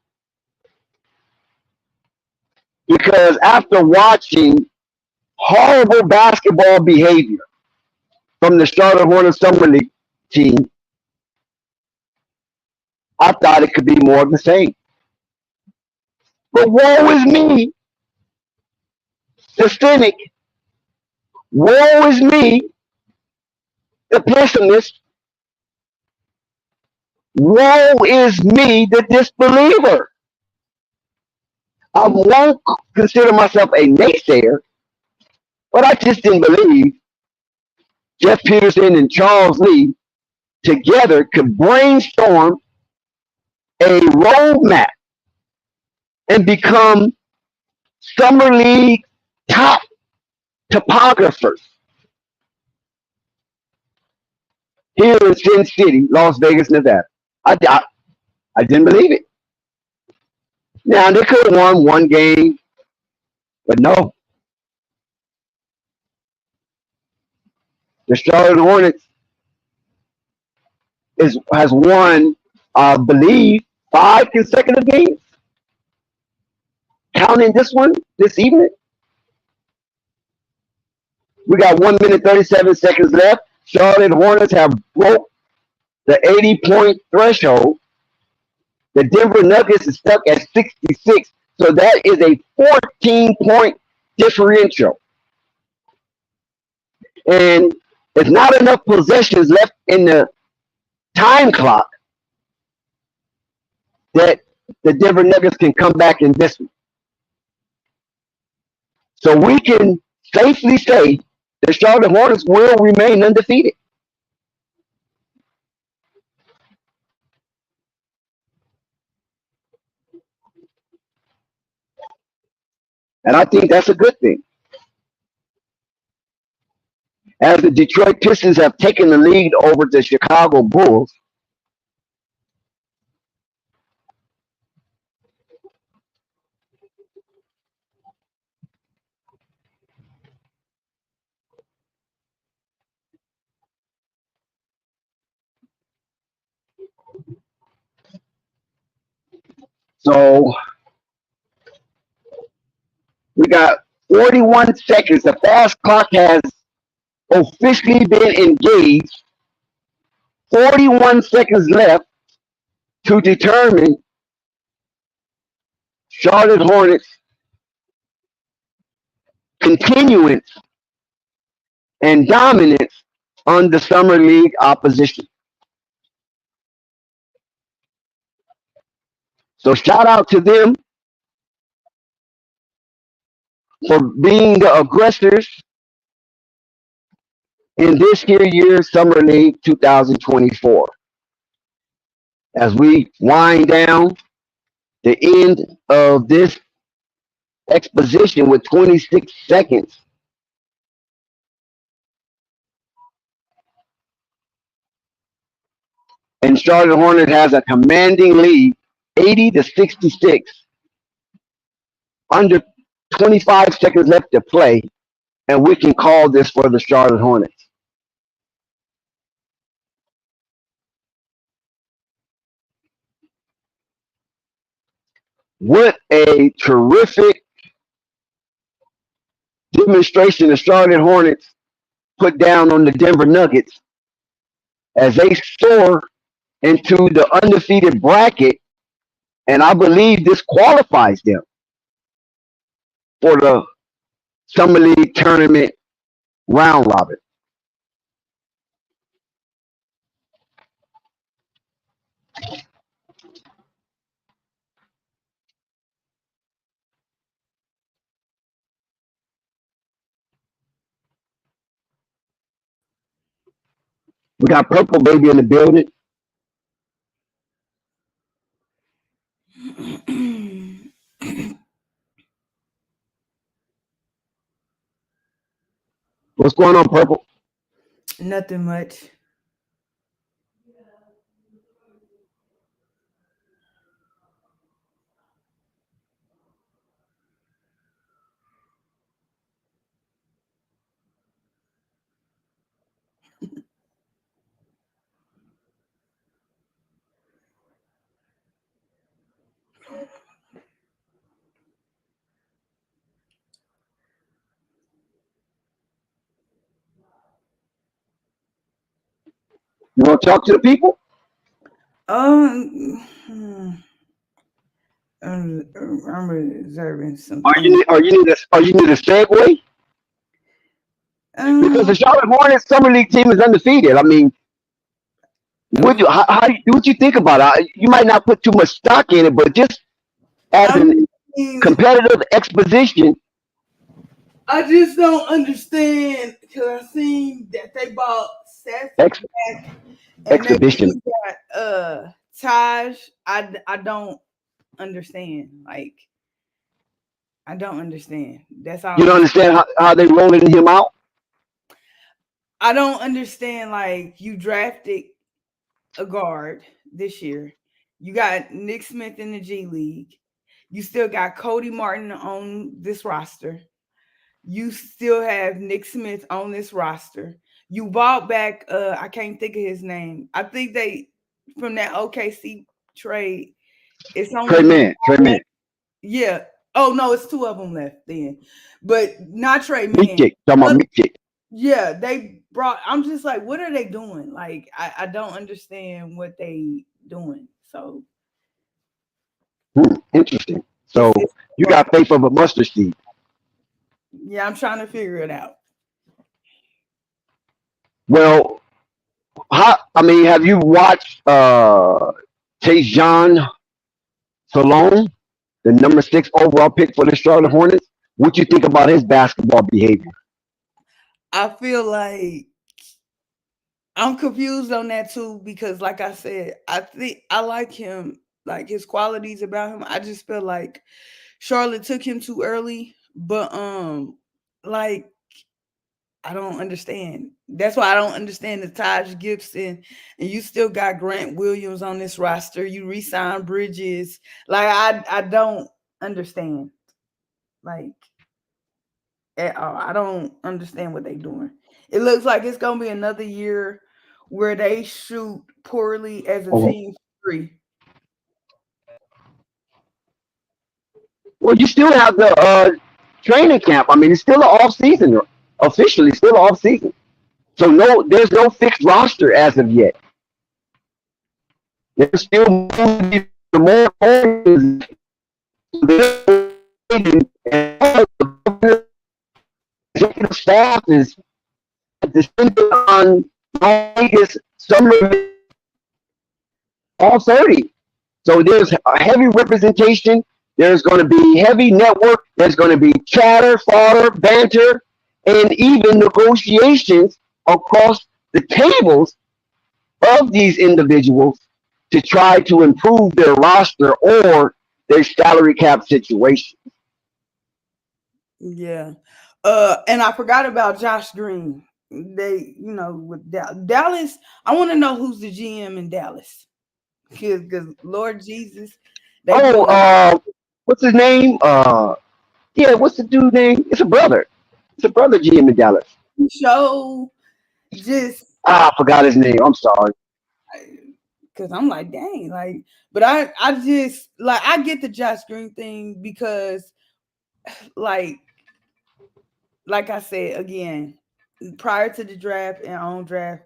Because after watching horrible basketball behavior from the Charlotte Hornets Summer League team, I thought it could be more of the same. But woe is me, the cynic. Woe is me, the pessimist, Woe is me, the disbeliever. I won't consider myself a naysayer, but I just didn't believe Jeff Peterson and Charles Lee together could brainstorm a roadmap and become Summer League top topographers here in Sin City, Las Vegas, Nevada. I didn't believe it. Now, they could have won one game, but no. The Charlotte Hornets has won, I believe, 5 consecutive games, counting this one this evening. We got 1 minute 37 seconds left. Charlotte Hornets have broke the 80-point threshold. The Denver Nuggets is stuck at 66, so that is a 14-point differential. And there's not enough possessions left in the time clock that the Denver Nuggets can come back in this one. So we can safely say the Charlotte Hornets will remain undefeated. And I think that's a good thing. As the Detroit Pistons have taken the lead over the Chicago Bulls, so we got 41 seconds. The fast clock has officially been engaged. 41 seconds left to determine Charlotte Hornets continuance and dominance on the Summer League opposition. So shout out to them for being the aggressors in this here year's Summer League 2024. As we wind down the end of this exposition with 26 seconds, and Charlotte Hornets has a commanding lead, 80-66. Under 25 seconds left to play, and we can call this for the Charlotte Hornets. What a terrific demonstration the Charlotte Hornets put down on the Denver Nuggets as they soar into the undefeated bracket, and I believe this qualifies them for the Summer League tournament round robin. We got Purple Baby in the building. What's going on, Purple? Nothing much. You want to talk to the people? I'm observing something. You need a segue? Because the Charlotte Hornets Summer League team is undefeated. I mean, What you think about it? You might not put too much stock in it, but just as I an mean, competitive exposition, I just don't understand because I seen that they bought Seth ex, back and they exhibition. got Taj. I don't understand. Like I don't understand. That's all You don't I'm. understand how they rolling him out. I don't understand. Like you drafted a guard this year. You got Nick Smith in the G League. You still got Cody Martin on this roster. You still have Nick Smith on this roster. You bought back I can't think of his name. I think they from that OKC trade, it's Trey only Man, Trey one Man, left. Yeah. Oh no, it's two of them left then. But not Trey Man. Michik, talking about Michik. Yeah, they brought. I'm just like, what are they doing? Like, I don't understand what they doing. So Interesting. it's So it's you hard. got faith of a mustard seed. Yeah, I'm trying to figure it out. Well, have you watched Tidjane Salaun, the number 6 overall pick for the Charlotte Hornets? What you think about his basketball behavior? I feel like I'm confused on that too because, like I said, I think I like him, like his qualities about him. I just feel like Charlotte took him too early, but like I don't understand. That's why I don't understand the Taj Gibson, and you still got Grant Williams on this roster. You re-signed Bridges. Like I don't understand. Like at all. I don't understand what they're doing. It looks like it's gonna be another year where they shoot poorly as a Oh, team three. well, you still have the training camp. I mean, it's still an off season, officially still an off season. So no, there's no fixed roster as of yet. They're still moving the more players. And the executive staff is dependent on Vegas summer all 30. So there's a heavy representation. There's going to be heavy network. There's going to be chatter, fodder, banter, and even negotiations across the tables of these individuals to try to improve their roster or their salary cap situation. Yeah. And I forgot about Josh Green. They, with Dallas, I want to know who's the GM in Dallas. Because Lord Jesus, they Oh, doing what's his name? Yeah, what's the dude name? It's a brother. It's a brother GM in Dallas. a show just I forgot his name. I'm sorry. because I'm like, dang, like, but I just like I get the Josh Green thing because like I said again, prior to the draft and on draft,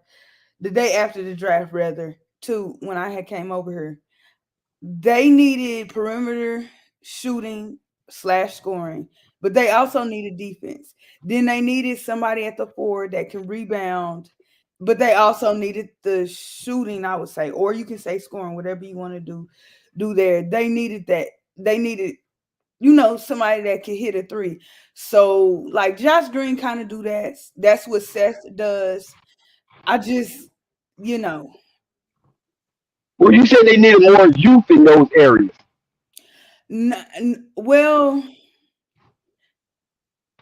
the day after the draft, rather, too, when I had came over here, they needed perimeter shooting / scoring, but they also needed defense. Then they needed somebody at the four that can rebound, but they also needed the shooting, I would say, or you can say scoring, whatever you want to do there. They needed that. They needed, somebody that can hit a three. So like Josh Green kind of do that. That's what Seth does. I just, you know, Well, you said they needed more youth in those areas. well,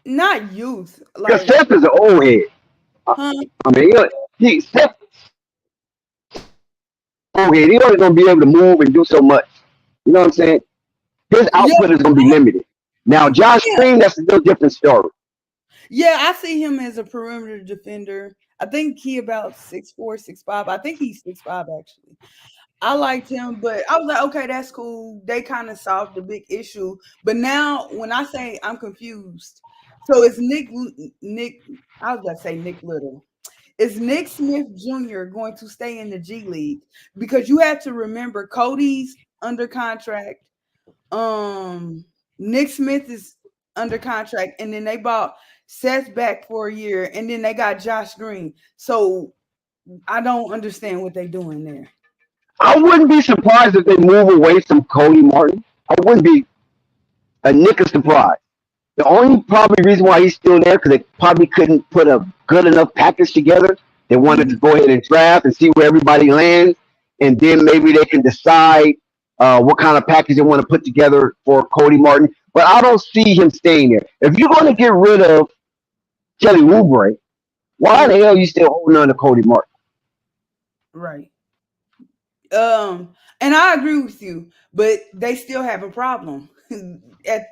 not youth, Because like, Seth is an old head. huh? I mean, Seth old head. He only gonna be able to move and do so much. You know what I'm saying? His Yeah, output is gonna be limited. Now, Josh yeah, Green, that's a little different story. yeah. I see him as a perimeter defender. I think he about 6'4", 6'5". I think he's 6'5" actually. I liked him, but I was like, okay, that's cool. They kind of solved the big issue. But now when I say I'm confused, so it's Nick, I was gonna say Nick Little. Is Nick Smith Jr. going to stay in the G League? Because you have to remember Cody's under contract. Nick Smith is under contract, and then they bought Seth back for a year, and then they got Josh Green. So I don't understand what they're doing there. I wouldn't be surprised if they move away from Cody Martin. I wouldn't be a nick of surprise. The only probably reason why he's still there because they probably couldn't put a good enough package together. They wanted to go ahead and draft and see where everybody lands, and then maybe they can decide what kind of package they want to put together for Cody Martin. But I don't see him staying there. If you're going to get rid of Kelly Oubre, why the hell are you still holding on to Cody Martin? Right. And I agree with you, but they still have a problem at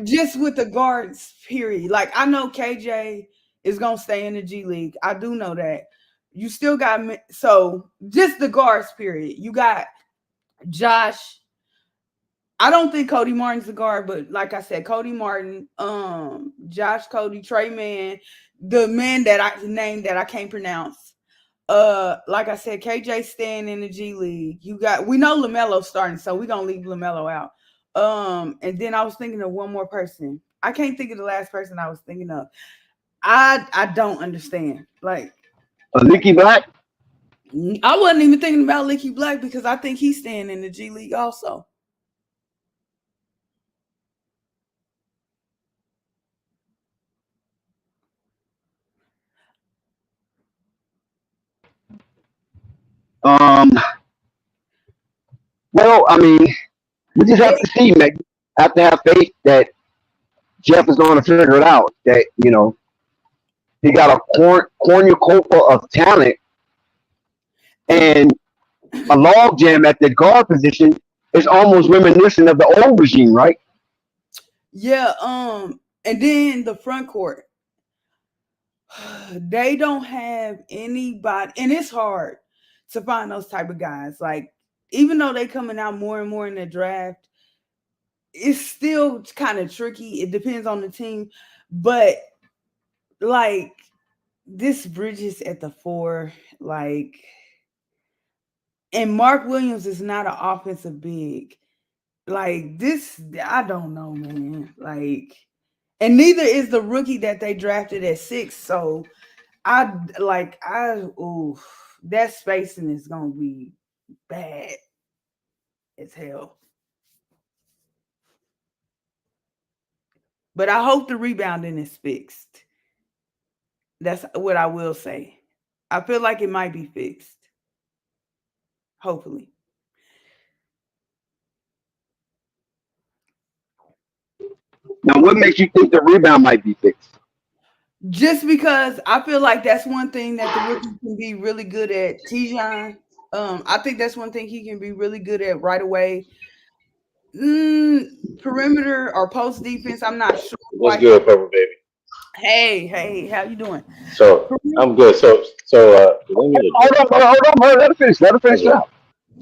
just with the guards. Period. Like I know KJ is gonna stay in the G League. I do know that. You still got so just the guards. Period. You got Josh. I don't think Cody Martin's the guard, but like I said, Cody Martin, Josh, Cody, Trey Man, the man that I named that I can't pronounce. Like I said, KJ staying in the G League. We know Lamelo starting, so we're gonna leave Lamelo out. And then I was thinking of one more person. I can't think of the last person I was thinking of. I don't understand. Like Leaky Black? I wasn't even thinking about Leaky Black because I think he's staying in the G League also. Well, I mean, we just have to see, man. Have to have faith that Jeff is going to figure it out. That he got a cornucopia of talent and a logjam at the guard position is almost reminiscent of the old regime, right? Yeah. And then the front court, they don't have anybody, and it's hard to find those type of guys. Like even though they coming out more and more in the draft, it's still kind of tricky. It depends on the team, but like this Bridges at the 4, like, and Mark Williams is not an offensive big. Like this, I don't know, man. Like, and neither is the rookie that they drafted at 6. So that spacing is gonna be bad as hell. But I hope the rebounding is fixed. That's what I will say. I feel like it might be fixed. Hopefully. Now, what makes you think the rebound might be fixed? Just because I feel like that's one thing that the rookie can be really good at. Tidjane, I think that's one thing he can be really good at right away. Perimeter or post defense, I'm not sure. What's good, Purple Baby? Hey, how you doing? So I'm good. So hold on, let her finish. Out.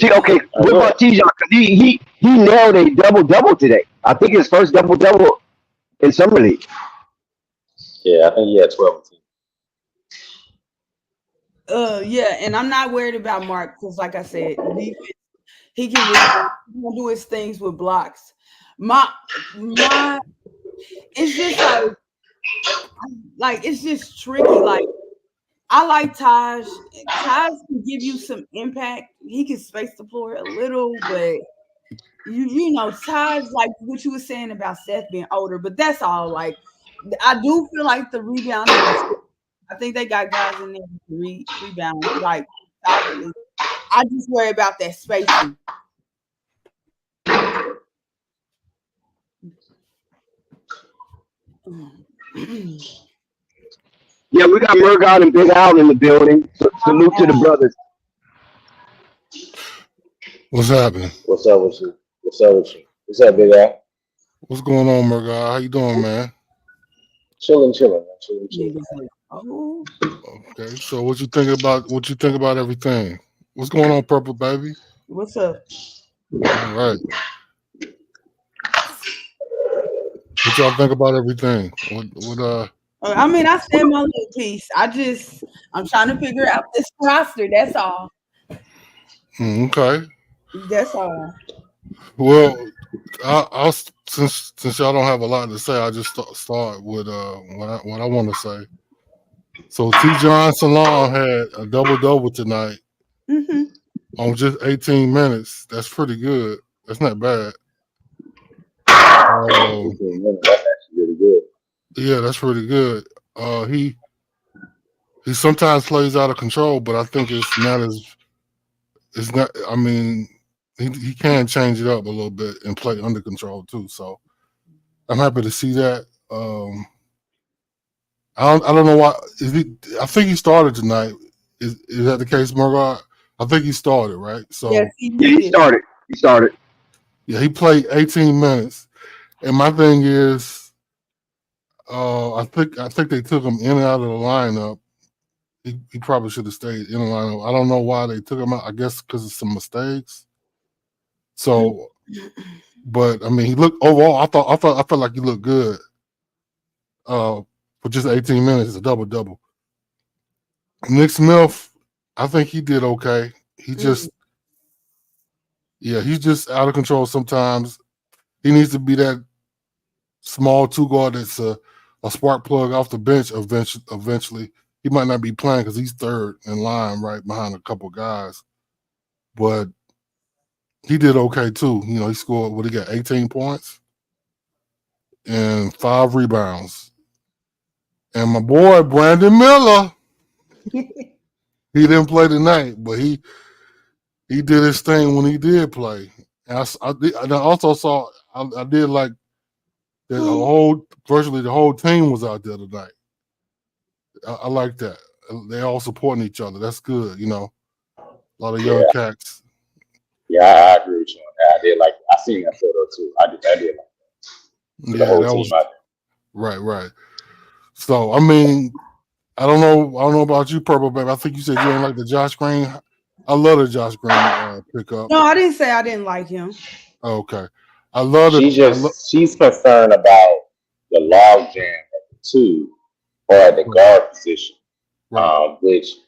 Okay, what about Tidjane? Because he nailed a double today. I think his first double in summer league. Yeah, I think he had 12 teams. Yeah, and I'm not worried about Mark because, like I said, he can do his things with blocks. My, it's just like it's just tricky. Like I like Taj. Taj can give you some impact. He can space the floor a little, but you know, Taj, like what you were saying about Seth being older, but that's all. Like I do feel like the rebounding. I think they got guys in there to rebound like solidly. I just worry about that spacing. Yeah, we got Murgot and Big Al in the building. Salute to the brothers. What's happening? What's up with you? What's up, Big Al? What's going on, Murgot? How you doing, man? Chilling. Oh. Okay, so what you think about everything? What's going on, Purple Baby? What's up? All right. What y'all think about everything? I mean, I said my little piece. I'm trying to figure out this roster. That's all. Okay. That's all. Well, I'll since y'all don't have a lot to say, I just start with what I want to say. So Tidjane Salaun had a double-double tonight Mm-hmm. on just 18 minutes. That's pretty good. That's not bad. 18 minutes. That's actually really good. Yeah, that's pretty good. He sometimes plays out of control, but I think it's not. I mean, he can change it up a little bit and play under control too. So I'm happy to see that. I don't know why. I think he started tonight. Is that the case, Margot? I think he started, right? So Yes, Yeah, he started. He started. yeah, he played 18 minutes. And my thing is, I think they took him in and out of the lineup. He probably should have stayed in the lineup. I don't know why they took him out. I guess because of some mistakes. So, but I mean, he looked overall. I felt like he looked good. For just 18 minutes, it's a double. Nick Smith, I think he did okay. He just, he's just out of control sometimes. He needs to be that small two guard that's a spark plug off the bench eventually. He might not be playing because he's third in line right behind a couple guys. But he did okay too. You know, he scored, he got 18 points and 5 rebounds. And my boy, Brandon Miller, he didn't play tonight, but he did his thing when he did play. And I also saw, I did like that virtually the whole team was out there tonight. I like that. They all supporting each other. That's good, you know. A lot of young cats. Yeah, I agree with you on that. I did like. I seen that photo too. I did like that. The whole team out there. Right. So I mean, I don't know about you, Purple Baby. I think you said you didn't like the Josh Green. I love the Josh Green pickup. No, I didn't say I didn't like him. Okay, I love it. She's concerned about the log jam at the 2 or at the guard position, which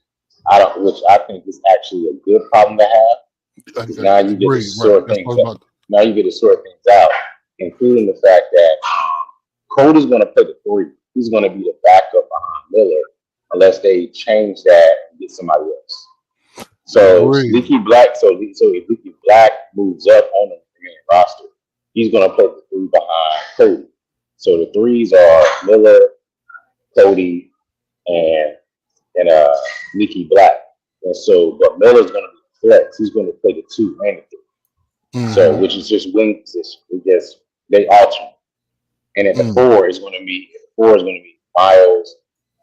I think is actually a good problem to have. Because now you get to sort things out. Now you get to sort things out, including the fact that Cody's going to play the 3. He's going to be the backup behind Miller unless they change that and get somebody else. So Leaky Black, if Leaky Black moves up on the main roster, he's going to play the 3 behind Cody. So the 3s are Miller, Cody, and Leaky Black. And so, but Miller's going to be flex. He's going to play the 2 and the 3. Mm-hmm. So, which is just wing position. They alternate. And at the 4 is going to be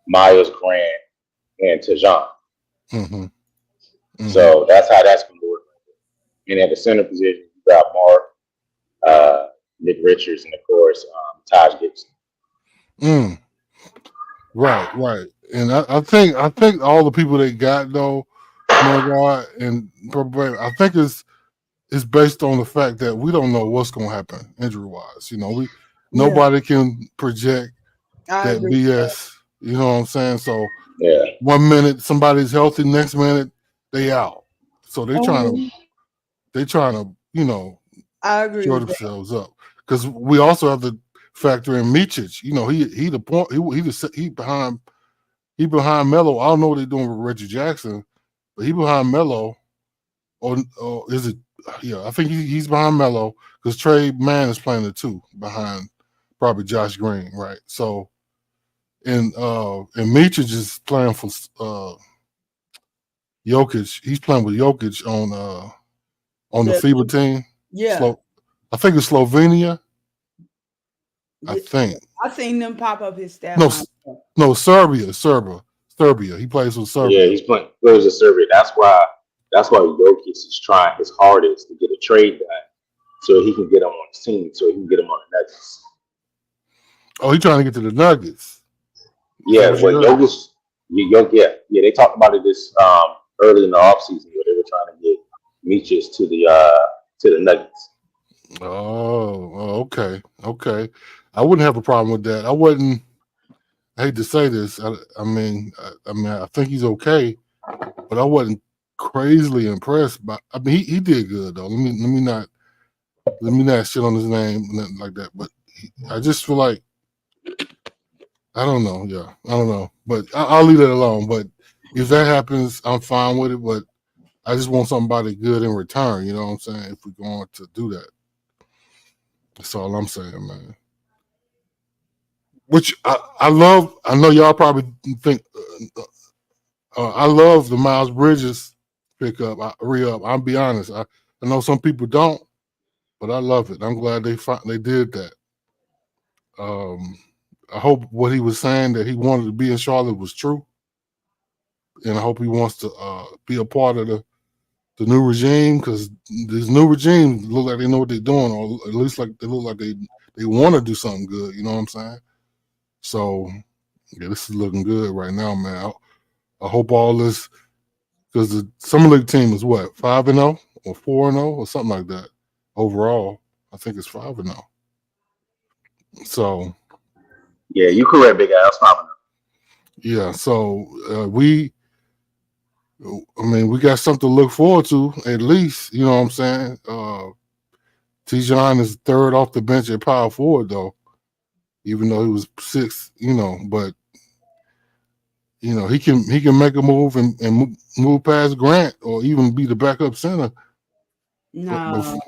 Miles Grant, and Tidjane. So that's how that's going to work. And at the center position, you got Mark, Nick Richards, and of course Taj Gibson. Right. And I think all the people they got though, my God, and I think it's based on the fact that we don't know what's going to happen injury wise. You know, nobody can project that BS. You know what I'm saying? So 1 minute somebody's healthy, next minute they out. So they're trying to you know, I agree shore themselves up, because we also have to factor in Micic. You know, he the point. He behind Melo. I don't know what they're doing with Reggie Jackson, but he behind Melo. Or is it? Yeah, I think he's behind Melo because Trey Mann is playing the 2 behind probably Josh Green, right? So, and Micic is playing for Jokic. He's playing with Jokic on the FIBA team. Yeah, I think it's Slovenia. I think I seen them pop up his stat. No, Serbia. He plays with Serbia. Yeah, he's playing with Serbia. That's why Jokic is trying his hardest to get a trade done so he can get him on his team, so he can get him on the Nuggets. Oh, he's trying to get to the Nuggets. Yeah, Jokic. Yeah, they talked about it this early in the offseason where they were trying to get Micic to the Nuggets. Oh, okay. I wouldn't have a problem with that. I hate to say this. I mean, I think he's okay, but I wasn't crazily impressed by. I mean, he did good though. Let me not shit on his name, nothing like that. But I just feel like I don't know. Yeah, I don't know, but I'll leave it alone. But if that happens, I'm fine with it. But I just want somebody good in return. You know what I'm saying? If we're going to do that, that's all I'm saying, man. Which I love. I know y'all probably think I love the Miles Bridges pickup, re-up. I'll be honest. I know some people don't, but I love it. I'm glad they did that. I hope what he was saying that he wanted to be in Charlotte was true, and I hope he wants to be a part of the new regime, because this new regime look like they know what they're doing, or at least like they look like they want to do something good. You know what I'm saying? So yeah, this is looking good right now, man. I hope all this, because the summer league team is what, 5-0 or 4-0 or something like that overall. I think it's 5-0. So yeah, you correct, big ass 5-0. Yeah, so we got something to look forward to, at least. You know what I'm saying? Tidjane is third off the bench at power forward, though, even though he was sixth. But he can make a move and move past Grant, or even be the backup center. No.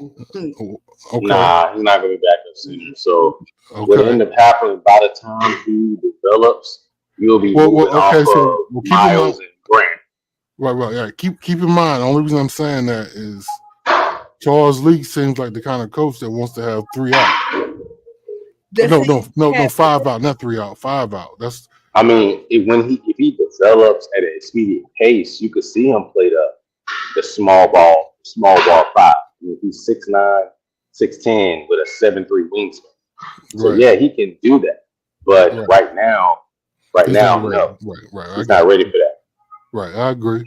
Okay. Nah, he's not going to be backup center. So what end up happening by the time he develops, you'll be moving off of Miles and Grant. Right. Keep in mind, the only reason I'm saying that is Charles Lee seems like the kind of coach that wants to have 3 out. No, 5 out, not 3 out, 5 out. That's. I mean, if he develops at an expedient pace, you could see him play the small ball 5. He's 6'9", 6'10" with a 7'3" wingspan. So yeah, he can do that. But right now, no. Right. He's not ready for that. Right, I agree.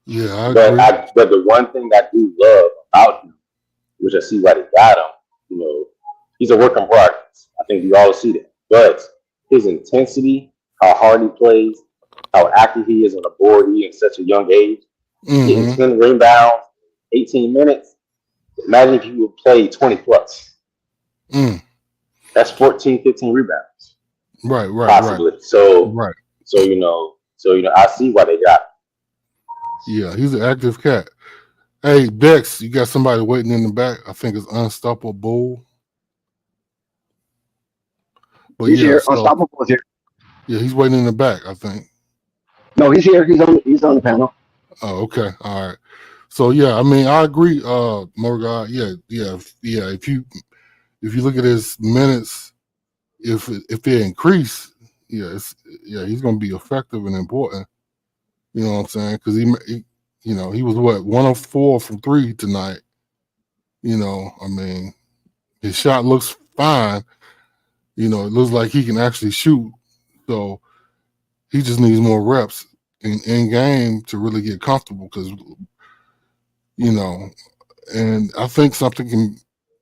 Yeah, I agree. But the one thing I do love about him, which I see why they got him, he's a work in progress. I think we all see that. But his intensity, how hard he plays, how active he is on the board, he at such a young age, getting 10 rebounds, 18 minutes. Imagine if you would play 20 plus. That's 14, 15 rebounds. Right. Possibly. So I see why they got him. Yeah, he's an active cat. Hey, Dex, you got somebody waiting in the back. I think it's Unstoppable. But he's here. Unstoppable is here. Yeah, he's waiting in the back, I think. No, he's here. He's on the panel. Oh, okay. All right. So yeah, I mean, I agree, Morgan. Yeah. If you look at his minutes, if they increase, he's gonna be effective and important. You know what I'm saying? Because he was 1 of 4 from 3 tonight. I mean, his shot looks fine. It looks like he can actually shoot. So he just needs more reps in game to really get comfortable. Because and I think something can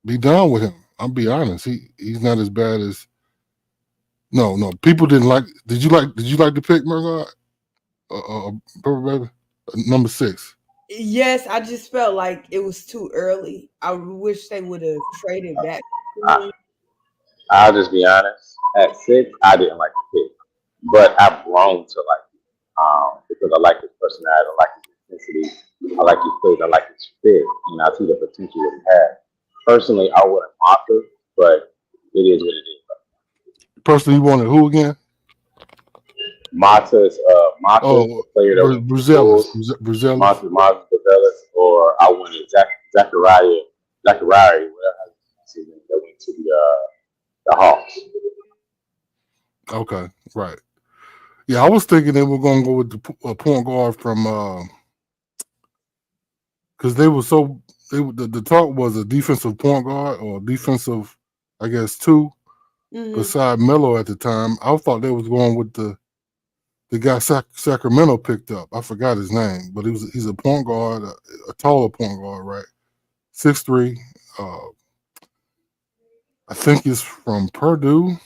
be done with him. I'll be honest. He's not as bad as. No. People didn't like. Did you like the pick, Mirza? Purple Baby, number 6. Yes, I just felt like it was too early. I wish they would have traded back. I'll just be honest. At 6, I didn't like the pick, but I've grown to like it because I like his personality, I like his intensity, I like his plays, I like his fit, and I see the potential that he has. Personally, I wouldn't mock it, but it is what it is. Personally, you wanted who again? Mata's player that was Bruzelis. Mata Bruzelis, or I wanted Zachariah, whatever that went to the Hawks. Okay, right. Yeah, I was thinking they were going to go with the point guard from because the talk was a defensive point guard or defensive, I guess, 2 beside Melo at the time. I thought they was going with the guy Sacramento picked up. I forgot his name, but he's a point guard, a taller point guard, right? 6'3". I think he's from Purdue.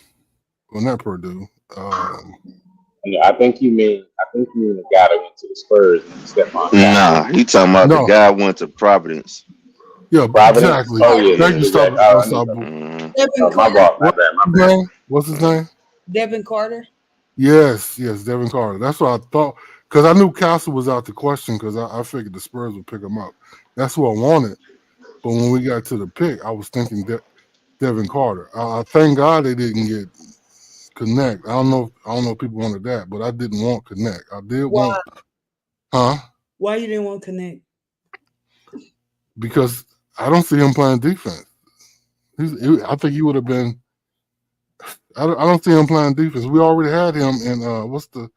Well, not Purdue. I think you mean the guy that went to the Spurs and Stephon. Nah, he talking about the guy went to Providence. Yeah, Providence? Exactly. Oh yeah. Thank you, My bad. What's his name? Devin Carter. Yes, Devin Carter. That's what I thought because I knew Castle was out the question because I figured the Spurs would pick him up. That's who I wanted. But when we got to the pick, I was thinking Devin Carter. Thank God they didn't get Connect. I don't know if people wanted that, but I didn't want Connect. I did Why? want, Why you didn't want Connect? because I don't see him playing defense. I think he would have been. I don't see him playing defense. We already had him in what's the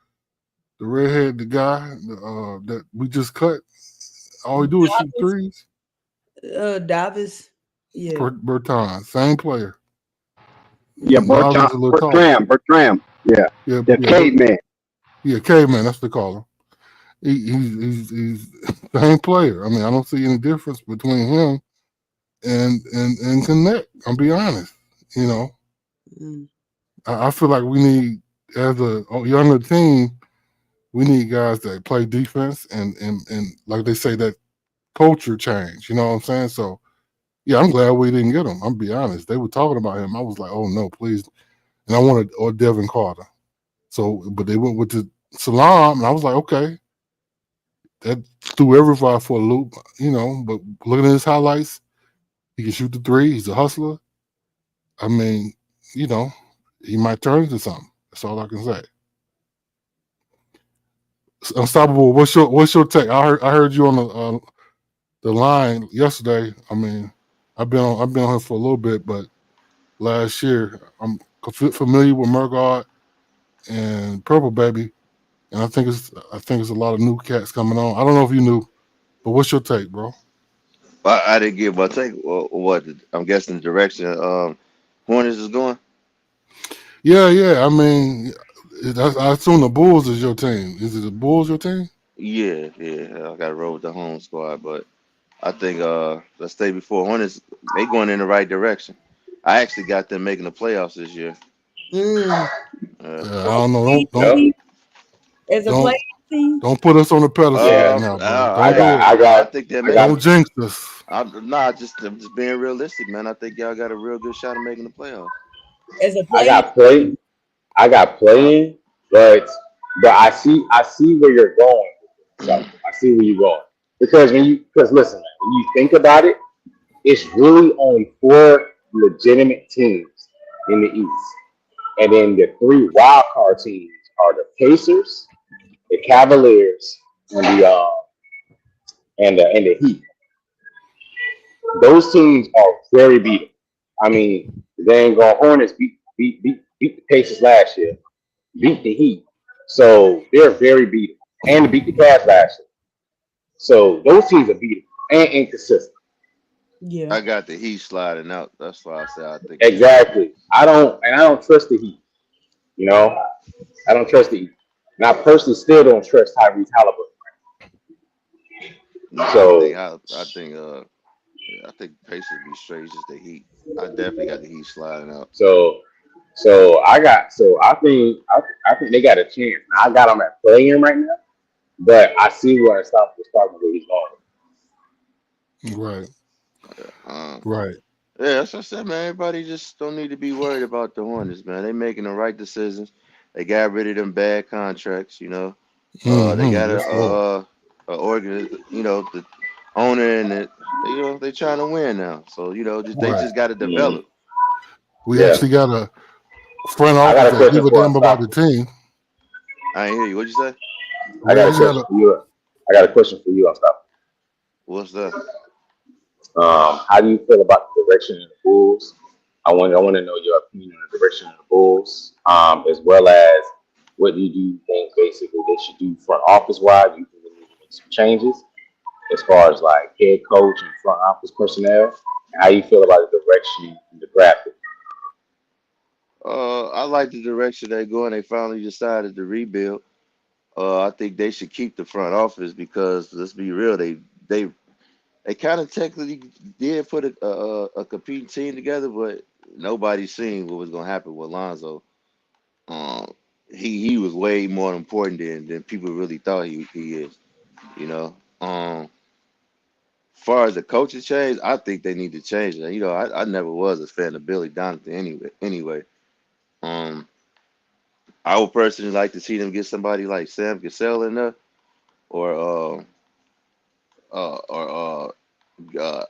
redhead, the guy that we just cut. All he do is shoot threes. Davis. Yeah. Bertan, same player. Yeah, Davis a little taller. Bertram. Yeah. The caveman. Yeah, caveman. That's what they call him. He's the same player. I mean, I don't see any difference between him and Connect. I'll be honest. You know, I feel like we need, as a younger team, we need guys that play defense and like they say, that culture change. You know what I'm saying? So yeah, I'm glad we didn't get him. I'll be honest. They were talking about him. I was like, oh no, please. And I wanted Devin Carter. So, but they went with the Salaun, and I was like, okay. That threw everybody for a loop, you know. But looking at his highlights, he can shoot the three. He's a hustler. I mean, you know, he might turn into something. That's all I can say. Unstoppable. What's your take? I heard you on the line yesterday. I mean, I've been on here for a little bit, but last year I'm familiar with Murgaard and Purple Baby, and I think it's a lot of new cats coming on. I don't know if you knew, but what's your take, bro? I didn't give my take. What I'm guessing the direction Hornets is going. Yeah. I mean, I assume the Bulls is your team. Is it the Bulls your team? Yeah. I got to roll with the home squad, but I think let's stay before Hornets. They going in the right direction. I actually got them making the playoffs this year. I don't know. As a player team, don't put us on the pedestal right now, bro. I think they're making. Don't jinx us. I'm just being realistic, man. I think y'all got a real good shot of making the playoffs. As a I got playing, but I see where you're going. So I see where you're going because listen, man, when you think about it, it's really only 4 legitimate teams in the East, and then the 3 wild card teams are the Pacers, the Cavaliers, and the Heat. Those teams are very beatable. I mean, they ain't going Hornets beat the Pacers last year, beat the Heat, so they're very beatable, and beat the Cavs last year. So those teams are beatable and inconsistent. Yeah, I got the Heat sliding out. That's why I say I think exactly. I don't trust the Heat. You know, I don't trust the Heat, and I personally still don't trust Tyrese Halliburton. So I think Pacers be straight. It's just the Heat. I definitely got the Heat sliding out. So I think they got a chance. Now, I got them at playing right now, but I see where starting where he's going. Right. Yeah, that's what I said, man. Everybody just don't need to be worried about the Hornets, man. They making the right decisions. They got rid of them bad contracts, you know. They got a the owner and they trying to win now. So they just got to develop. We actually got a front office that give a damn about the team. I ain't hear you. What'd you say? I got a question for you, Unstoppable. What's that? How do you feel about the direction of the Bulls? I want to know your opinion on the direction of the Bulls, as well as what do you think basically they should do front office wise? Do you think they need to make some changes as far as like head coach and front office personnel? And how you feel about the direction in the draft? I like the direction they're going. They finally decided to rebuild. I think they should keep the front office because let's be real, they kind of technically did put a competing team together, but nobody's seen what was going to happen with Lonzo. He was way more important than people really thought he is. You know. As far as the coaching change, I think they need to change it. I never was a fan of Billy Donovan anyway. I would personally like to see them get somebody like Sam Cassell in there, or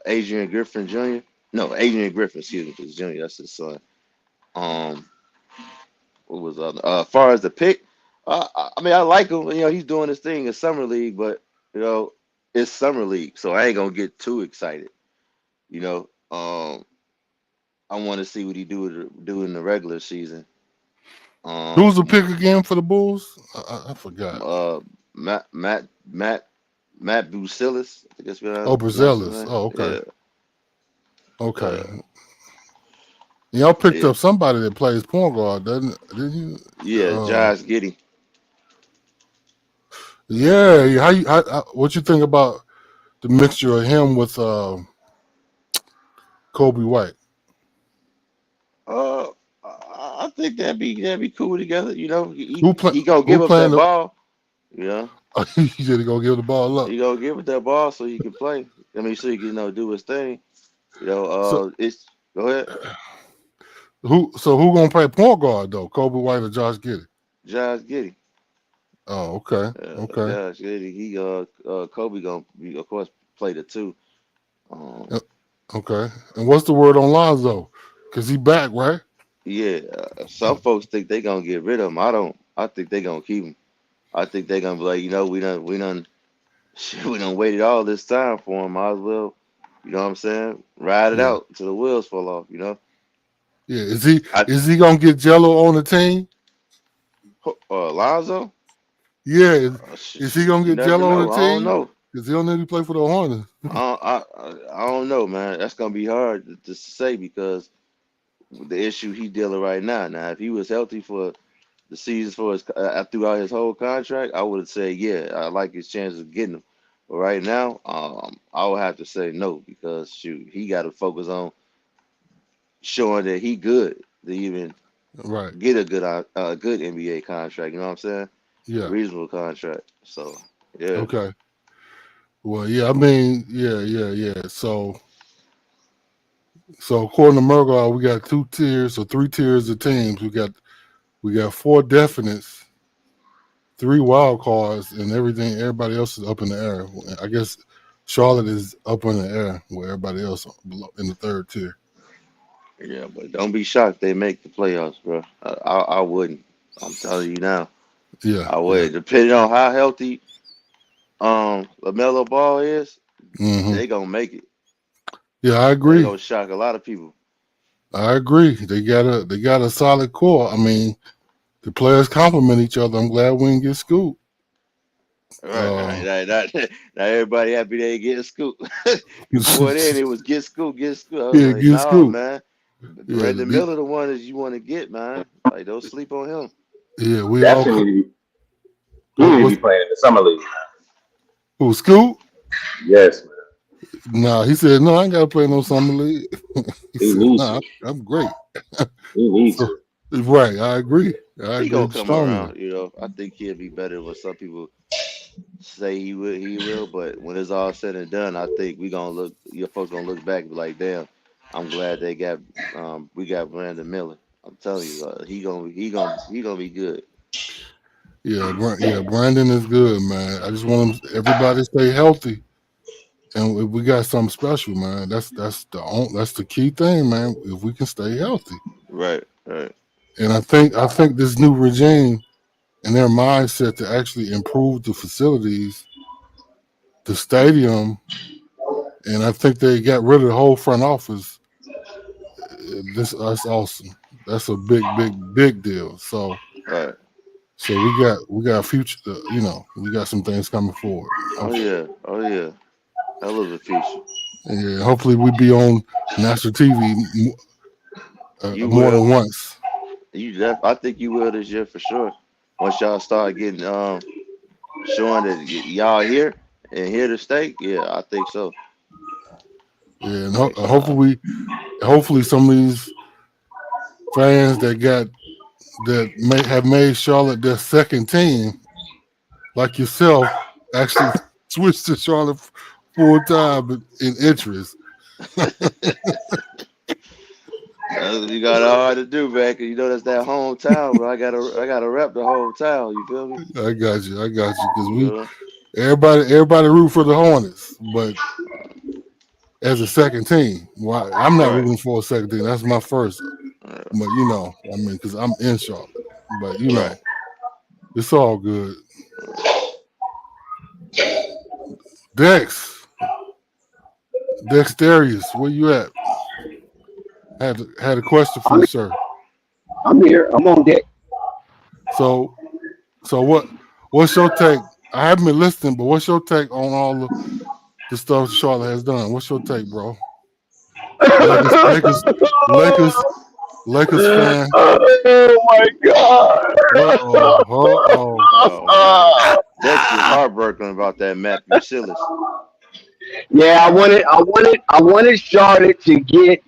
Adrian Griffin Jr. No, Adrian Griffin, excuse me, because Jr. That's his son. Um, what was other? As far as the pick, I mean, I like him. You know, he's doing his thing in summer league, but you know, it's summer league, so I ain't gonna get too excited. You know, I want to see what he do in the regular season. Who's the pick again for the Bulls? I forgot. Matt Busilis. I think that's what Oh, I'm pronouncing his Brazellus. name. Oh, okay. Yeah. Okay. Y'all picked Yeah. up somebody that plays point guard, didn't you? Yeah, Josh Giddey. Yeah. What you think about the mixture of him with Kobe White? I think that'd be cool together. You know, he Who gonna give up playing that the? ball. You know, He just gonna give the ball up. he gonna give it that ball so he can play. I mean, so he can do his thing. You know, So it's go ahead. who gonna play point guard though? Kobe White or Josh Giddey? Josh Giddey. Oh, okay. Okay. Josh Giddey. Kobe gonna be, of course, play the two. Okay. And what's the word on Lonzo? Cause he back, right? Yeah, some folks think they gonna get rid of him. I don't. I think they gonna keep him. I think they gonna be like, you know, shit, we done waited all this time for him. Might as well, you know what I'm saying? Ride it Yeah. out till the wheels fall off. You know. Yeah. Is he gonna get Jello on the team? Lonzo. Yeah. Is he gonna You get never Jello on know. the I don't team? know. Because he don't need to play for the Hornets. I don't know, man. That's gonna be hard to say because the issue he dealing right now. Now, if he was healthy for the season for his throughout his whole contract, I would say yeah, I like his chances of getting him. But right now, I would have to say no because shoot, he got to focus on showing that he good to even Right. get a good NBA contract. You know what I'm saying? A Yeah. reasonable contract. So yeah, Okay. Well, yeah, I mean, yeah. So according to Murgaugh, we got 2 tiers or 3 tiers of teams. We got 4 definites, 3 wild cards, and everybody else is up in the air. I guess Charlotte is up in the air where everybody else in the 3rd tier. yeah. But don't be shocked they make the playoffs, bro. I wouldn't. I'm telling you now. Yeah. I would. Depending on how healthy Lamelo Ball is, Mm-hmm. they gonna make it. Yeah, I They agree. gonna shock a lot of people. I agree. They got a solid core. I mean, the players complement each other. I'm glad we didn't get scooped. Right. Now everybody happy they get scoop. Before then, it was get scoop. I was like, get nah, scooped. man. Yeah, Brandon Miller, the one that you want to get, man. Like, don't sleep on him. Yeah, we Definitely all. He need to be playing in the summer league. Who, Scoop? Yes, man. Nah, he said, no, I ain't got to play no summer league. He said, needs nah, to. I'm great. He needs to. Right, I agree. He gonna come around, you know. I think he'll be better than what some people say he will. But when it's all said and done, I think your folks gonna look back and be like, damn, I'm glad we got Brandon Miller. I'm telling you, he gonna be good. Yeah, Brandon is good, man. I just want everybody to stay healthy, and we got something special, man. That's the key thing, man. If we can stay healthy, right. And I think this new regime and their mindset to actually improve the facilities, the stadium, and I think they got rid of the whole front office. That's awesome. That's a big deal. So. Right. So we got future, we got some things coming forward. Oh yeah. That was a future. Yeah, hopefully we be on national TV more than once. I think you will this year for sure. Once y'all start getting showing that y'all here and here to stay, yeah, I think so. Yeah, and hopefully some of these fans that may have made Charlotte their second team, like yourself, actually switch to Charlotte full time in interest. That's what you got hard to do, man. 'Cause you know that's that hometown, bro. I gotta rep the hometown. You feel me? I got you. Because You know? everybody root for the Hornets, but as a second team, well, I'm not Right. rooting for a second team. That's my first. But because I'm in Charlotte. But Right. it's all good. Dexterius, where you at? Had a question for you, sir. I'm here. I'm on deck. So what's your take? I haven't been listening, but what's your take on all the stuff Charlotte has done? What's your take, bro? Lakers fan. Oh my God! Dex is heartbroken about that Matthew Silas. Yeah, I wanted Charlotte to get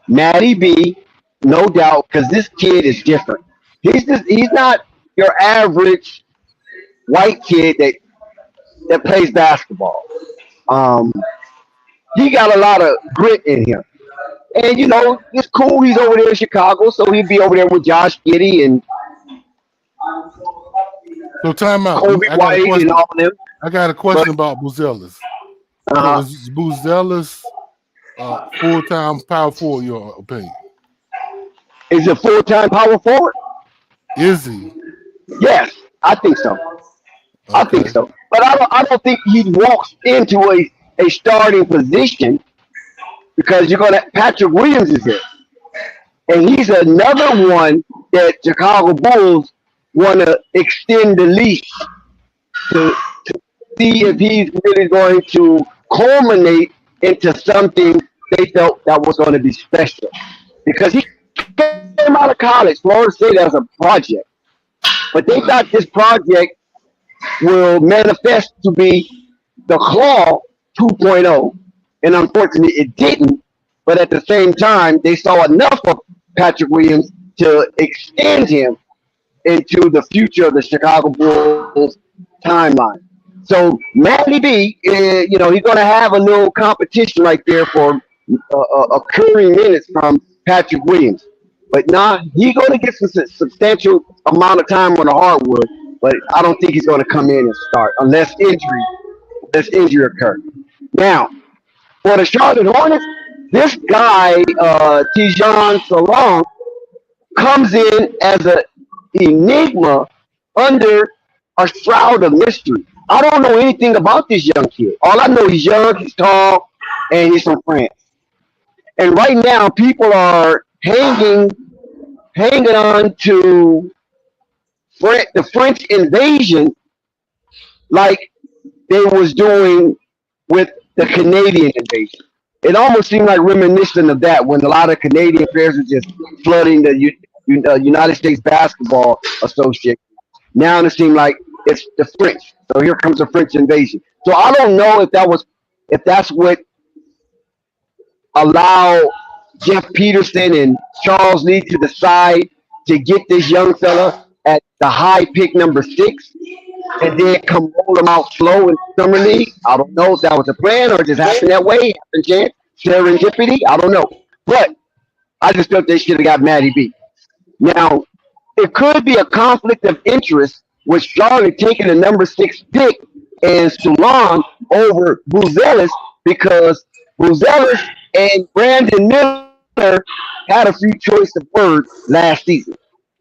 Matty B, no doubt, because this kid is different. He's not your average white kid that plays basketball. He got a lot of grit in him. And it's cool he's over there in Chicago, so he'd be over there with Josh Giddey and So time out. Kobe I got a White question. and all of them. I got a question about Buzelis. So is Buzelis full-time power forward, your opinion? Is it full-time power forward? Is he? Yes, I think so. I think so. But I don't think he walks into a starting position because Patrick Williams is there. And he's another one that Chicago Bulls want to extend the leash to see if he's really going to culminate into something they felt that was going to be special. Because he came out of college, Florida State, as a project. But they thought this project will manifest to be the Claw 2.0. And unfortunately, it didn't. But at the same time, they saw enough of Patrick Williams to extend him into the future of the Chicago Bulls timeline. So Matty B, he's going to have a little competition right there for occurring minutes from Patrick Williams. But he's going to get some substantial amount of time on the hardwood. But I don't think he's going to come in and start unless injury occurs. Now, for the Charlotte Hornets, this guy, Tidjane Salaun, comes in as an enigma under a shroud of mystery. I don't know anything about this young kid. All I know, he's young, he's tall, and he's from France. And right now, people are hanging on to the French invasion like they was doing with the Canadian invasion. It almost seemed like reminiscent of that when a lot of Canadian players were just flooding the United States Basketball Association. Now it seems like it's the French. So here comes the French invasion. So I don't know if that's what allowed Jeff Peterson and Charles Lee to decide to get this young fella at the high pick number 6 and then come roll him out slow in summer league. I don't know if that was a plan or it just happened that way. Serendipity. I don't know. But I just felt they should have got Matty B. Now, it could be a conflict of interest with Charlotte taking the number 6 pick and Salaun over Buzelis because Buzelis and Brandon Miller had a few choice of words last season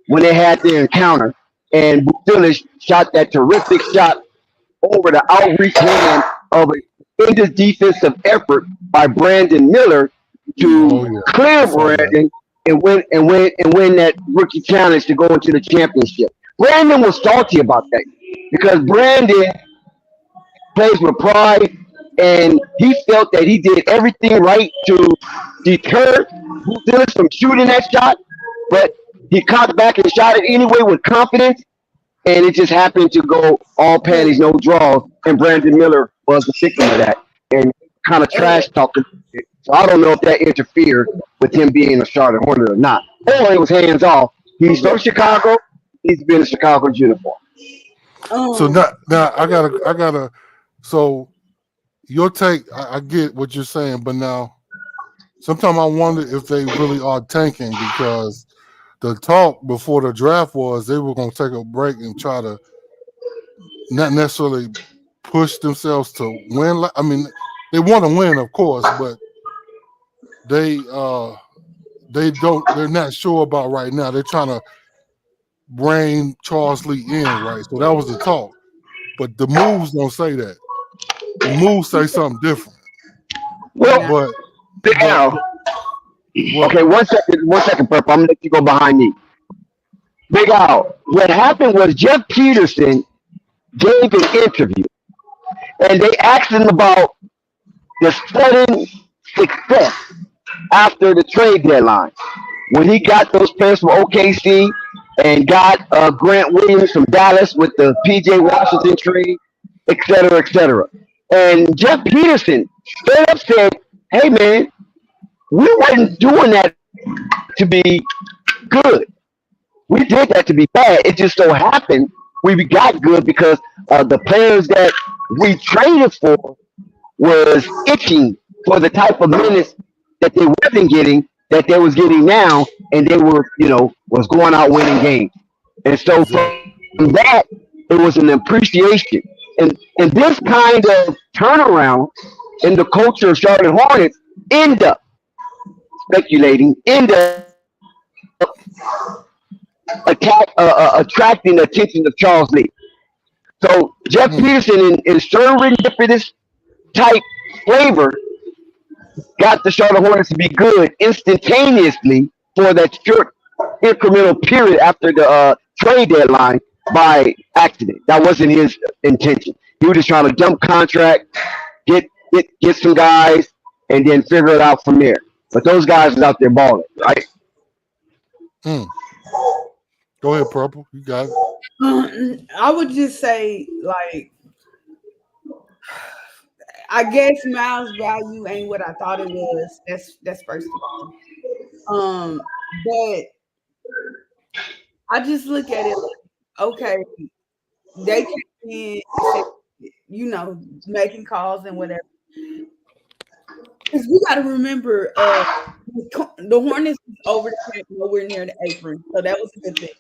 when they had their encounter. And Buzelis shot that terrific shot over the outreach hand of an tremendous defensive effort by Brandon Miller to clear Brandon and win that rookie challenge to go into the championship. Brandon was salty about that because Brandon plays with pride and he felt that he did everything right to deter Buzelis from shooting that shot, but he cocked back and shot it anyway with confidence, and it just happened to go all panties, no draws, and Brandon Miller was the victim of that and kind of trash talking. So I don't know if that interfered with him being a Charlotte Hornet or not. Or it was hands off. He's from Chicago. He's been in Chicago's uniform. So now I gotta. So your take, I get what you're saying, but now sometimes I wonder if they really are tanking because the talk before the draft was they were going to take a break and try to not necessarily push themselves to win. I mean, they want to win, of course, but they don't. They're not sure about right now. They're trying to bring Charles Lee in, right? So that was the talk. But the moves don't say that. The moves say something different. Well, But now, what? okay, 1 second, Purple. I'm gonna let you go behind me. Big Al, what happened was Jeff Peterson gave an interview, and they asked him about the sudden success after the trade deadline when he got those players from OKC and got Grant Williams from Dallas with the PJ Washington trade, et cetera, et cetera. And Jeff Peterson straight up said, "Hey man, we wasn't doing that to be good. We did that to be bad. It just so happened we got good because the players that we traded for was itching for the type of minutes that they wasn't getting that they was getting now, and they were, was going out winning games. And so from that, it was an appreciation. And this kind of turnaround in the culture of Charlotte Hornets end up attracting the attention of Charles Lee. So Jeff Peterson in serendipitous type flavor got the Charlotte Hornets to be good instantaneously for that short incremental period after the trade deadline by accident. That wasn't his intention. He was just trying to dump contract, get some guys, and then figure it out from there. But those guys is out there balling, right? Go ahead, Purple. You got it. I would just say, like, I guess Miles' value ain't what I thought it was. That's first of all. But I just look at it like, okay, they came in, making calls and whatever. Because we got to remember, the Hornets was over the camp nowhere near the apron, so that was a good thing.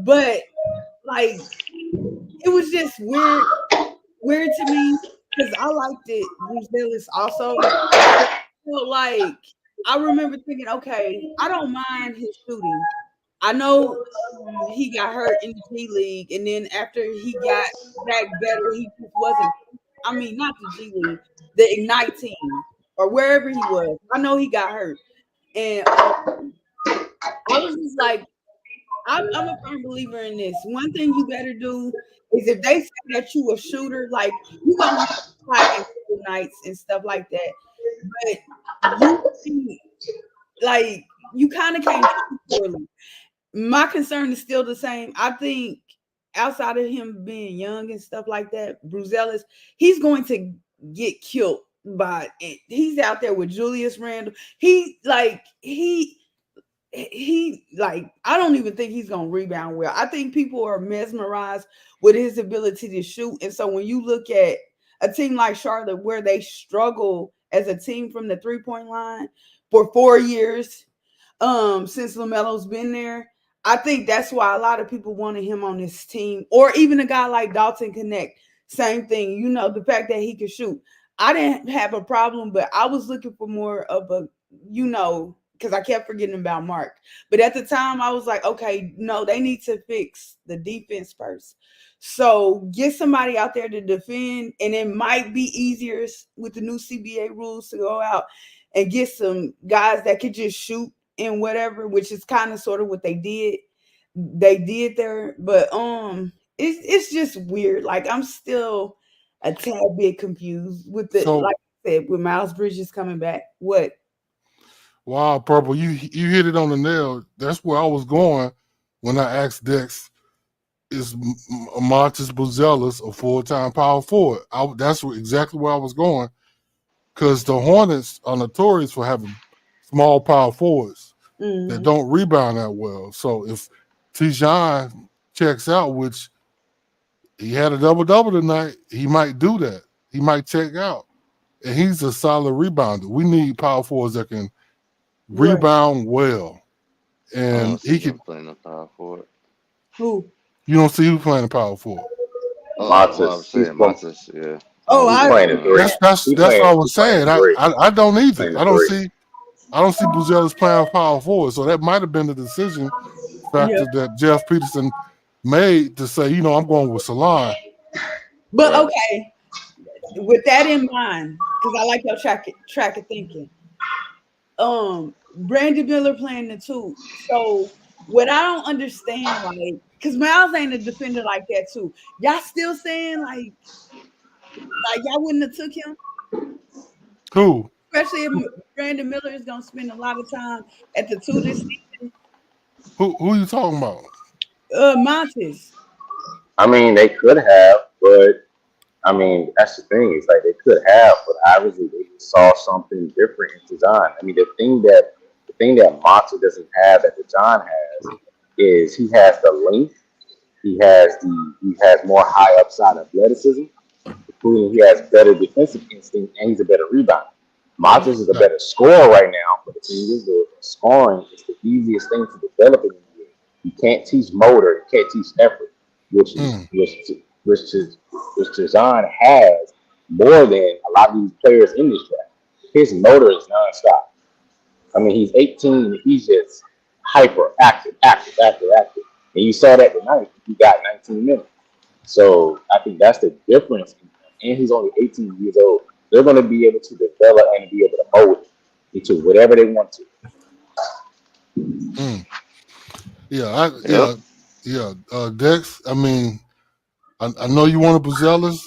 But like, it was just weird to me because I liked it. Bruce Willis also. So like, I remember thinking, okay, I don't mind his shooting. I know he got hurt in the G League, and then after he got back better, he just wasn't. I mean, not the G League, the Ignite team or wherever he was. I know he got hurt, and I was just like, I'm a firm believer in this. One thing you better do is if they say that you a shooter, like you gonna have like nights and stuff like that, but you kind of can't shoot poorly. My concern is still the same. I think outside of him being young and stuff like that, Bruce Ellis, he's going to get killed by it. He's out there with Julius Randle. I don't even think he's gonna rebound well. I think people are mesmerized with his ability to shoot. And so when you look at a team like Charlotte, where they struggle as a team from the 3-point line for 4 years, since LaMelo's been there, I think that's why a lot of people wanted him on this team, or even a guy like Dalton Connect. Same thing, the fact that he could shoot. I didn't have a problem, but I was looking for more of a, because I kept forgetting about Mark. But at the time, I was like, okay, no, they need to fix the defense first. So get somebody out there to defend, and it might be easier with the new CBA rules to go out and get some guys that could just shoot and whatever, which is kind of sort of what they did. They did there, but it's just weird. Like, I'm still a tad bit confused with like I said, with Miles Bridges coming back. What? Wow, Purple, you hit it on the nail. That's where I was going when I asked Dex, is Montes Buzelis a full-time power forward? That's exactly where I was going, because the Hornets are notorious for having small power forwards that don't rebound that well. So if Tidjane checks out, which he had a double-double tonight, he might do that. He might check out. and he's a solid rebounder. We need power forwards that can Right. rebound well, I and don't he see can. him playing no power forward. Who? You don't see who playing the power forward. I'm saying Matas, yeah. Oh, I He's don't see I him playing a playing three. no. That's He what I playing. He was playing saying. a three. I don't either. Playing a I don't three. see Buzelis playing power forward. So that might have been the decision yeah. factor that Jeff Peterson made to say, I'm going with Salaun. But Right. okay, with that in mind, because I like your track of thinking. Brandon Miller playing the two. So what I don't understand, like, because Miles ain't a defender like that too. Y'all still saying like y'all wouldn't have took him, Who? especially if Brandon Miller is gonna spend a lot of time at the two this season. Who you talking about? Montes. I mean, they could have, but I mean, that's the thing. It's like they could have, but obviously they saw something different in Tidjane. I mean, the thing that Monty doesn't have that Tidjane has is he has the length, he has more high upside athleticism, including he has better defensive instinct, and he's a better rebounder. Montes is a better scorer right now, but the thing is, the scoring is the easiest thing to develop in the NBA. You can't teach motor, you can't teach effort, which Tidjane has more than a lot of these players in this draft. His motor is nonstop. I mean, he's 18 and he's just hyper active. And you saw that tonight. He got 19 minutes. So I think that's the difference. And he's only 18 years old. They're going to be able to develop and be able to mold into whatever they want to. Dex. I mean, I know you want to Buzelis.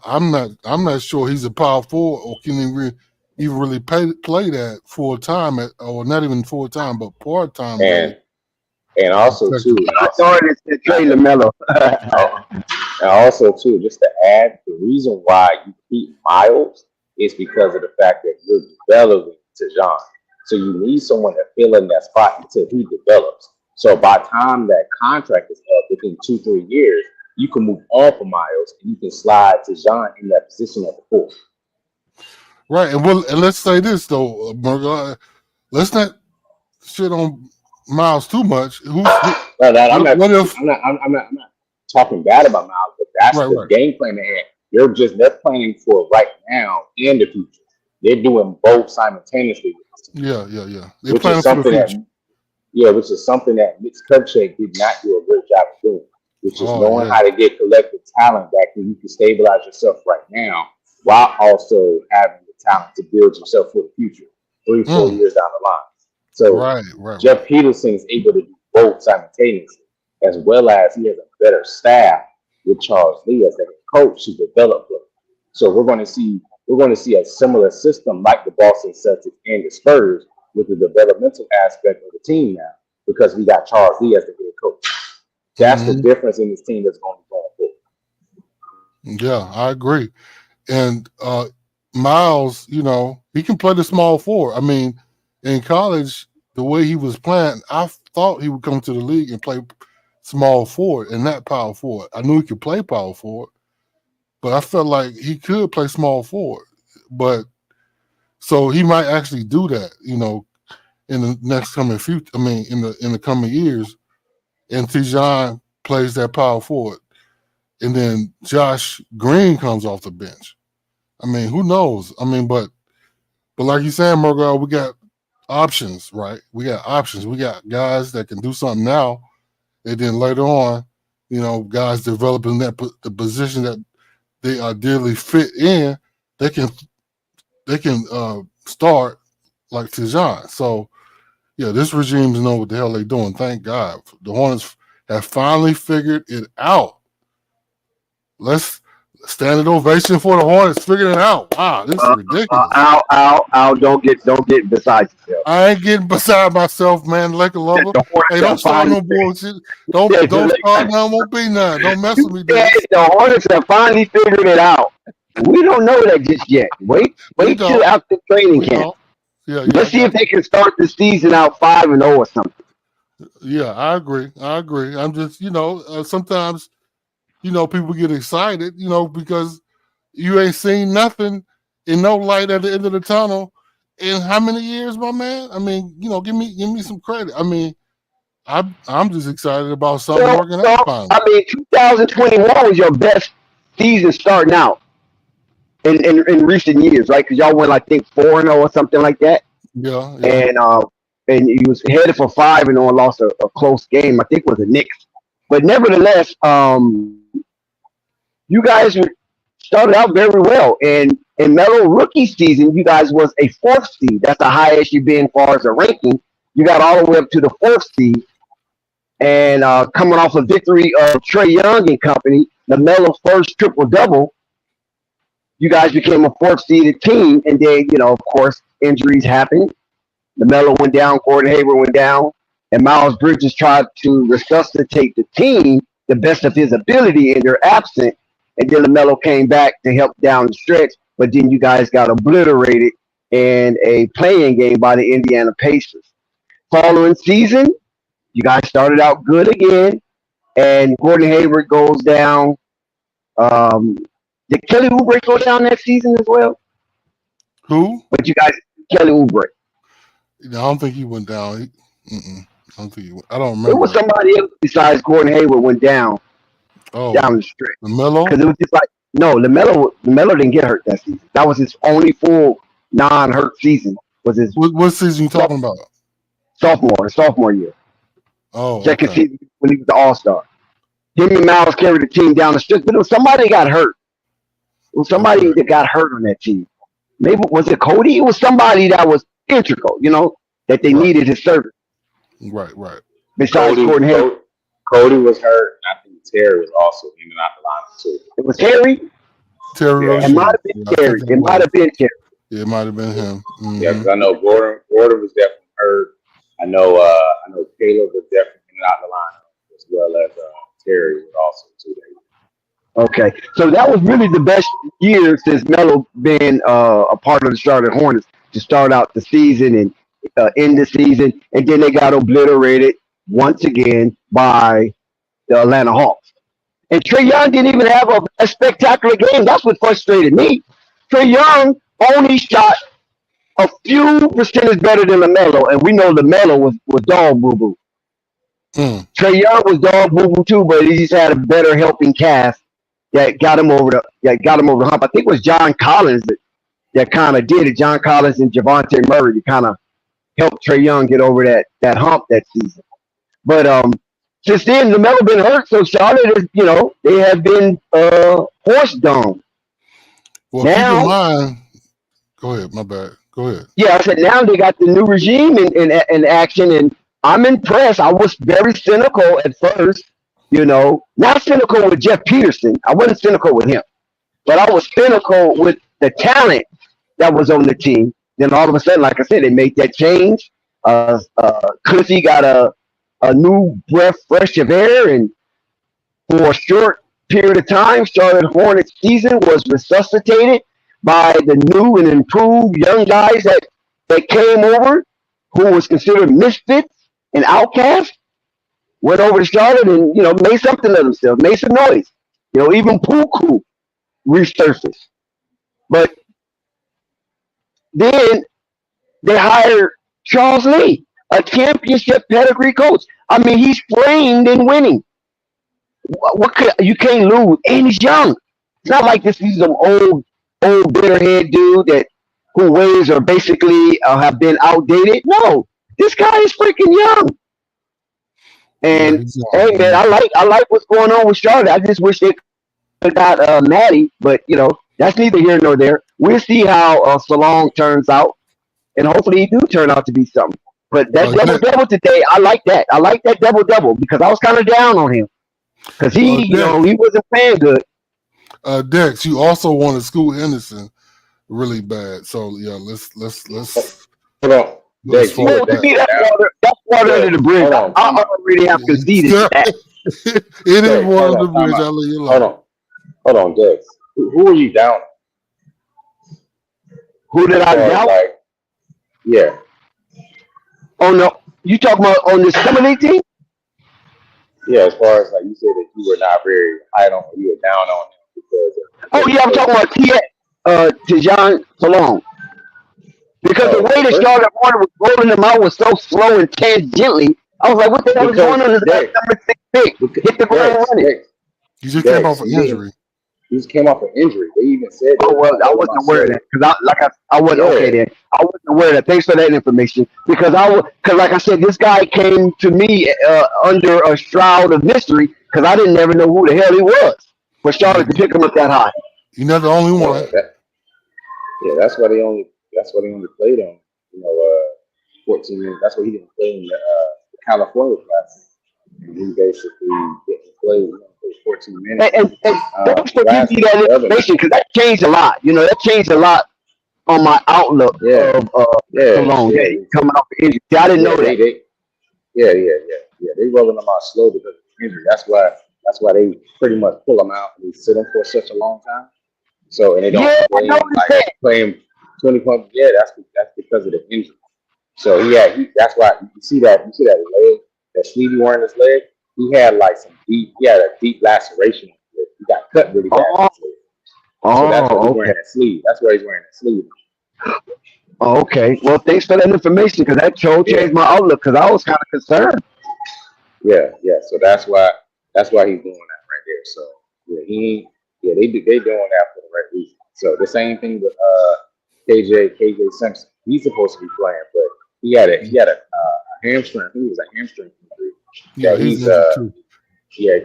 I'm not sure he's a power forward or can even really play that full time or not even full time, but part time. And also too, I started to trade Lamelo. And also too, just to add, the reason why you keep Miles is because of the fact that you're developing Tidjane. So you need someone to fill in that spot until he develops. So by the time that contract is up within 2-3 years, you can move on from Miles and you can slide Tidjane in that position at the four. Right, and let's say this though, Murga, let's not shit on Miles too much. I'm not talking bad about Miles, but that's the game plan they have. They're planning for right now and the future. They're doing both simultaneously. Yeah. They're planning for the future. Which is something that Mitch Kupchak did not do a great job of doing, which is knowing how to get collective talent that you can stabilize yourself right now while also having the talent to build yourself for the future 3-4 years down the line. So Jeff Peterson is able to do both simultaneously, as well as he has a better staff with Charles Lee as the head coach to develop them. So we're going to see a similar system like the Boston Celtics and the Spurs with the developmental aspect of the team now, because we got Charles Lee as the head coach. That's the difference in this team that's going to be going forward. Yeah, I agree. And Miles, he can play the small forward. I mean, in college, the way he was playing, I thought he would come to the league and play small forward and not power forward. I knew he could play power forward, but I felt like he could play small forward. But so he might actually do that, in the next coming future. I mean, in the coming years, and Tidjane plays that power forward, and then Josh Green comes off the bench. I mean, who knows? I mean, but like you saying, Murgal, we got options, right? We got options. We got guys that can do something now, and then later on, guys developing the position that they ideally fit in. They can start like Tidjane. So, yeah, this regime's know what the hell they're doing. Thank God. The Hornets have finally figured it out. Let's standing ovation for the Hornets figuring it out. Wow, this is ridiculous. Al, don't get beside yourself. I ain't getting beside myself, man. Like a lover. Hey, don't start no bullshit. Don't start none, won't be none. Don't mess with me, dude. The Hornets have finally figured it out. We don't know that just yet. Wait till after training camp. Let's see if they can start the season out 5-0 or something. Yeah, I agree. I'm just, sometimes, people get excited, because you ain't seen nothing and no light at the end of the tunnel in how many years, my man? I mean, give me some credit. I mean, I'm just excited about something working out finally. I mean, 2021 was your best season starting out in recent years, right? Because y'all went, I think, 4-0 or something like that. Yeah. And you was headed for 5-0 and lost a close game. I think it was the Knicks. But nevertheless, you guys started out very well. And in Melo rookie season, you guys was a 4th seed. That's the highest you've been as far as a ranking. You got all the way up to the 4th seed. And coming off a victory of Trae Young and company, Lamelo's first triple-double, you guys became a 4th seeded team. And then, of course, injuries happened. Lamelo went down, Gordon Hayward went down, and Miles Bridges tried to resuscitate the team the best of his ability in their absence. And then Lamelo came back to help down the stretch, but then you guys got obliterated in a playing game by the Indiana Pacers. Following season, you guys started out good again, and Gordon Hayward goes down. Did Kelly Oubre go down that season as well? Who? But you guys, Kelly Oubre. I don't think he went down. I don't think he went. I don't remember. It was somebody else besides Gordon Hayward went down. Down the stretch. LaMelo? Because it was just like, no, LaMelo didn't get hurt that season. That was his only full non-hurt season. Was his what season you talking about? Sophomore year. Oh, second season when he was the All-Star. Him and Miles carried the team down the stretch, but it was somebody that got hurt. It was somebody that got hurt on that team. Maybe was it Cody? It was somebody that was integral, that they needed his service. Right. Besides Gordon Hayward. Cody was hurt. I think Terry was also in and out the lineup too. It was Terry? Terry. It might have been Terry. It might have been Terry. Yeah, it might have been him. Mm-hmm. Yeah, because I know Gordon was definitely hurt. I know Caleb was definitely in and out the lineup, as well as Terry was also too. Okay, so that was really the best year since Melo been a part of the Charlotte Hornets to start out the season and end the season, and then they got obliterated once again by the Atlanta Hawks. And Trae Young didn't even have a spectacular game. That's what frustrated me. Trae Young only shot a few percentage better than LaMelo, and we know LaMelo was dog boo-boo. Trae Young was dog boo-boo too, but he just had a better helping cast that got him over the hump. I think it was John Collins that kind of did it. John Collins and Javante Murray to kind of helped Trae Young get over that hump that season. But since then, LaMelo been hurt, so Charlotte is, they have been horse dung. Well, now, keep in mind, go ahead, my bad. Go ahead. Yeah, I said now they got the new regime in action, and I'm impressed. I was very cynical at first, not cynical with Jeff Peterson. I wasn't cynical with him, but I was cynical with the talent that was on the team. Then all of a sudden, like I said, they made that change. Cliffy got a new breath, fresh of air, and for a short period of time, Charlotte Hornets season was resuscitated by the new and improved young guys that came over, who was considered misfits and outcasts, went over to Charlotte and made something of themselves, made some noise. Even Puku resurfaced. But then they hired Charles Lee, a championship pedigree coach. I mean, he's framed in winning. You can't lose, and he's young. It's not like he's some old bitterhead dude who ways are basically have been outdated. No, this guy is freaking young. And hey, man, I like what's going on with Charlotte. I just wish they could have got Maddie, but that's neither here nor there. We'll see how Salaun turns out, and hopefully he do turn out to be something. But that double today, I like that. I like that double because I was kind of down on him because he wasn't playing good. Dex, you also wanted Scoot Henderson really bad, so yeah, let's hold on. Dex, that's water under the bridge. I already have conceded that. It is water under the bridge. I'll leave you alone. Hold on, Dex. Who are you down? Who did I doubt? Yeah. Oh no, you talking about on the summer league team? Yeah, as far as you said that you were not very high on, you were down on him because. I'm talking about Tidjane Salaun. Because the way the Charlotte Hornets was rolling them out was so slow and tangentially, I was like, what the hell is going on? This guy's number 6 pick. Hit the ground running. He just came off an injury. He just came off an injury. They even said. Oh well, I wasn't aware of that because I wasn't okay then. I wasn't aware of that. Thanks for that information because like I said, this guy came to me under a shroud of mystery because I didn't never know who the hell he was for Charlotte to pick him up that high. You're not the only one. That's why they only played him. 14 minutes. That's why he didn't play in the California class. And he basically didn't play. 14 minutes. And thanks for giving me that information because that changed a lot. That changed a lot on my outlook of Salaun coming off the injury. I didn't know that. They rolling them out slow because of injury. That's why they pretty much pull them out and they sit them for such a long time. So and they don't play him 20 points. Yeah, that's because of the injury. So that's why you see that leg, that sleeve he wore in his leg. He had a deep laceration. He got cut really bad. So that's why he's wearing that sleeve. That's why he's wearing that sleeve. Oh, okay. Well, thanks for that information because that changed my outlook because I was kind of concerned. Yeah. So that's why he's doing that right there. So they doing that for the right reason. So the same thing with KJ Simpson. He's supposed to be playing, but he had a hamstring. I think it was a hamstring injury. Yeah, he's too. Yeah,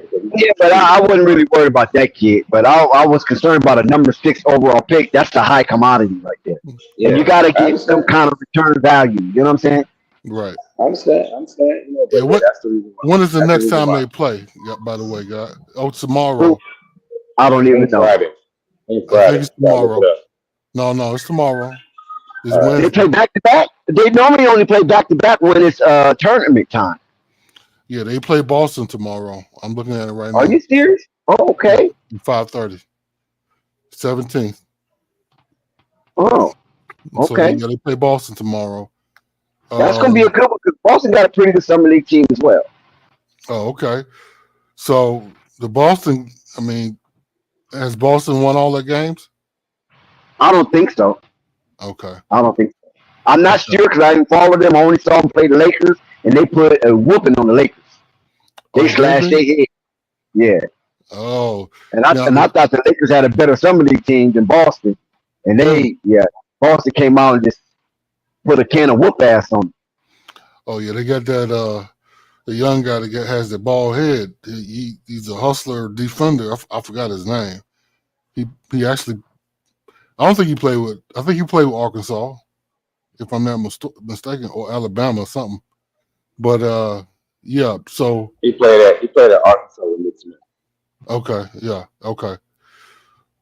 but I wasn't really worried about that kid. But I was concerned about a number 6 overall pick. That's the high commodity right there. Yeah, and you got to get some kind of return value. You know what I'm saying? Right. I understand. That's the reason why. When is the next time they play? Yeah, by the way, guys. Oh, tomorrow. I don't even know. Friday. I think it's tomorrow. No, it's tomorrow. It's Wednesday. They play back to back. They normally only play back to back when it's tournament time. Yeah, they play Boston tomorrow. I'm looking at it right now. Are you serious? Oh, okay. 5:30. 17th. Oh, okay. So they play Boston tomorrow. That's going to be a good one because Boston got a pretty good summer league team as well. Oh, okay. So the Boston, has Boston won all their games? I don't think so. Okay. I don't think so. I'm not sure because I didn't follow them. I only saw them play the Lakers, and they put a whooping on the Lakers. They slashed their head. Yeah. Oh. And I thought the Lakers had a better summer league team than Boston. And Boston came out and just put a can of whoop ass on them. Oh, yeah. They got that the young guy that has the bald head. He's a hustler defender. I forgot his name. He actually, I think he played with Arkansas, if I'm not mistaken, or Alabama or something. But yeah, so he played at Arkansas with Nick Smith. Okay, yeah, okay.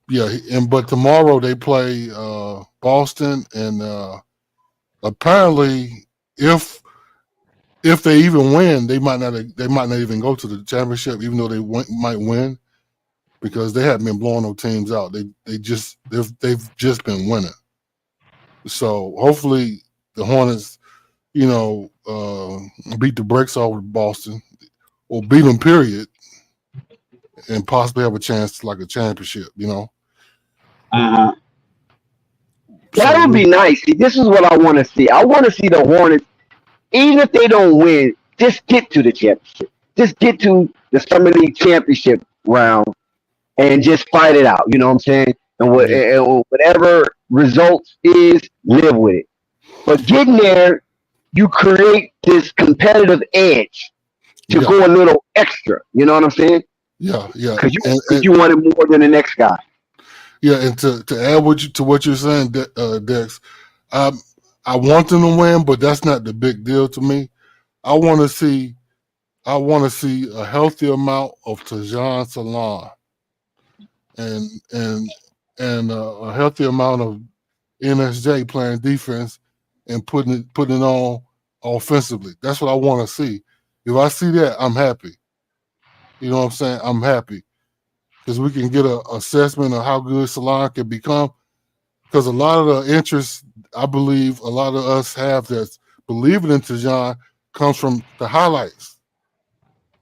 Yeah, but tomorrow they play Boston, and apparently if they even win, they might not even go to the championship, even though they might win, because they haven't been blowing no teams out. They've just been winning. So hopefully the Hornets, beat the brakes off of Boston, or beat them, period, and possibly have a chance to a championship. That would be nice. See, this is what I want to see. I want to see the Hornets, even if they don't win, just get to the championship. Just get to the Summer League championship round and just fight it out. You know what I'm saying? And whatever results is, live with it. But getting there, you create this competitive edge to go a little extra. You know what I'm saying? Yeah. Because you want it more than the next guy. Yeah, and to add to what you're saying, Dex, I want them to win, but that's not the big deal to me. I want to see a healthy amount of Tidjane Salaun and a healthy amount of NSJ playing defense and putting it on offensively. That's what I want to see. If I see that, I'm happy. You know what I'm saying? I'm happy. Because we can get an assessment of how good Salaun can become. Because a lot of the interest, I believe, a lot of us have that's believing in Tidjane comes from the highlights.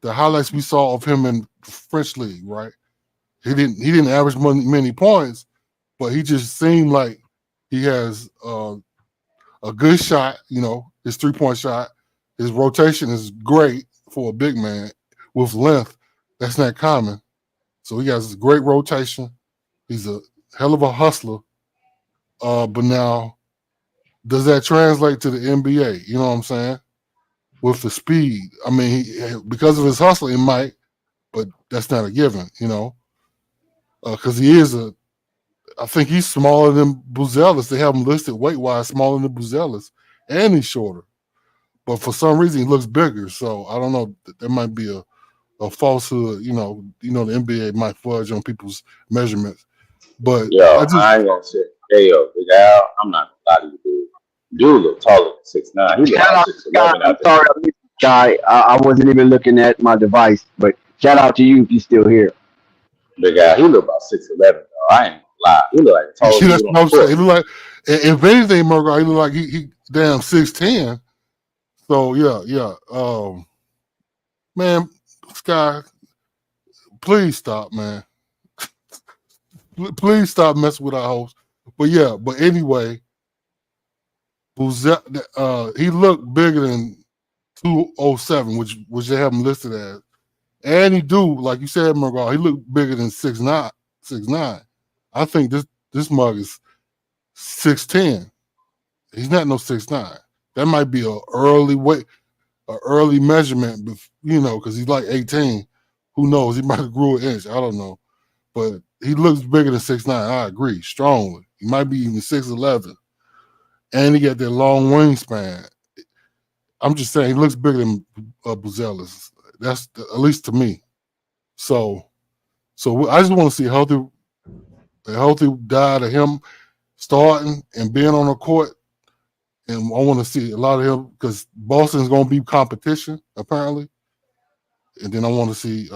The highlights we saw of him in French League, right? He didn't average many points, but he just seemed like he has a good shot. His 3-point shot, his rotation is great for a big man with length. That's not common. So he has a great rotation. He's a hell of a hustler. But now, does that translate to the NBA? You know what I'm saying? With the speed. I mean, because of his hustle, it might, but that's not a given, because he is I think he's smaller than Buzelis. They have him listed weight-wise smaller than Buzelis, and he's shorter. But for some reason, he looks bigger. So I don't know. There might be a falsehood. The NBA might fudge on people's measurements. But I ain't gonna say, hey, Big Al, I'm not gonna lie to you, dude. Dude look taller than 6'9". He look Shout like out, 6'11" I'm out there. sorry, I missed you, Guy. I wasn't even looking at my device, but shout out to you if you're still here. Big Al, he look about 6'11", though. I ain't gonna lie. He look like the tallest that's dude on what the I'm saying. court. He look like, if anything, Murgo, he look like he damn 6'10". So yeah. Man, Sky, please stop, man. Please stop messing with our host. But anyway, he looked bigger than 207, which they have him listed as. And he do, like you said, Murgo, he looked bigger than 6'9". I think this mug is 6'10". He's not no 6'9". That might be an early measurement, because he's like 18. Who knows? He might have grew an inch. I don't know. But he looks bigger than 6'9". I agree strongly. He might be even 6'11". And he got that long wingspan. I'm just saying he looks bigger than Buzelis. That's at least to me. So I just want to see a healthy diet of him starting and being on the court. And I want to see a lot of him because Boston's going to be competition, apparently. And then I want to see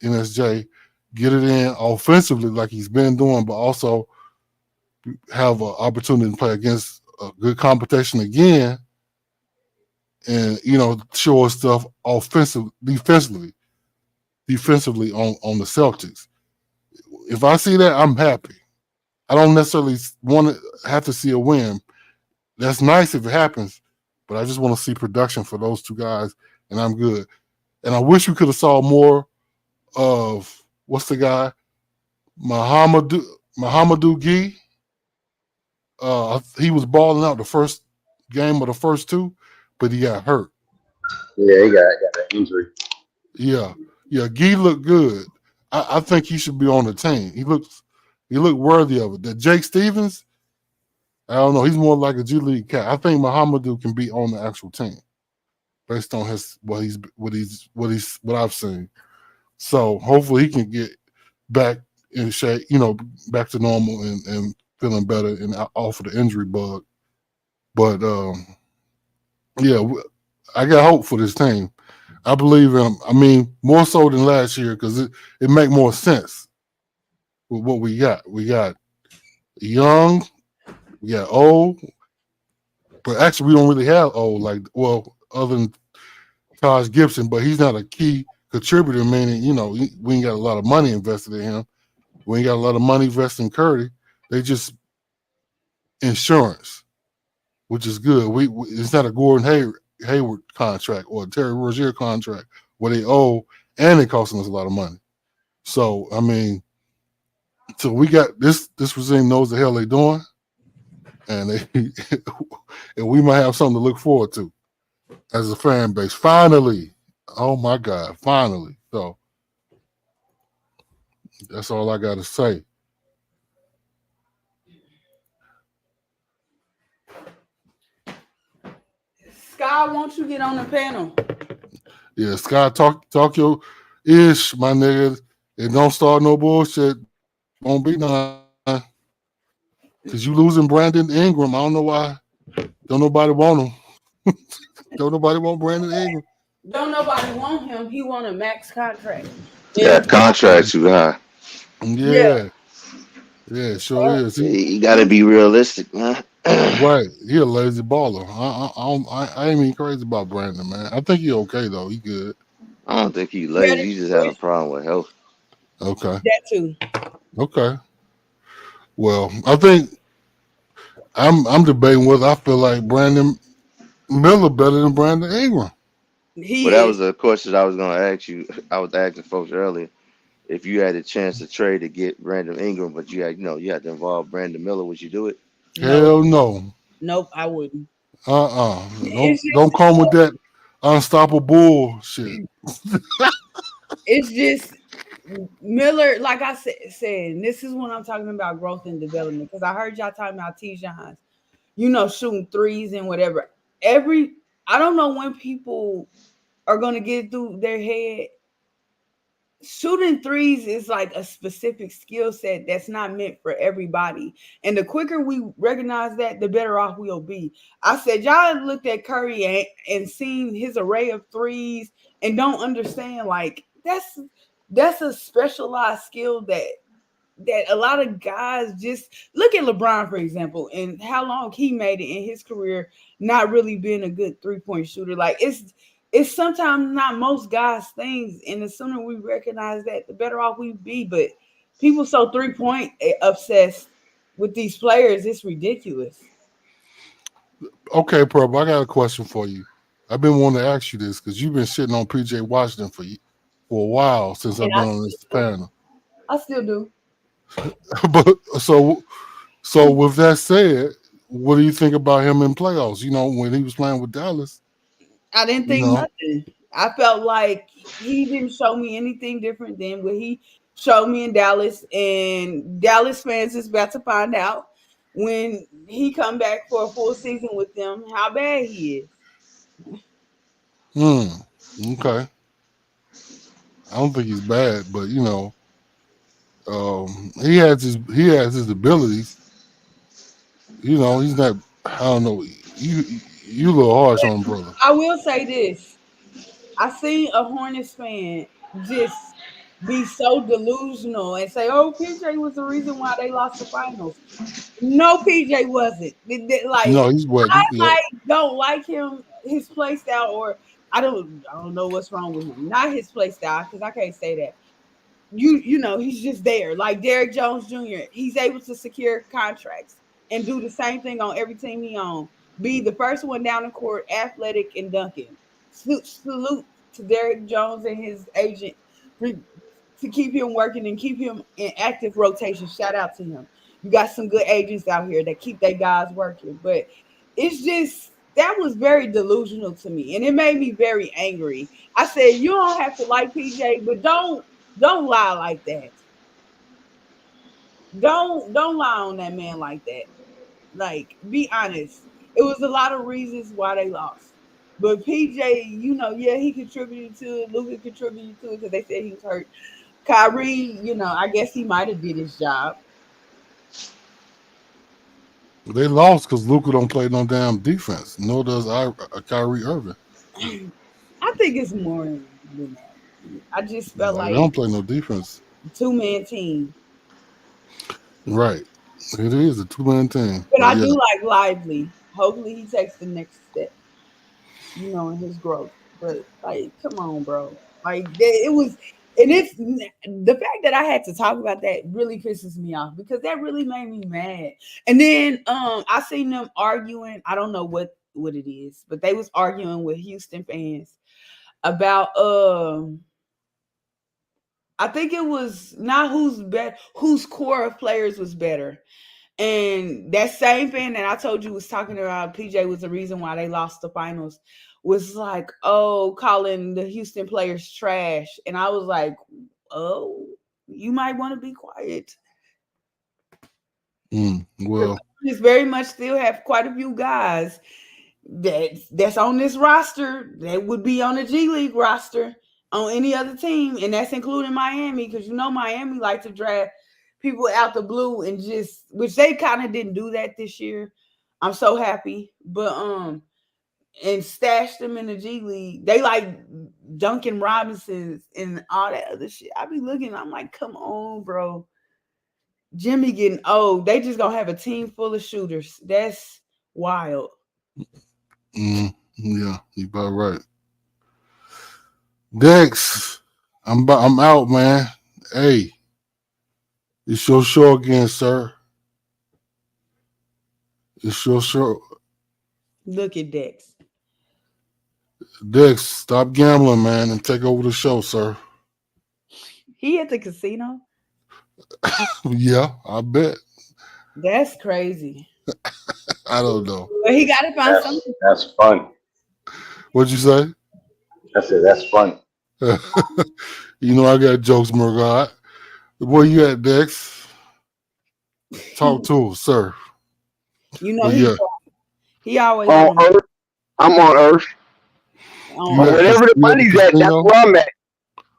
NSJ get it in offensively like he's been doing, but also have an opportunity to play against a good competition again and, show us stuff defensively on the Celtics. If I see that, I'm happy. I don't necessarily want to have to see a win. That's nice if it happens, but I just want to see production for those two guys, and I'm good. And I wish we could have saw more of what's the guy, Muhammadu Gee. He was balling out the first game of the first two, but he got hurt. Yeah, he got an injury. Yeah. Gee looked good. I think he should be on the team. He looked worthy of it. That Jake Stevens, I don't know. He's more like a G League cat. I think Muhammadu can be on the actual team based on what I've seen. So hopefully he can get back in shape, back to normal and feeling better and off of the injury bug. But I got hope for this team. I believe in them. I mean, more so than last year because it make more sense with what we got. We got young, we got old, but actually we don't really have old other than Taj Gibson, but he's not a key contributor, meaning, we ain't got a lot of money invested in him. We ain't got a lot of money invested in Curry. They just insurance, which is good. It's not a Gordon Hayward contract or a Terry Rozier contract where they owe and it costing us a lot of money. So, I mean, so we got this regime knows the hell they're doing, and and we might have something to look forward to as a fan base. Finally. Oh my God, finally. So that's all I got to say. Sky, won't you get on the panel? Yeah, Sky, talk your ish, my nigga. And don't start no bullshit. Won't be none. Because you losing Brandon Ingram. I don't know why. Don't nobody want him. Don't nobody want Brandon Ingram. Don't nobody want him. He want a max contract. Yeah, contract too high. Yeah, sure is. You got to be realistic, man. Right, he a lazy baller. I ain't even crazy about Brandon, man. I think he okay though. He good. I don't think he lazy. He just had a problem with health. Okay. That too. Okay. Well, I think I'm debating whether I feel like Brandon Miller better than Brandon Ingram. Well, He that is. was a question I was gonna ask you. I was asking folks earlier if you had a chance to trade to get Brandon Ingram, but you had to involve Brandon Miller. Would you do it? No, Hell no. nope, I wouldn't. Don't It's just don't come with that unstoppable bullshit. it's just Miller, like I said, and this is when I'm talking about growth and development. Because I heard y'all talking about Tidjane, shooting threes and whatever. I don't know when people are gonna get through their head. Shooting threes is like a specific skill set that's not meant for everybody. And the quicker we recognize that, the better off we'll be. I said, y'all looked at Curry and seen his array of threes and don't understand like that's a specialized skill that a lot of guys just look at LeBron, for example, and how long he made it in his career, not really being a good 3-point shooter. Like it's sometimes not most guys' things, and the sooner we recognize that, the better off we be. But people so 3-point obsessed with these players, it's ridiculous. Okay, Purple, I got a question for you. I've been wanting to ask you this because you've been shitting on PJ Washington for a while since And I've been on this panel. I still do. But so with that said, what do you think about him in playoffs? When he was playing with Dallas, I didn't you think know, nothing. I felt like he didn't show me anything different than what he showed me in Dallas. And Dallas fans is about to find out when he come back for a full season with them how bad he is. okay. I don't think he's bad, but he has his abilities. He's not. I don't know. You a little harsh on him, brother. I will say this. I seen a Hornets fan just be so delusional and say, "Oh, PJ was the reason why they lost the finals." No, PJ wasn't. Like No, he's I wasn't. Yep. don't like him, his play style, or I don't know what's wrong with him. Not his play style, because I can't say that. He's just there. Like Derrick Jones Jr., he's able to secure contracts and do the same thing on every team he on. Be the first one down the court, athletic and dunking. Salute to Derrick Jones and his agent to keep him working and keep him in active rotation. Shout out to him. You got some good agents out here that keep their guys working. But it's just that was very delusional to me. And it made me very angry. I said, you don't have to like PJ, but don't lie like that. Don't lie on that man like that. Like, be honest. It was a lot of reasons why they lost. But PJ, yeah, he contributed to it. Luka contributed to it because they said he was hurt. Kyrie, I guess he might have did his job. They lost because Luka don't play no damn defense. Nor does Kyrie Irving. I think it's more than that. I just felt Like, like they don't play no defense. 2-man team. Right. It is a 2-man team. But I Yeah. do like Lively. Hopefully he takes the next step, in his growth. But like, come on, bro. Like it was, and it's the fact that I had to talk about that really pisses me off because that really made me mad. And then I seen them arguing. I don't know what it is, but they was arguing with Houston fans about I think it was not whose core of players was better. And that same fan that I told you was talking about PJ was the reason why they lost the finals was like, oh, calling the Houston players trash. And I was like, oh, you might want to be quiet. Well, Just very much still have quite a few guys that's on this roster that would be on the G League roster on any other team, and that's including Miami, because Miami like to draft people out the blue and just, which they kind of didn't do that this year. I'm so happy, but and stashed them in the G League. They like Duncan Robinsons and all that other shit. I be looking, I'm like, come on, bro. Jimmy getting old. They just gonna have a team full of shooters. That's wild. yeah, you about right. Dex, I'm out, man. Hey, it's your show again, sir. It's sure. Look at Dex. Dex, stop gambling, man, and take over the show, sir. He at the casino? Yeah, I bet. That's crazy. I don't know. But he got to find something. That's fun. What'd you say? I said that's fun. You know I got jokes, Murgod. Where you at, Dex? Talk to us, sir. You know But he always on Earth. I'm on Earth. Wherever the money's at, that's where I'm at.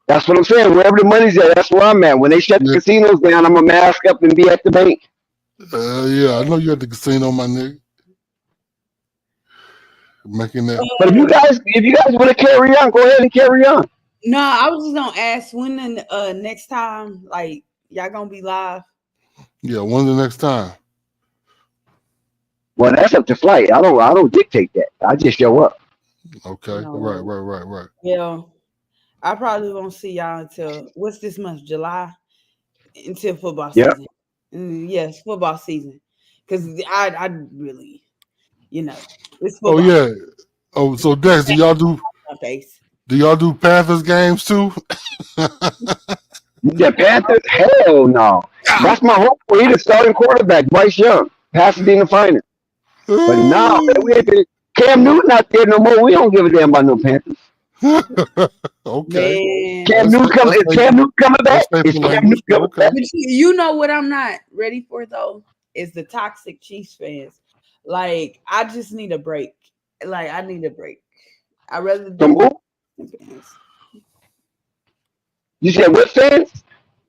That's what I'm saying. Wherever the money's at, that's where I'm at. When they shut the casinos down, I'm gonna mask up and be at the bank. Yeah, I know you at the casino, my nigga. Making that. But if you guys want to carry on, go ahead and carry on. No, I was just gonna ask when the next time, like y'all gonna be live. Yeah, when's the next time? Well, that's up to Flight. I don't dictate that. I just show up. Okay. No. Right. Yeah. I probably won't see y'all until what's this month? July? Until football season. Yes, football season. Because I really, it's football. Oh yeah. Oh, so Dex, do y'all do Panthers games too? The Panthers? Hell no. That's my hope for you, the starting quarterback, Bryce Young, Pasadena Finals. But no, Cam Newton not there no more. We don't give a damn about no Panthers. Okay. Man. Cam Newton coming back? Is Cam Newton coming back? But you know what I'm not ready for though is the toxic Chiefs fans. Like I just need a break. Like I need a break. I rather do fans. You said what fans?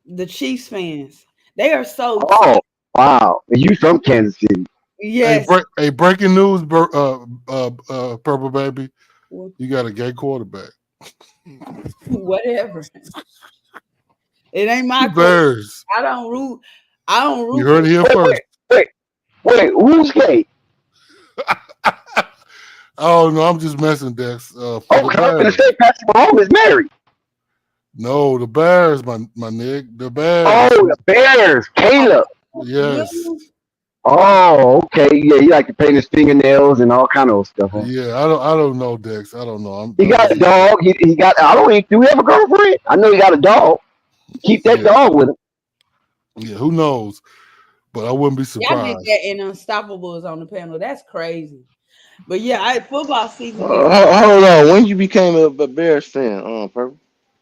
The Chiefs fans. They are so. Oh wow! And you from Kansas City? Yes. Hey, breaking news, Purple Baby. You got a gay quarterback. Whatever. It ain't my Bears. I don't root. You heard it here first. Wait, who's gay? Oh no, I'm just messing, Dex. I'm gonna say Patrick Mahomes is married. No, the Bears, my nigga. The Bears. Oh, the Bears. Caleb. Yes. Oh, okay. Yeah, he like to paint his fingernails and all kind of stuff. Huh? Yeah, I don't know, Dex. I don't know. He got a dog. He got. Do we have a girlfriend? I know he got a dog. Keep that dog with him. Yeah, who knows? But I wouldn't be Y'all surprised. did that and Unstoppables on the panel. That's crazy. But yeah, football season. Hold on. When you became a Bears fan, Purple?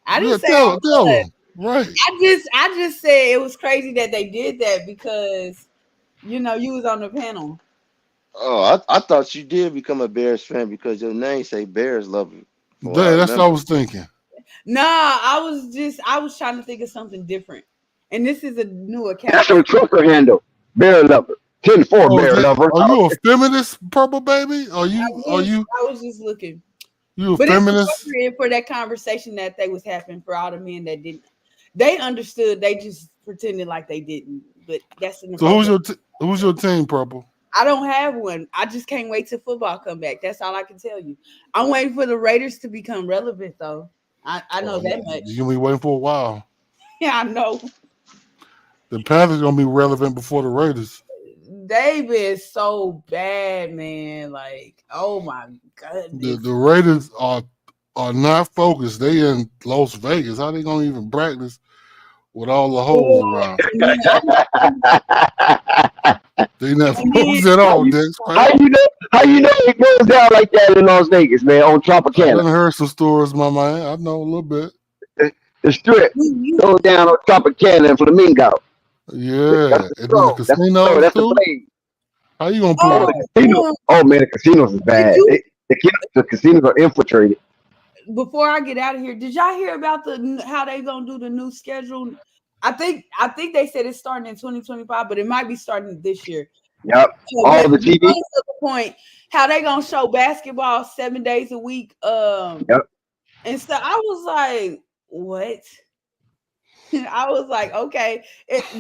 I didn't say tell him. Right. I just said it was crazy that they did that because you was on the panel. Oh, I thought you did become a Bears fan because your name say Bears love you. That's what I was thinking. Nah, I was trying to think of something different. And this is a new account. That's your Twitter handle, Bear Lover. 10-4 Bear Lover. Are you a feminist, Purple Baby? Are you? I was just looking. You a feminist? It's appropriate for that conversation that they was having for all the men that didn't. They understood. They just pretended like they didn't. But that's So who's your team, Purple? I don't have one. I just can't wait till football come back. That's all I can tell you. I'm waiting for the Raiders to become relevant, though. I know that much. You're gonna be waiting for a while. Yeah, I know. The Panthers gonna be relevant before the Raiders. They've been so bad, man. Like, oh my goodness. The Raiders are not focused. They in Las Vegas. How they gonna even practice with all the holes around? They not focused at all, Dex. How you know it goes down like that in Las Vegas, man, on Tropicana? I heard some stories, my man. I know a little bit. The strip goes down on Tropicana and Flamingo. Yeah, and then the casino that's too. The play. How you gonna play? Oh man, the casinos is bad. The casinos are infiltrated. Before I get out of here, did y'all hear about how they gonna do the new schedule? I think they said it's starting in 2025, but it might be starting this year. Yep. All the TV. The point how they gonna show basketball 7 days a week. Yep. And so I was like, what? I was like, okay.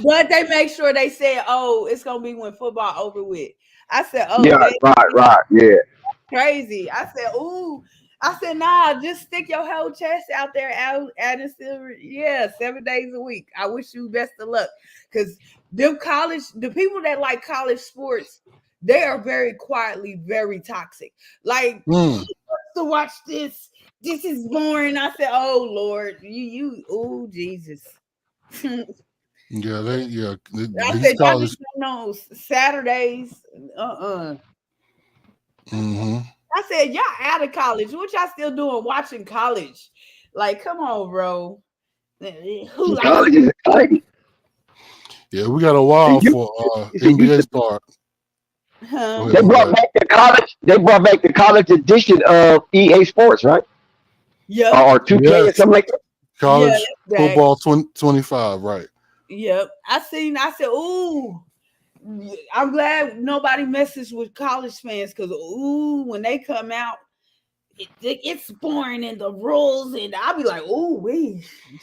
But they make sure they said, oh, it's gonna be when football over with. I said, oh yeah, right, yeah. Crazy. I said, ooh. I said, nah, just stick your whole chest out there, Adam Silver. Yeah, 7 days a week. I wish you best of luck. Because the people that like college sports, they are very quietly very toxic. Like to watch this. This is boring. I said, "Oh Lord, oh Jesus." Yeah, I these said, "Y'all college. need to know Saturdays." Mm-hmm. I said, "Y'all out of college. What y'all still doing? Watching college? Like, come on, bro. Who likes College is exciting. Yeah, we got a while for NBA start. Go They ahead, my brought bad. back the college. They brought back the college edition of EA Sports, right? Yep. Or 2K or Yes, something like that. college Yeah, football 25, right? Yep. I said, ooh, I'm glad nobody messes with college fans because when they come out, it's boring and the rules, and I'll be like,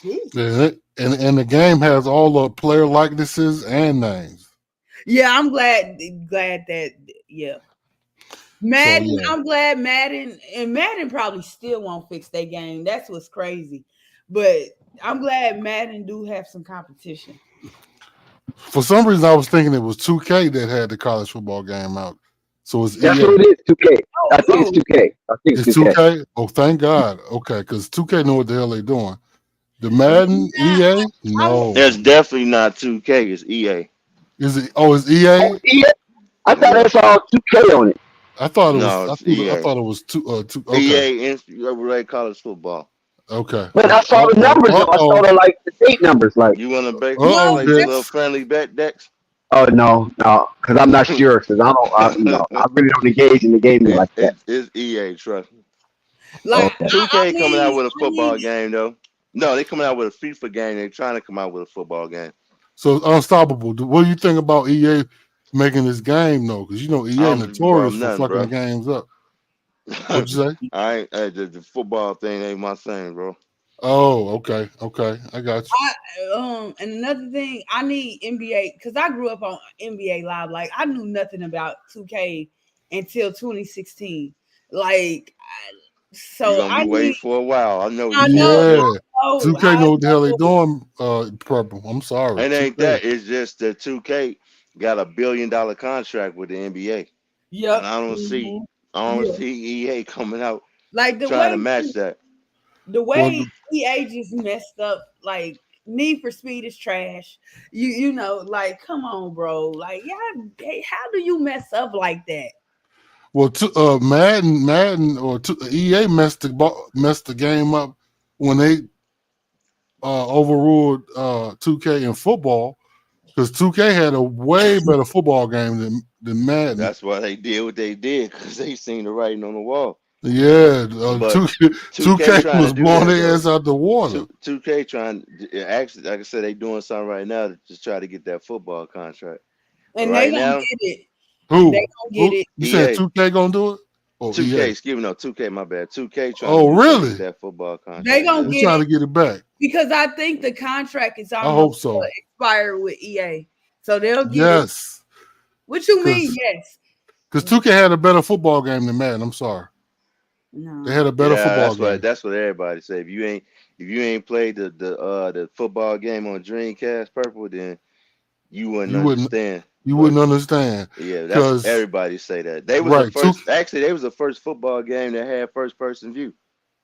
Jesus. And the game has all the player likenesses and names. Yeah, I'm glad that Madden, So yeah, I'm glad Madden probably still won't fix their game. That's what's crazy. But I'm glad Madden do have some competition. for some reason I was thinking it was 2K that had the college football game out. So it's That's EA. what it is. 2K. I think it's 2K. I think It's it's 2K. 2K. Oh, thank God. Okay, because 2K know what the hell they're doing. The Madden EA, no. There's definitely not 2K. It's EA. Is it? Oh, it's EA. Oh, EA? I thought Yeah. I saw 2K on it. I thought it was. No, I it's EA. thought it was two. Okay. EA NCAA college football. Okay. But I saw the numbers though. I saw the date numbers. Like, You want to play Uh-oh, some Dex. little friendly bet, Dex? oh no, because I'm not sure. Because I really don't engage in the gaming like that. It's EA, trust me. Like, Okay. 2K coming out with a football game though. No, they coming out with a FIFA game. They're trying to come out with a football game. So Unstoppable. What do you think about EA making this game though? Because you know EA I don't notorious for nothing, fucking bro. games up. What'd you say? I ain't the football thing ain't my thing, bro. Oh, okay, I got you. And another thing, I need NBA because I grew up on NBA Live. Like, I knew nothing about 2K until 2016. Like, so You're gonna be waiting for a while. I know you. Yeah, I 2K know what the hell they doing. Purple. I'm sorry. It ain't 2K. that. It's just that 2K got $1 billion contract with the NBA. Yep. And I don't see EA coming out like the trying way to match that. the way EA just messed up. Like, Need for Speed is trash. You know, like, come on, bro. Like, how do you mess up like that? Well, Madden or EA messed the game up when they overruled 2K in football because 2K had a way better football game than Madden. That's why they did what they did because they seen the writing on the wall. Yeah, But 2K trying was to do blowing that, their ass out the water. 2K trying actually, like I said, they doing something right now to just try to get that football contract. And right they gonna now, get it. Who? They gonna get it. You said 2K gonna do it? Oh, 2K, EA. excuse me, no, 2K, my bad. 2K trying Oh, to really? get that football contract. They gonna We get trying it to get it back. because I think the contract is I hope almost so. expired with EA, so they'll get it. Yes. What you mean? Yes. Because 2K had a better football game than Madden. I'm sorry. No. They had a better football game. That's what everybody say. If you ain't played the football game on Dreamcast Purple, then you wouldn't understand. You wouldn't understand. Yeah, that's everybody say that. They was the first. Actually, they was the first football game that had first person view.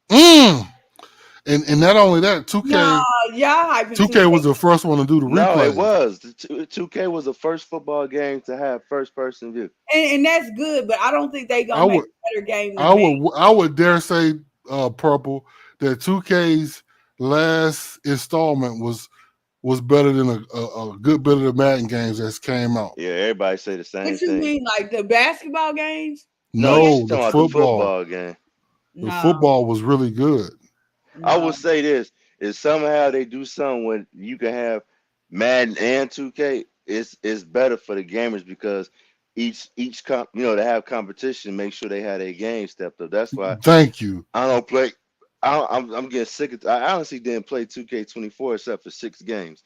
And not only that, 2K was the first one to do the replay. No, it was. 2K was the first football game to have first person view. And that's good, but I don't think they gonna make a better game than I would dare say, Purple, that 2K's last installment was better than a good bit of the Madden games that came out. Yeah, everybody say the same What thing. you mean, like the basketball games? No, the football game. The football was really good. I will say this: is somehow they do something when you can have Madden and 2K. It's better for the gamers because each they have competition. Make sure they have their game stepped up. That's why. Thank you. I don't play. I'm getting sick of. I honestly didn't play 2K24 except for 6 games.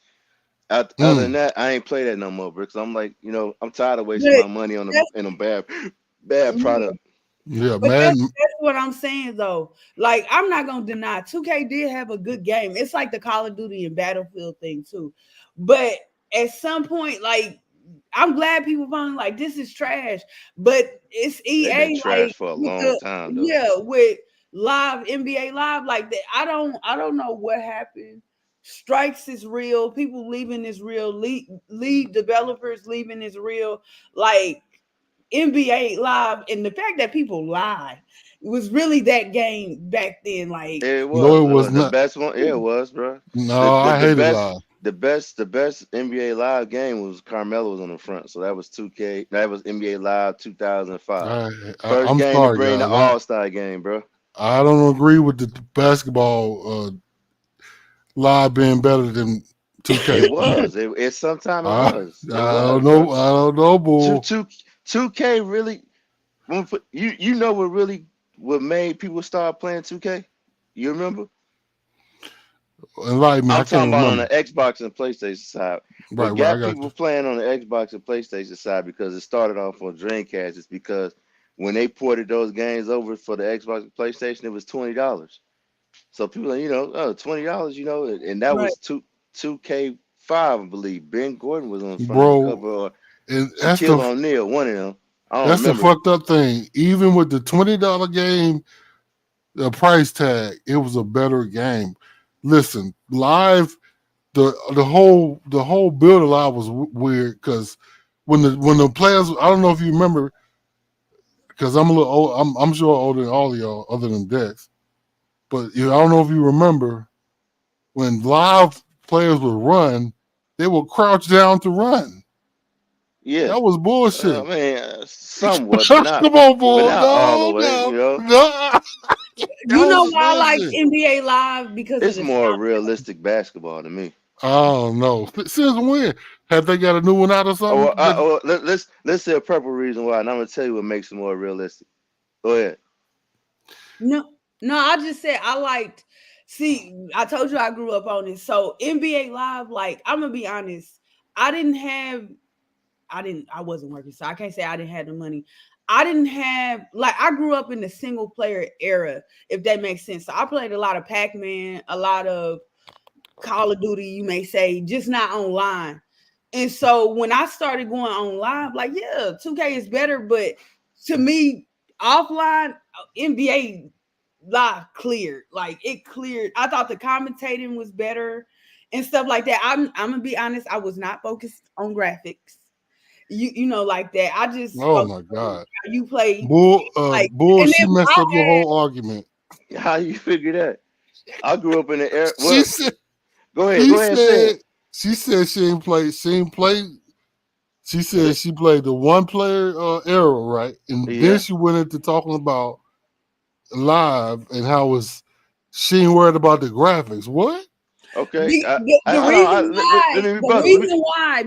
Other than that, I ain't play that no more because I'm like, I'm tired of wasting my money on a bad product. Yeah, but Madden. That's what I'm saying though. Like, I'm not gonna deny 2K did have a good game. It's like the Call of Duty and Battlefield thing too. But at some point, like, I'm glad people finally like this is trash, but it's They've been EA trash like for a with long time though. yeah, with live NBA live like that. I don't know what happened. Strikes is real. People leaving is real. League developers leaving is real. Like NBA live, and the fact that people lie was really that game back then. Like It No, was. it It was was the not. best one. Yeah, it was, bro. No, I The hated best live. the best NBA Live game was Carmelo was on the front. So that was 2K. That was NBA Live 2005. First I'm game to sorry, bring the guys. All-Star game, bro. I don't agree with the basketball live being better than 2K. It was. It sometime it I, was. I It don't was, know. bro. I don't know, bull. 2K really you know what made people start playing 2K? You remember? Enlighten me. I I'm can't talking about on the remember. Xbox and PlayStation side. Right, What right. I got got people you. playing on the Xbox and PlayStation side because it started off on Dreamcast is because when they ported those games over for the Xbox and PlayStation, it was $20. So people, $20, and that right. was 2K5, I believe. Ben Gordon was on the front of the Bro, cover, or and Shaquille O'Neal, one of them. I don't that's the remember. fucked up thing. Even with the $20 game, the price tag, it was a better game. Listen, live, the whole build of live was weird because when the players, I don't know if you remember, because I'm a little old, I'm sure older than all of y'all, other than Dex. But I don't know if you remember when live players would run, they would crouch down to run. Yeah. That was bullshit. I mean, somewhat, but not, Come on, but boy. not all the No, way, no, you know. no. You know was why I like bullshit. NBA live because of It's the more sound. realistic basketball to me. I don't know. Since when? Have they got a new one out or Oh, something? let's say a purple reason why, and I'm gonna tell you what makes it more realistic. Go ahead. No, I just said I liked. See, I told you I grew up on it. So NBA live, like I'm gonna be honest, I wasn't working, so I can't say I didn't have the money. I didn't have like I grew up in the single player era, if that makes sense. So I played a lot of Pac-Man, a lot of Call of Duty, you may say, just not online. And so when I started going on live, like, yeah, 2K is better, but to me, offline, NBA live cleared. Like it cleared. I thought the commentating was better and stuff like that. I'm gonna be honest, I was not focused on graphics. You know, like that. I just Oh focused my on God. how you play like Bull, and she then messed I up your had whole argument. How you figure that? I grew up in the era. She Well, said go ahead. she Go ahead and say said it. she said she ain't played. She said she played the one player era, right? And then Yeah. she went into talking about live and how she ain't worried about the graphics. What? Okay. the Hold on. reason Let why, me rebuttal.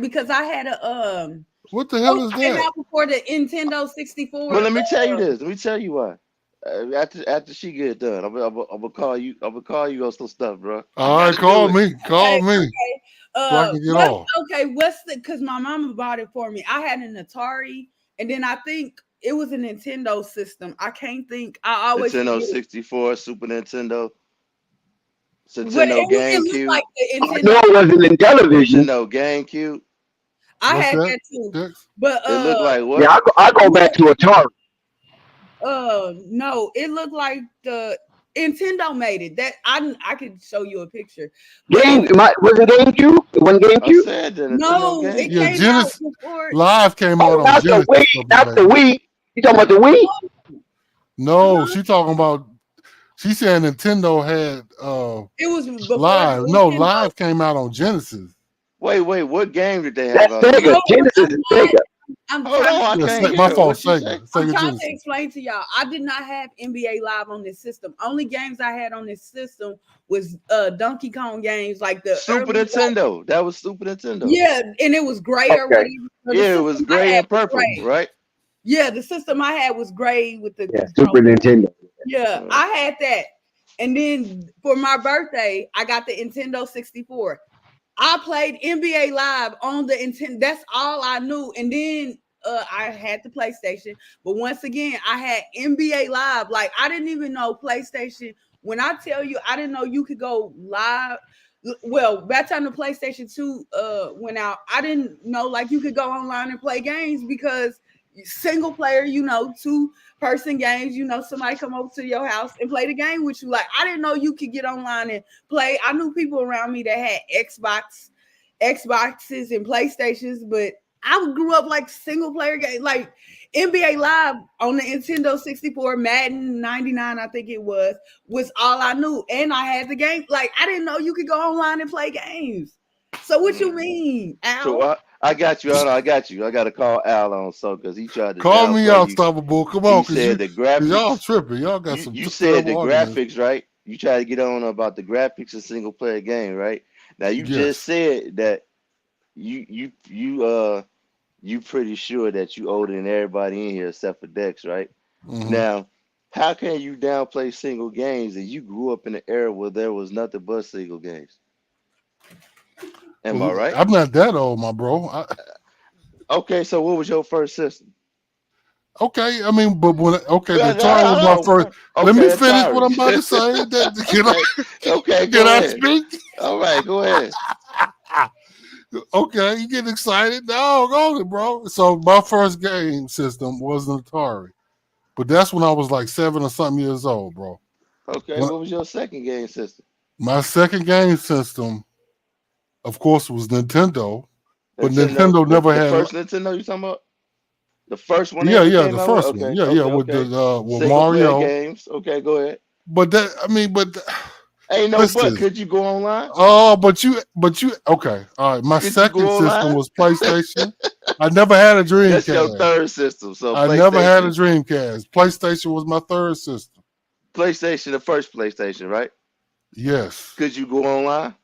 because I had a What the hell is it came that? out before the Nintendo 64. Well, let me tell you this. Let me tell you why. After she get done, I'm gonna call you. I'm gonna call you on some stuff, bro. I All right, gotta do call it. me. Call me so I can get off. What's the because my mama bought it for me. I had an Atari, and then I think it was a Nintendo system. I can't think. I always Nintendo forget it. 64, Super Nintendo, But Nintendo it looked GameCube, like the I know Nintendo. it wasn't in television. Nintendo GameCube. I What's had that? that too. Dex? But It looked like Yeah, what? I go back to Atari. no, it looked like the Nintendo made it. That I could show you a picture. But Was it GameCube? It wasn't I GameCube? said the Nintendo no, it Yeah, GameCube. came out Genesis before. Live came Oh, out on not the Genesis Wii. for me, Not the baby. Wii. You talking about the Wii? No, she talking about. She said Nintendo had It was before live. the No, Nintendo. live came out on Genesis. Wait. What game did they have That's out Sega. there? No, Genesis is Sega. I'm Hold trying on, to I Yeah, can't my hear her. fault. What she say? I'm Sega trying to Genesis. explain to y'all. I did not have NBA Live on this system. Only games I had on this system was Donkey Kong games, like the Super early. Nintendo. That was Super Nintendo. Yeah, and it was gray or Okay. whatever. The Yeah, it system was I gray had and was purple, gray. right? Yeah, the system I had was gray with the Yeah, control. Super Nintendo. Yeah, I had that. And then for my birthday, I got the Nintendo 64. I played NBA Live on the Nintendo. That's all I knew. And then I had the PlayStation. But once again, I had NBA Live. Like I didn't even know PlayStation. When I tell you, I didn't know you could go live. well, by the time the PlayStation 2 went out, I didn't know like you could go online and play games because single player, 2-person games, somebody come over to your house and play the game with you. Like I didn't know you could get online and play. I knew people around me that had Xboxes and PlayStations, but I grew up like single player games, like NBA Live on the Nintendo 64, Madden 99, I think it was all I knew. And I had the game. Like I didn't know you could go online and play games. So what you mean, Al? So I got you. I got you. I got to call Al on so because he tried to call me downplay out, you. Stoppable. Come on, He said the graphics. Y'all tripping. Y'all got some. You said the arguments. graphics, right? You tried to get on about the graphics of single player game, right? Now you just said that you pretty sure that you older than everybody in here except for Dex, right? Mm-hmm. Now, how can you downplay single games and you grew up in an era where there was nothing but single games? Am I right? I'm not that old, my bro. Okay, so what was your first system? Okay, I mean, but the Atari was my first. Okay, Let me finish Atari. what I'm about to say. Okay, can I ahead. speak? All right, go ahead. Okay, you getting excited? No, go ahead, bro. So my first game system was an Atari, but that's when I was like 7 or something years old, bro. Okay, what was your second game system? My second game system, of course, was Nintendo, but Nintendo never the had. First Nintendo you talking about? The first one? Yeah, came the out first with? one. Okay, Yeah, okay, with okay. with Single Mario player games. Okay, go ahead. But Ain't no listen. but. Could you go online? Oh, but you. Okay, all right. My Could you second go system online? was PlayStation. I never had a Dreamcast. That's your third system. So I never had a Dreamcast. PlayStation was my third system. PlayStation, the first PlayStation, right? Yes. Could you go online?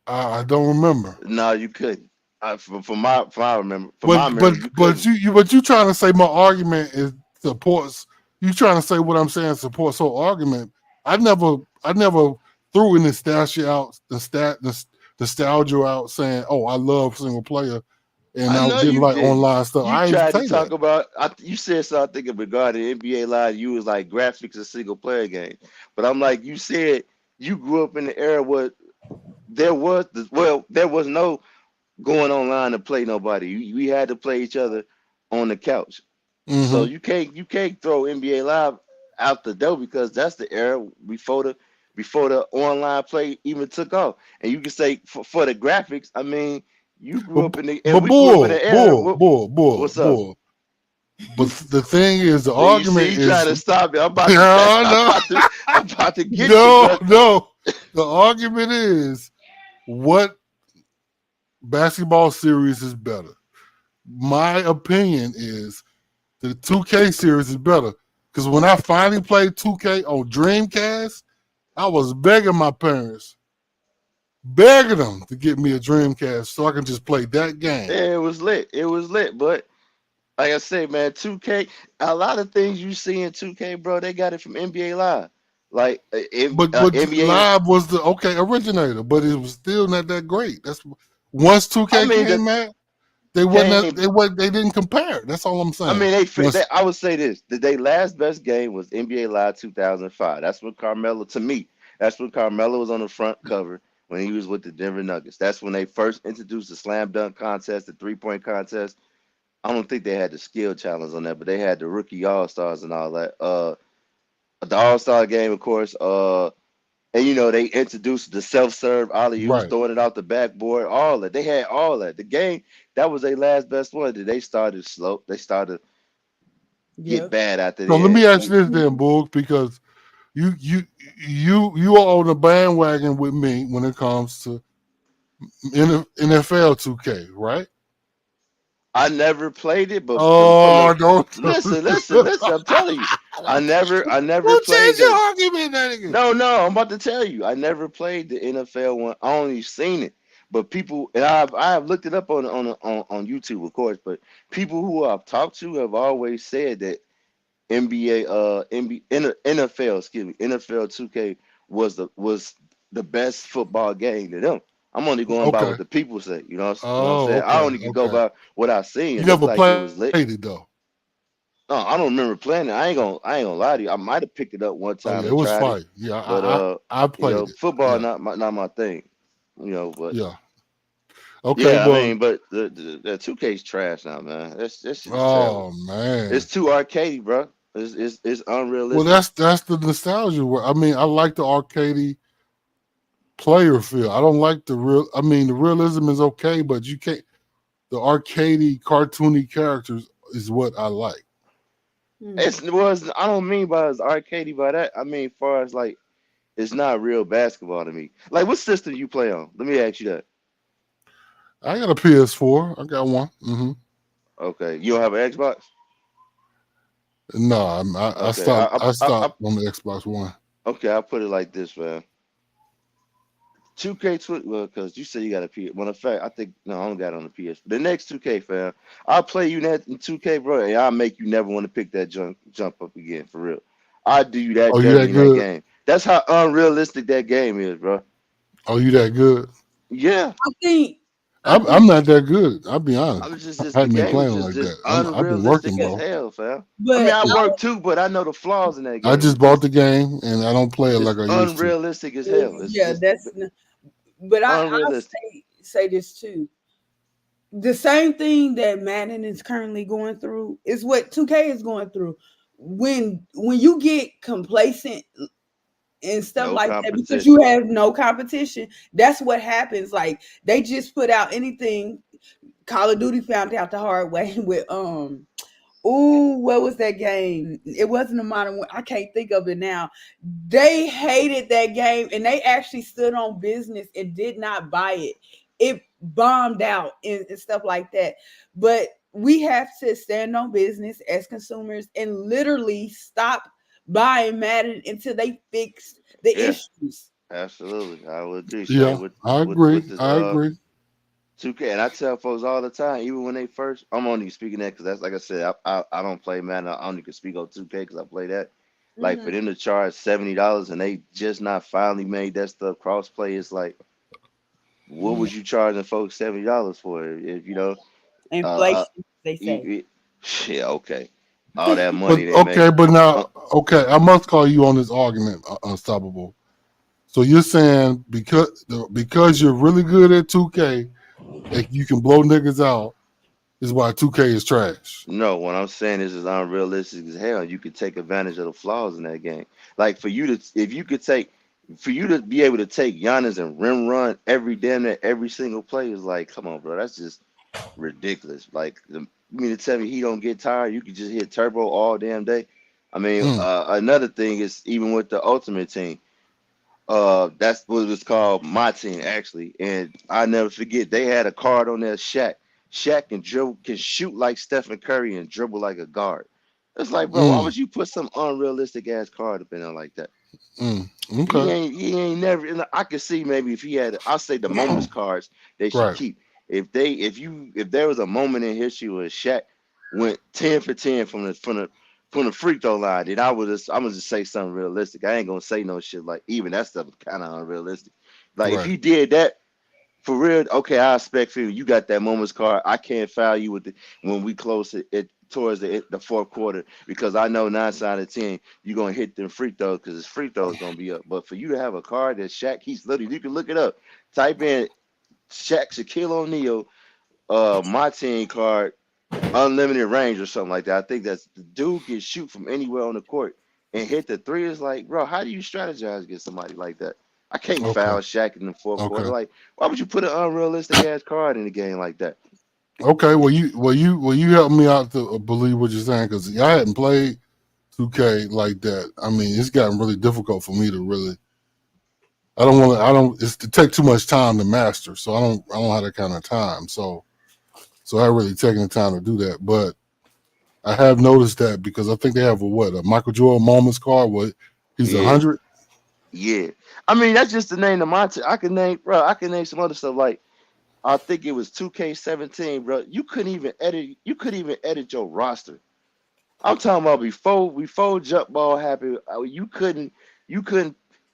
I don't remember. No, you couldn't. From my memory, but you trying to say my argument is supports. You trying to say what I'm saying supports whole argument. I never threw in nostalgia out nostalgia out saying, oh, I love single player and I didn't like online stuff. You tried to talk about. You said something regarding NBA Live. You was like graphics of single player game, but I'm like, you said you grew up in the era where there was no going online to play nobody. We had to play each other on the couch. Mm-hmm. So you can't throw NBA Live out the door because that's the era before the online play even took off. And you can say for the graphics, I mean, you grew up in the era. What's up? Bull. But the thing is, the so argument you is trying to stop it. I'm about to get you. No. The argument is what basketball series is better. My opinion is the 2K series is better because when I finally played 2K on Dreamcast, I was begging my parents, begging them to get me a Dreamcast so I can just play that game. Yeah, it was lit. But like I say, man, 2K, a lot of things you see in 2K, bro, they got it from NBA Live. Like, but NBA Live was the originator, but it was still not that great. That's once 2K came out, they didn't compare. That's all I'm saying. I mean, I would say this: their last best game was NBA Live 2005. That's when Carmelo was on the front cover when he was with the Denver Nuggets. That's when they first introduced the slam dunk contest, the 3-point contest. I don't think they had the skill challenge on that, but they had the rookie all stars and all that. The All-Star game, of course, and they introduced the self-serve alley-oops, throwing it out the backboard, all that. They had all that. The game, that was their last best one. They started slow. They started get bad after that. So let me ask you this then, Boog, because you are on the bandwagon with me when it comes to NFL 2K, right? I never played it, but listen. I'm telling you, I never played your argument, No, I'm about to tell you, I never played the NFL one. I only seen it, but people, and I've looked it up on YouTube, of course. But people who I've talked to have always said that NFL 2K was the best football game to them. I'm only going by what the people say. You know what I'm saying? I only can go by what I seen. You never played it though. No, I don't remember playing it. I ain't gonna lie to you. I might have picked it up one Oh time yeah, it and was tried it, fire. Yeah, but I played it. football Yeah, not my thing. But yeah. Okay, yeah, I well, mean, but the 2K's trash now, man. That shit is terrible. oh man. It's too arcadey, bro. It's Well, unrealistic. that's the nostalgia. I mean, I like the arcadey player feel. I don't like the real. I mean, the realism is okay, but you can't. The arcadey, cartoony characters is what I like. I don't mean by as arcadey by that. I mean far as like it's not real basketball to me. Like what system you play on? Let me ask you that. I got a PS4. I got one. Okay, you don't have an Xbox? No, I Okay, stopped. I stopped on the Xbox One. okay. I'll put it like this, man. 2K, well, because you said you got a PS. Well, in fact, I think no, I don't got it on the PS. The next 2K, fam, I'll play you in 2K, bro, and I'll make you never want to pick that jump up again, for real. I'll do you that Oh, you that dirty in that good? game. That's how unrealistic that game is, bro. Oh, you that good? Yeah, I think I'm not that good. I'll be honest. I was I the haven't been game was playing like just that. I've been working, unrealistic as bro. hell, fam. I mean, but I work too, but I know the flaws in that I game. just bought the game and I don't play it It's like I used to. unrealistic as hell. yeah, but I'll Unrealistic. say this too. The same thing that Madden is currently going through is what 2K is going through. When you get complacent and stuff No like that because you competition. have no competition, that's what happens. Like they just put out anything. Call of Duty found out the hard way with what was that game? It wasn't a modern one. I can't think of it now. They hated that game and they actually stood on business and did not buy it. It bombed out and stuff like that. But we have to stand on business as consumers and literally stop buying Madden until they fix the Yeah, issues. absolutely. I would agree. Yeah, Same with I with agree. this I agree. 2K, and I tell folks all the time, even when they first, I'm only speaking that because that's like I said, I don't play Madden. I only can speak on 2K because I play that. Like for Mhm. them to charge $70 and they just not finally made that stuff crossplay, it's like, what was you charging folks $70 for? If Inflation, they you, say. yeah, okay, all that But money they okay, make. but Uh, now okay, I must call you on this argument, Unstoppable. So you're saying because you're really good at 2K and you can blow niggas out is why 2K is trash. No, what I'm saying is unrealistic as hell. You could take advantage of the flaws in that game. Like for you to, if you could take, for you to be able to take Giannis and rim run every single play is like, come on, bro, that's just ridiculous. Like, you mean to tell me he don't get tired? You could just hit turbo all damn day. I mean, Mm, another thing is even with the Ultimate Team. That's what it was called, my team actually, and I never forget they had a card on there. Shaq can shoot like Stephen Curry and dribble like a guard. It's like, bro, why mm, would you put some unrealistic ass card up in there like that? mm. He Okay. ain't he ain't never. And I could see maybe if he had, I'll say the moments cards they should Right. keep. If there was a moment in history where Shaq went 10 for 10 from the free throw line, then I'm gonna just say something realistic. I ain't gonna say no shit like even that stuff is kind of unrealistic. Like if Right. he did that for real, okay, I expect for you. You got that moments card. I can't foul you when we close it towards the fourth quarter because I know 9 out of 10 you're gonna hit them free throws because his free throws gonna be up. But for you to have a card that Shaq, he's literally you can look it up. Type in Shaq Shaquille O'Neal, my team card, unlimited range or something like that. I think that's the dude can shoot from anywhere on the court and hit the three. Is like, bro, how do you strategize against somebody like that? I can't Okay. foul Shaq in the fourth quarter. Okay. Like, why would you put an unrealistic ass card in a game like that? Okay. Well you help me out to believe what you're saying because I hadn't played 2K like that. I mean, it's gotten really difficult for me to really. I don't want to. I don't. It's to take too much time to master. So I don't have that kind of time. So I haven't really taken the time to do that. But I have noticed that because I think they have a Michael Jordan moments card. What he's Yeah, 100. yeah. I mean, that's just the name of my team. I can name some other stuff like I think it was 2K17, bro. You couldn't even edit your roster. I'm talking about before jump ball happened. You couldn't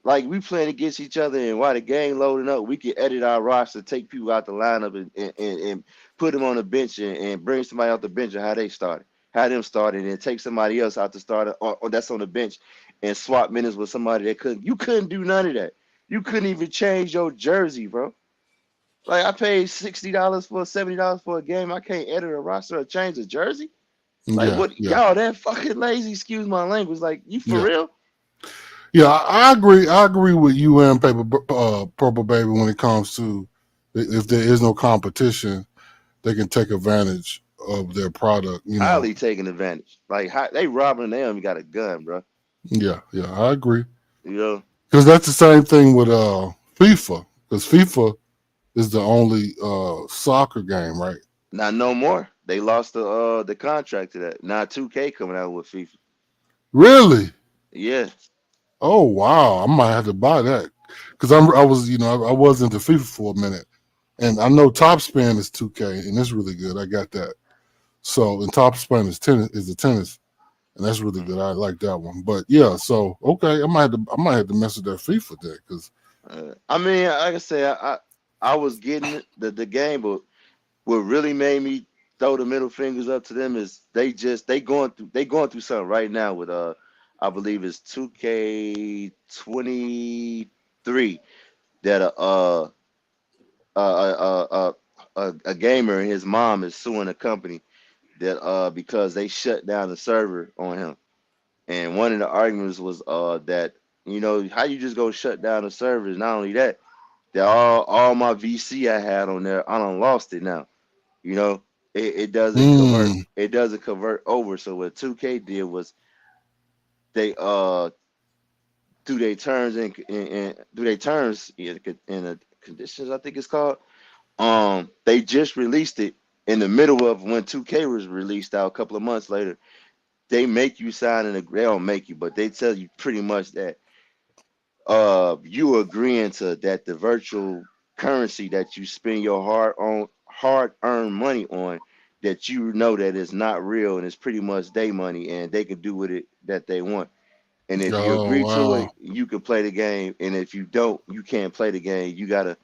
like we playing against each other and while the game loading up, we could edit our roster, take people out the lineup and put them on the bench and bring somebody off the bench and how they started. have them started and take somebody else out to start or that's on the bench and swap minutes with somebody that couldn't do none of that. You couldn't even change your jersey, bro. Like I paid $60 for $70 for a game. I can't edit a roster or change a jersey. Like Yeah, what yeah, y'all that fucking lazy, excuse my language. Like you for yeah. real? Yeah, I agree. I agree with you and Purple Baby when it comes to if there is no competition, they can take advantage of their product. Highly taking advantage. Like they robbing them, you got a gun, bro. Yeah, I agree. You know? Because that's the same thing with FIFA. Because FIFA is the only soccer game, right? Not no more. They lost the contract to that. Now 2K coming out with FIFA. Really? Yeah. Oh wow! I might have to buy that because I was I was into FIFA for a minute, and I know Top Spin is 2K and it's really good. I got that. So and Top Spin is the tennis, and that's really good. I like that one. But yeah, so okay, I might have to mess with that FIFA there because I mean, like I said, I was getting the game, but what really made me throw the middle fingers up to them is they going through something right now with I believe it's 2K23 that a gamer and his mom is suing a company that because they shut down the server on him. And one of the arguments was that how you just go shut down the servers. Not only that, that all my VC I had on there, I done lost it now. You know, it doesn't convert. It doesn't convert over. So what 2K did was they through their terms and through their terms in the conditions, I think it's called. They just released it in the middle of when 2K was released out a couple of months later. They make you sign they don't make you, but they tell you pretty much that you agreeing to that the virtual currency that you spend your hard earned money on, that you know that it's not real and it's pretty much their money and they can do with it that they want. And if you oh agree to wow, it, you can play the game. And if you don't, you can't play the game. You gotta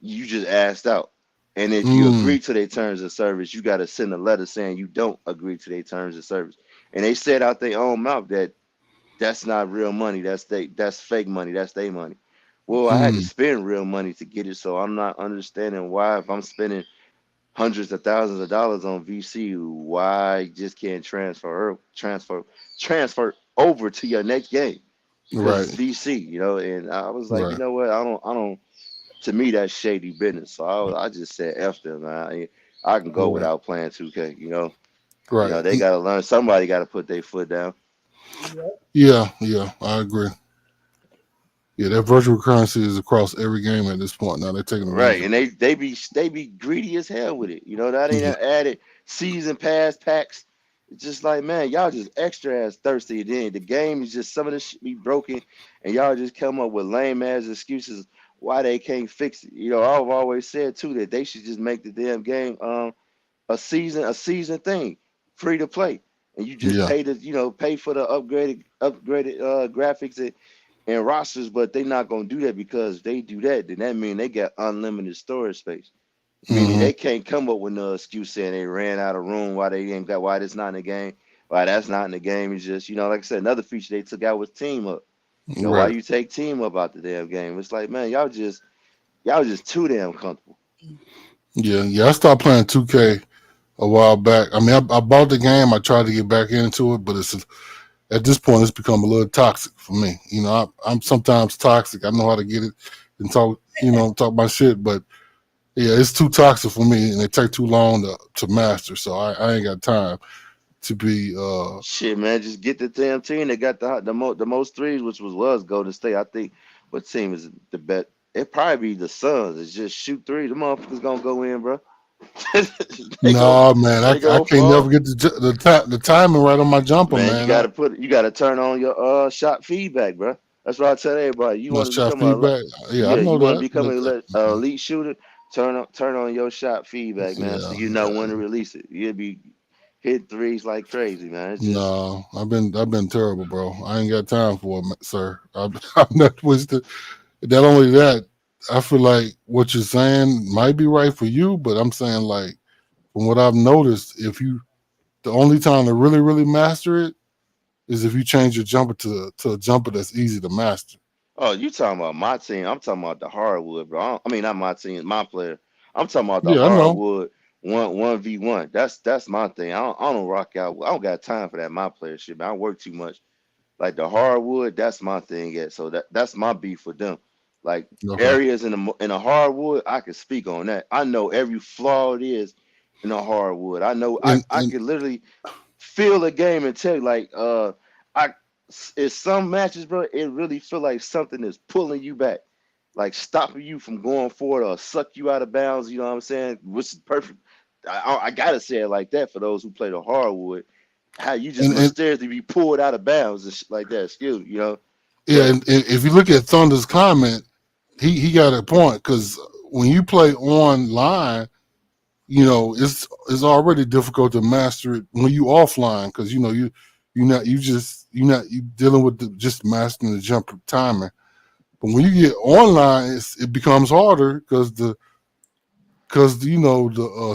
you just asked out. And if you agree to their terms of service, you gotta send a letter saying you don't agree to their terms of service. And they said out their own mouth that that's not real money. That's fake money. That's their money. Well, I had to spend real money to get it, so I'm not understanding why if I'm spending hundreds of thousands of dollars on VC, why I just can't transfer over to your next game because it's right, VC, And I was like, you right, know what? I don't. To me, that's shady business. So I just said F them, man. I can go right, without playing 2K. right. They gotta learn. Somebody gotta put their foot down. Yeah, I agree. Yeah, that virtual currency is across every game at this point. Now they're taking advantage Right, of and they be greedy as hell with it. That ain't it. added season pass packs. It's just like, man, y'all just extra ass thirsty. Then the game is just some of this shit be broken, and y'all just come up with lame ass excuses why they can't fix it. I've always said too that they should just make the damn game a season thing, free to play, and you just Yeah, pay for the upgraded graphics and rosters, but they not gonna do that because if they do that, then that means they got unlimited storage space. Meaning hmm they can't come up with no excuse saying they ran out of room, why that's not in the game, why that's not in the game. It's just, like I said, another feature they took out was team up. Why right. you take team up out the damn game? It's like, man, y'all just too damn comfortable. Yeah. I stopped playing 2K a while back. I mean, I bought the game. I tried to get back into it, but it's at this point it's become a little toxic for me. I'm sometimes toxic. I know how to get it and talk my shit, but yeah, it's too toxic for me, and it take too long to master. So I ain't got time to be. Shit, man, just get the damn team that got the most threes, which was Golden State. I think what team is the best? It probably be the Suns. It's just shoot three. The motherfuckers gonna go in, bro. they go, Nah, man, I they go can't never fall. get the timing right on my jumper, Man, man. you gotta turn on your shot feedback, bro. That's what I tell everybody. You My want to shot become feedback. Yeah, I know you want to that. become a elite shooter. Turn on your shot feedback, man, so Yeah, you know when to release it. You'll be hit threes like crazy, man. It's just no, I've been terrible, bro. I ain't got time for it, sir. I'm not twisted. Not only that, I feel like what you're saying might be right for you, but I'm saying like from what I've noticed, if you The only time to really master it is if you change your jumper to a jumper that's easy to master. Oh, you talking about my team? I'm talking about the hardwood, bro. I mean, not my team, my player. I'm talking about the Yeah, I know. hardwood 1v1. That's my thing. I don't rock out. I don't got time for that. My player shit, man. I work too much. Like the hardwood, that's my thing. Yeah, so that's my beef with them. Like Okay. areas in a hardwood, I can speak on that. I know every flaw it is in a hardwood. I know I And can literally feel the game and tell you like I it's some matches, bro. It really feel like something is pulling you back, like stopping you from going forward or suck you out of bounds. You know what I'm saying? Which is perfect. I gotta say it like that for those who play the hardwood. How you just and mysteriously be pulled out of bounds and shit like that. Excuse me, you know. yeah, But and if you look at Thunder's comment, he got a point because when you play online, it's already difficult to master it when you offline because you dealing with just mastering the jump timing. But when you get online, it becomes harder because the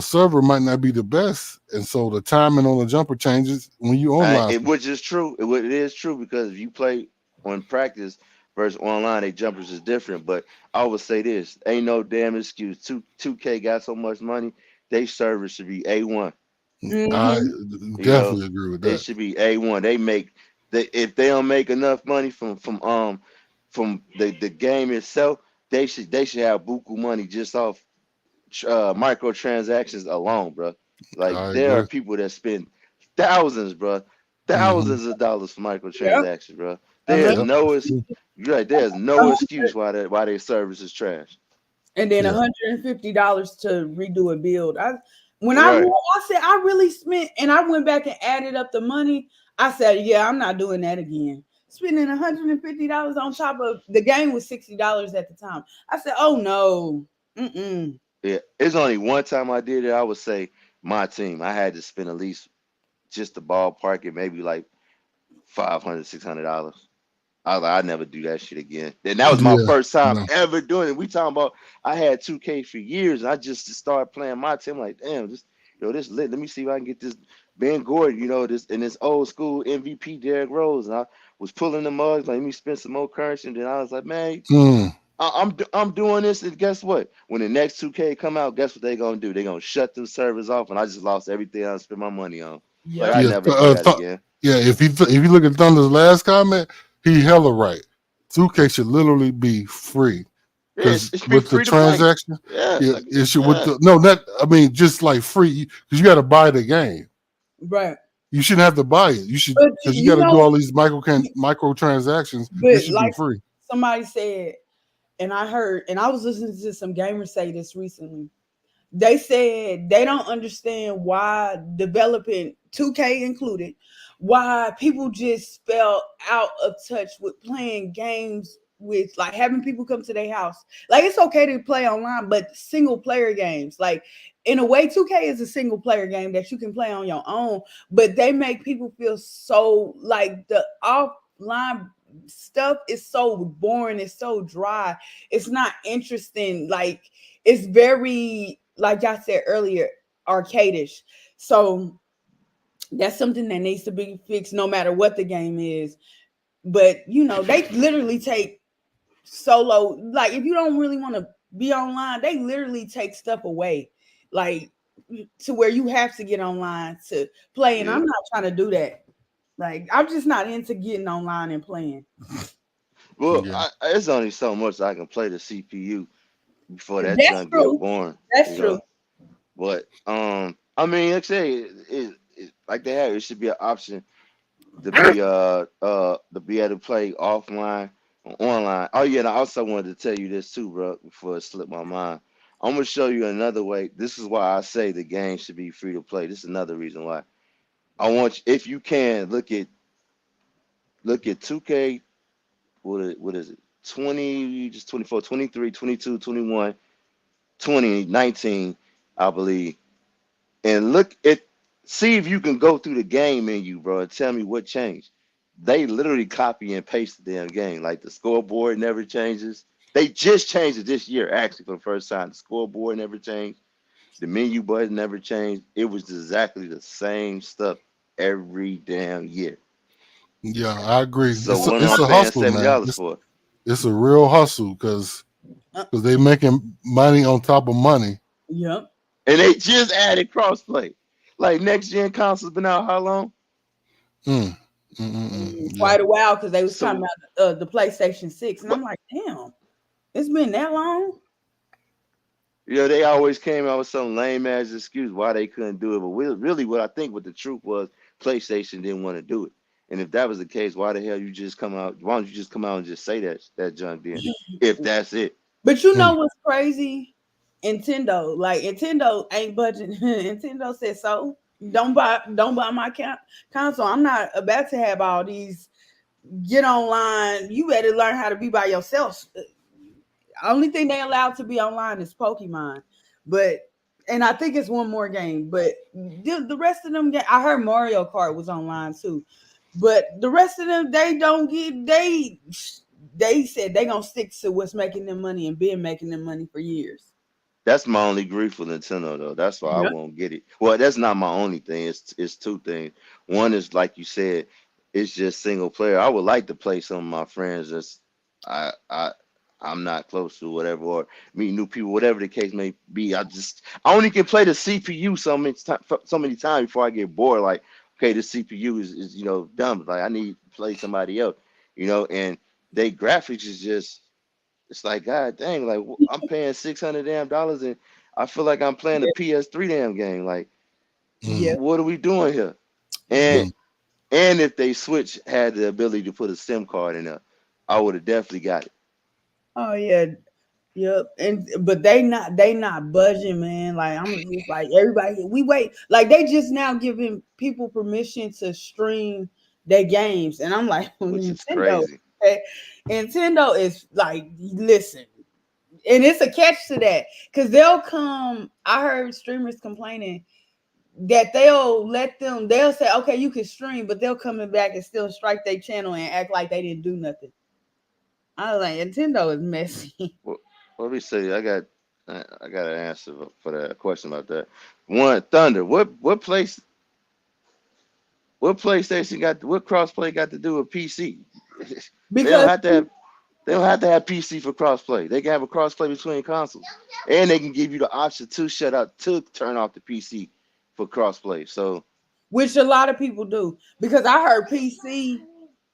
server might not be the best, and so the timing on the jumper changes when you online. which is true. It is true because if you play on practice versus online, they jumpers is different. But I would say this: ain't no damn excuse. 2K got so much money, they server should be A1. I You know, definitely agree with it that. should be A1. If they don't make enough money from the game itself, they should have buku money just off microtransactions alone, bro. Like I there are agree. people that spend thousands, bro, Hmm. thousands of dollars for Yep. microtransactions, bro. A hundred, Yep. You're right. There's a no excuse hundred, why their service is trash. and then Yeah. $150 to redo a build. When I Right. won, I said I really spent, and I went back and added up the money. I said, yeah, I'm not doing that again. Spending $150 on top of the game was $60 at the time. I said, oh no, mm-mm. Yeah. It's only one time I did it. I would say my team. I had to spend at least just the ballpark and maybe like $500, $600. I was like, I never do that shit again. And that was my Yeah. first time No. ever doing it. We talking about I had 2K for years, and I just started playing my team. Like, damn, this lit. Let me see if I can get this Ben Gordon, this in this old school MVP Derrick Rose. And I was pulling the mugs, like, let me spend some more currency. And then I was like, man, Mm. I'm doing this, and guess what? When the next 2K come out, guess what they gonna do? They gonna shut them servers off, and I just lost everything I spent my money on. Like I Yep. Yeah. never do that again. Yeah. If you look at Thunder's last comment, he hella right. 2K should literally be free. Yeah, Because it should be with the free to play. transaction, Yeah, yeah, like, it should with yeah. the no, not I mean just like free because you got to buy the game. Right. You shouldn't have to buy it. You should But because you you got to do know, all these microtransactions. It but should be like free. somebody said, and I heard, and I was listening to some gamers say this recently. They said they don't understand why developing 2K included, why people just fell out of touch with playing games with like having people come to their house. Like it's okay to play online, but single player games, like in a way, 2K is a single player game that you can play on your own, but they make people feel so like the offline stuff is so boring, it's so dry, it's not interesting. Like it's very, like I said earlier, arcadish. So that's something that needs to be fixed no matter what the game is. But they literally take solo, like if you don't really want to be online, they literally take stuff away. Like to where you have to get online to play. And Yeah. I'm not trying to do that. Like I'm just not into getting online and playing. Well, Yeah. it's only so much I can play the CPU before that That's junk get true. boring, That's true. But I mean, like I say, like they have, it should be an option to be able to play offline or online. Oh yeah, and I also wanted to tell you this too, bro, before it slipped my mind. I'm gonna show you another way. This is why I say the game should be free to play. This is another reason why. I want you, if you can, look at 2K. What is it? 20, just 24, 23, 22, 21, 20, 19, I believe. And see if you can go through the game menu, bro, and tell me what changed. They literally copy and paste the damn game. Like the scoreboard never changes. They just changed it this year, actually, for the first time. The scoreboard never changed. The menu button never changed. It was exactly the same stuff every damn year. Yeah, I agree. So It's a, what am I it's a paying hustle, $70 man. for? It's a real hustle because they making money on top of money. Yep. And they just added crossplay. Like next gen consoles been out how long? Yeah. Quite a while because they was So- talking about the PlayStation 6, and I'm like, damn, it's been that long. Yeah, they always came out with some lame ass excuse why they couldn't do it. But really, what I think what the truth was, PlayStation didn't want to do it. And if that was the case, why the hell you just come out? Why don't you just come out and just say that junk then? If that's it. But you know what's crazy? Nintendo, like Nintendo ain't budging. Nintendo said so. Don't buy my console. I'm not about to have all these get online. You better learn how to be by yourself. Only thing they allowed to be online is Pokemon, and I think it's one more game. But the rest of them, I heard Mario Kart was online too. But the rest of them, they don't get They said they gonna stick to what's making them money and been making them money for years. That's my only grief with Nintendo though. That's why I Yep. won't get it. Well, that's not my only thing. It's two things. One is like you said, it's just single player. I would like to play some of my friends that's I I'm not close to whatever or meet new people, whatever the case may be. I only can play the CPU so many times before I get bored. Like, okay, the CPU is dumb. Like I need to play somebody else, and they graphics is just it's like, God dang, like I'm paying $600 and I feel like I'm playing a PS3 damn game. Like, what are we doing here? And if they Switch had the ability to put a SIM card in there, I would have definitely got it. Oh yeah, yep. But they not budging, man. Like I'm just like everybody. We wait. Like they just now giving people permission to stream their games, and I'm like, Which is Nintendo. crazy. Okay? Nintendo is like, listen, and it's a catch to that because they'll come. I heard streamers complaining that they'll say, okay, you can stream, but they'll come back and still strike their channel and act like they didn't do nothing. I was like, Nintendo is messy. Well, let me say, I got an answer for that question about that. One, Thunder. What PlayStation what crossplay got to do with PC? They don't Because have to have. They don't have to have PC for crossplay. They can have a crossplay between consoles, and they can give you the option to turn off the PC for crossplay. So, which a lot of people do. Because I heard PC,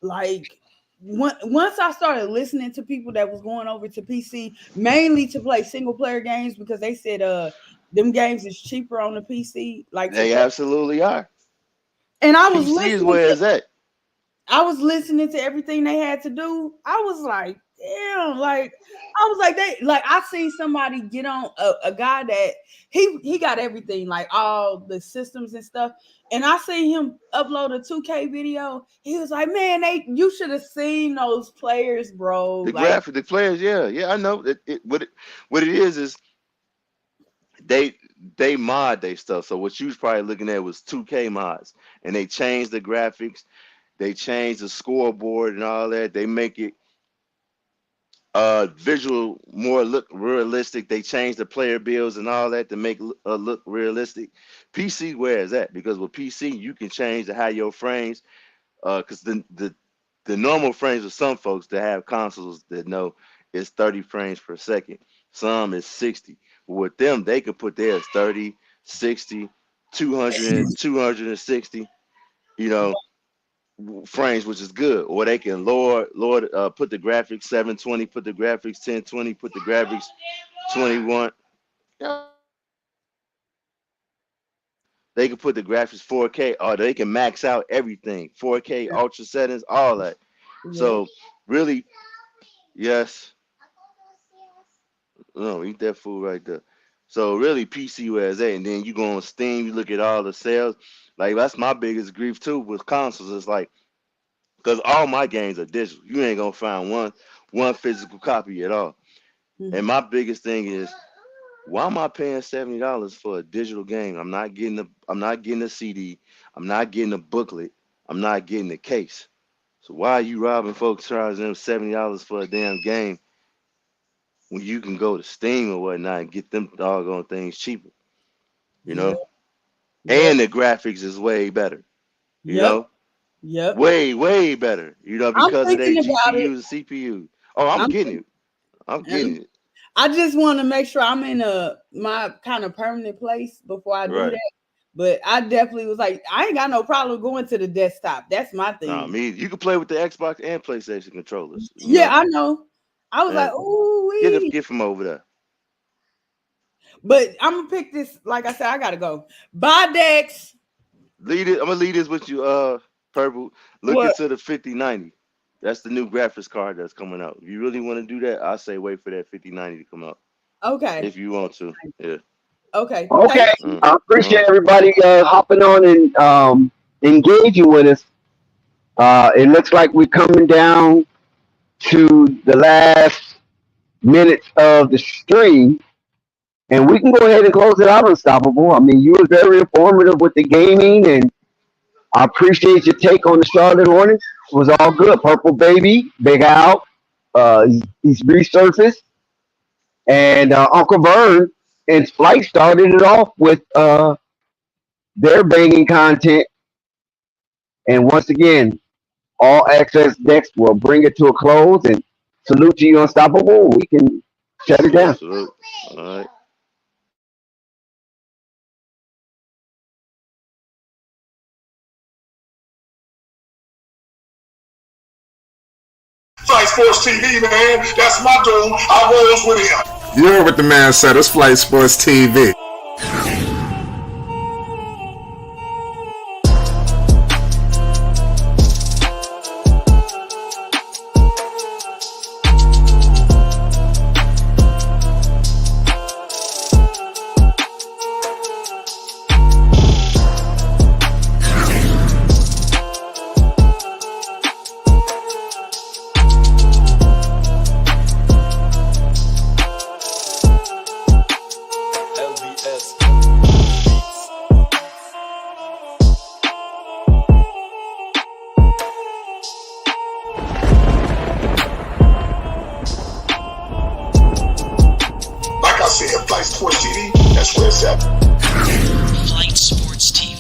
like once I started listening to people that was going over to PC mainly to play single player games because they said them games is cheaper on the PC. Like they absolutely are. And I was PC is listening where it's at. I was listening to everything they had to do. I was like, damn, like I was like, I seen somebody get on a guy that he got everything, like all the systems and stuff. And I seen him upload a 2K video. He was like, man, you should have seen those players, bro. The players, yeah, I know. What it is they mod they stuff. So what you was probably looking at was 2K mods, and they changed the graphics, they changed the scoreboard and all that. They make it visual more look realistic. They changed the player builds and all that to make look realistic. PC where is that? Because with PC you can change how your frames because the normal frames of some folks that have consoles that know is 30 frames per second. Some is 60. But with them, they can put theirs 30, 60, 200, 260, frames, which is good. Or they can put the graphics 720, put the graphics 1020, put the graphics 21. They can put the graphics 4K, or they can max out everything 4K, ultra settings, all that. So really, yes. No, eat that food right there. So really, PC where it's at, and then you go on Steam, you look at all the sales. Like that's my biggest grief too with consoles. It's like because all my games are digital. You ain't gonna find one physical copy at all. And my biggest thing is, why am I paying $70 for a digital game? I'm not getting a CD. I'm not getting a booklet. I'm not getting the case. So why are you robbing folks charging them $70 for a damn game when you can go to Steam or whatnot and get them doggone things cheaper? You know, and the graphics is way better. You know, way better. You know, I'm because of their thinking about it. GPUs and CPU. Oh, I'm getting it. I'm getting it. I just want to make sure I'm in my kind of permanent place before I do Right. that. But I definitely was like, I ain't got no problem going to the desktop. That's my thing. Nah, you can play with the Xbox and PlayStation controllers. I know. I was like, ooh, get from over there. But I'm gonna pick this. Like I said, I gotta go. Bye, Dex. I'm gonna leave this with you, Purple. Look into the 5090. That's the new graphics card that's coming out. If you really want to do that, I say wait for that 5090 to come out. Okay. If you want to, yeah. Okay. Okay. I appreciate everybody hopping on and engaging with us. It looks like we're coming down to the last minutes of the stream, and we can go ahead and close it out, Unstoppable. I mean, you were very informative with the gaming, and I appreciate your take on the Charlotte Hornets. It was all good. Purple Baby, Big Al, he's resurfaced, and Uncle Vern and Flight started it off with their banging content. And once again, all access decks will bring it to a close, and salute to you, Unstoppable. We can shut it down. Salute. All right. Flight Sports TV, man. That's my dude. I rolls with him. You heard what the man said. It's Flight Sports TV. Like I said, Flight Sports TV, that's where it's at. Flight Sports TV.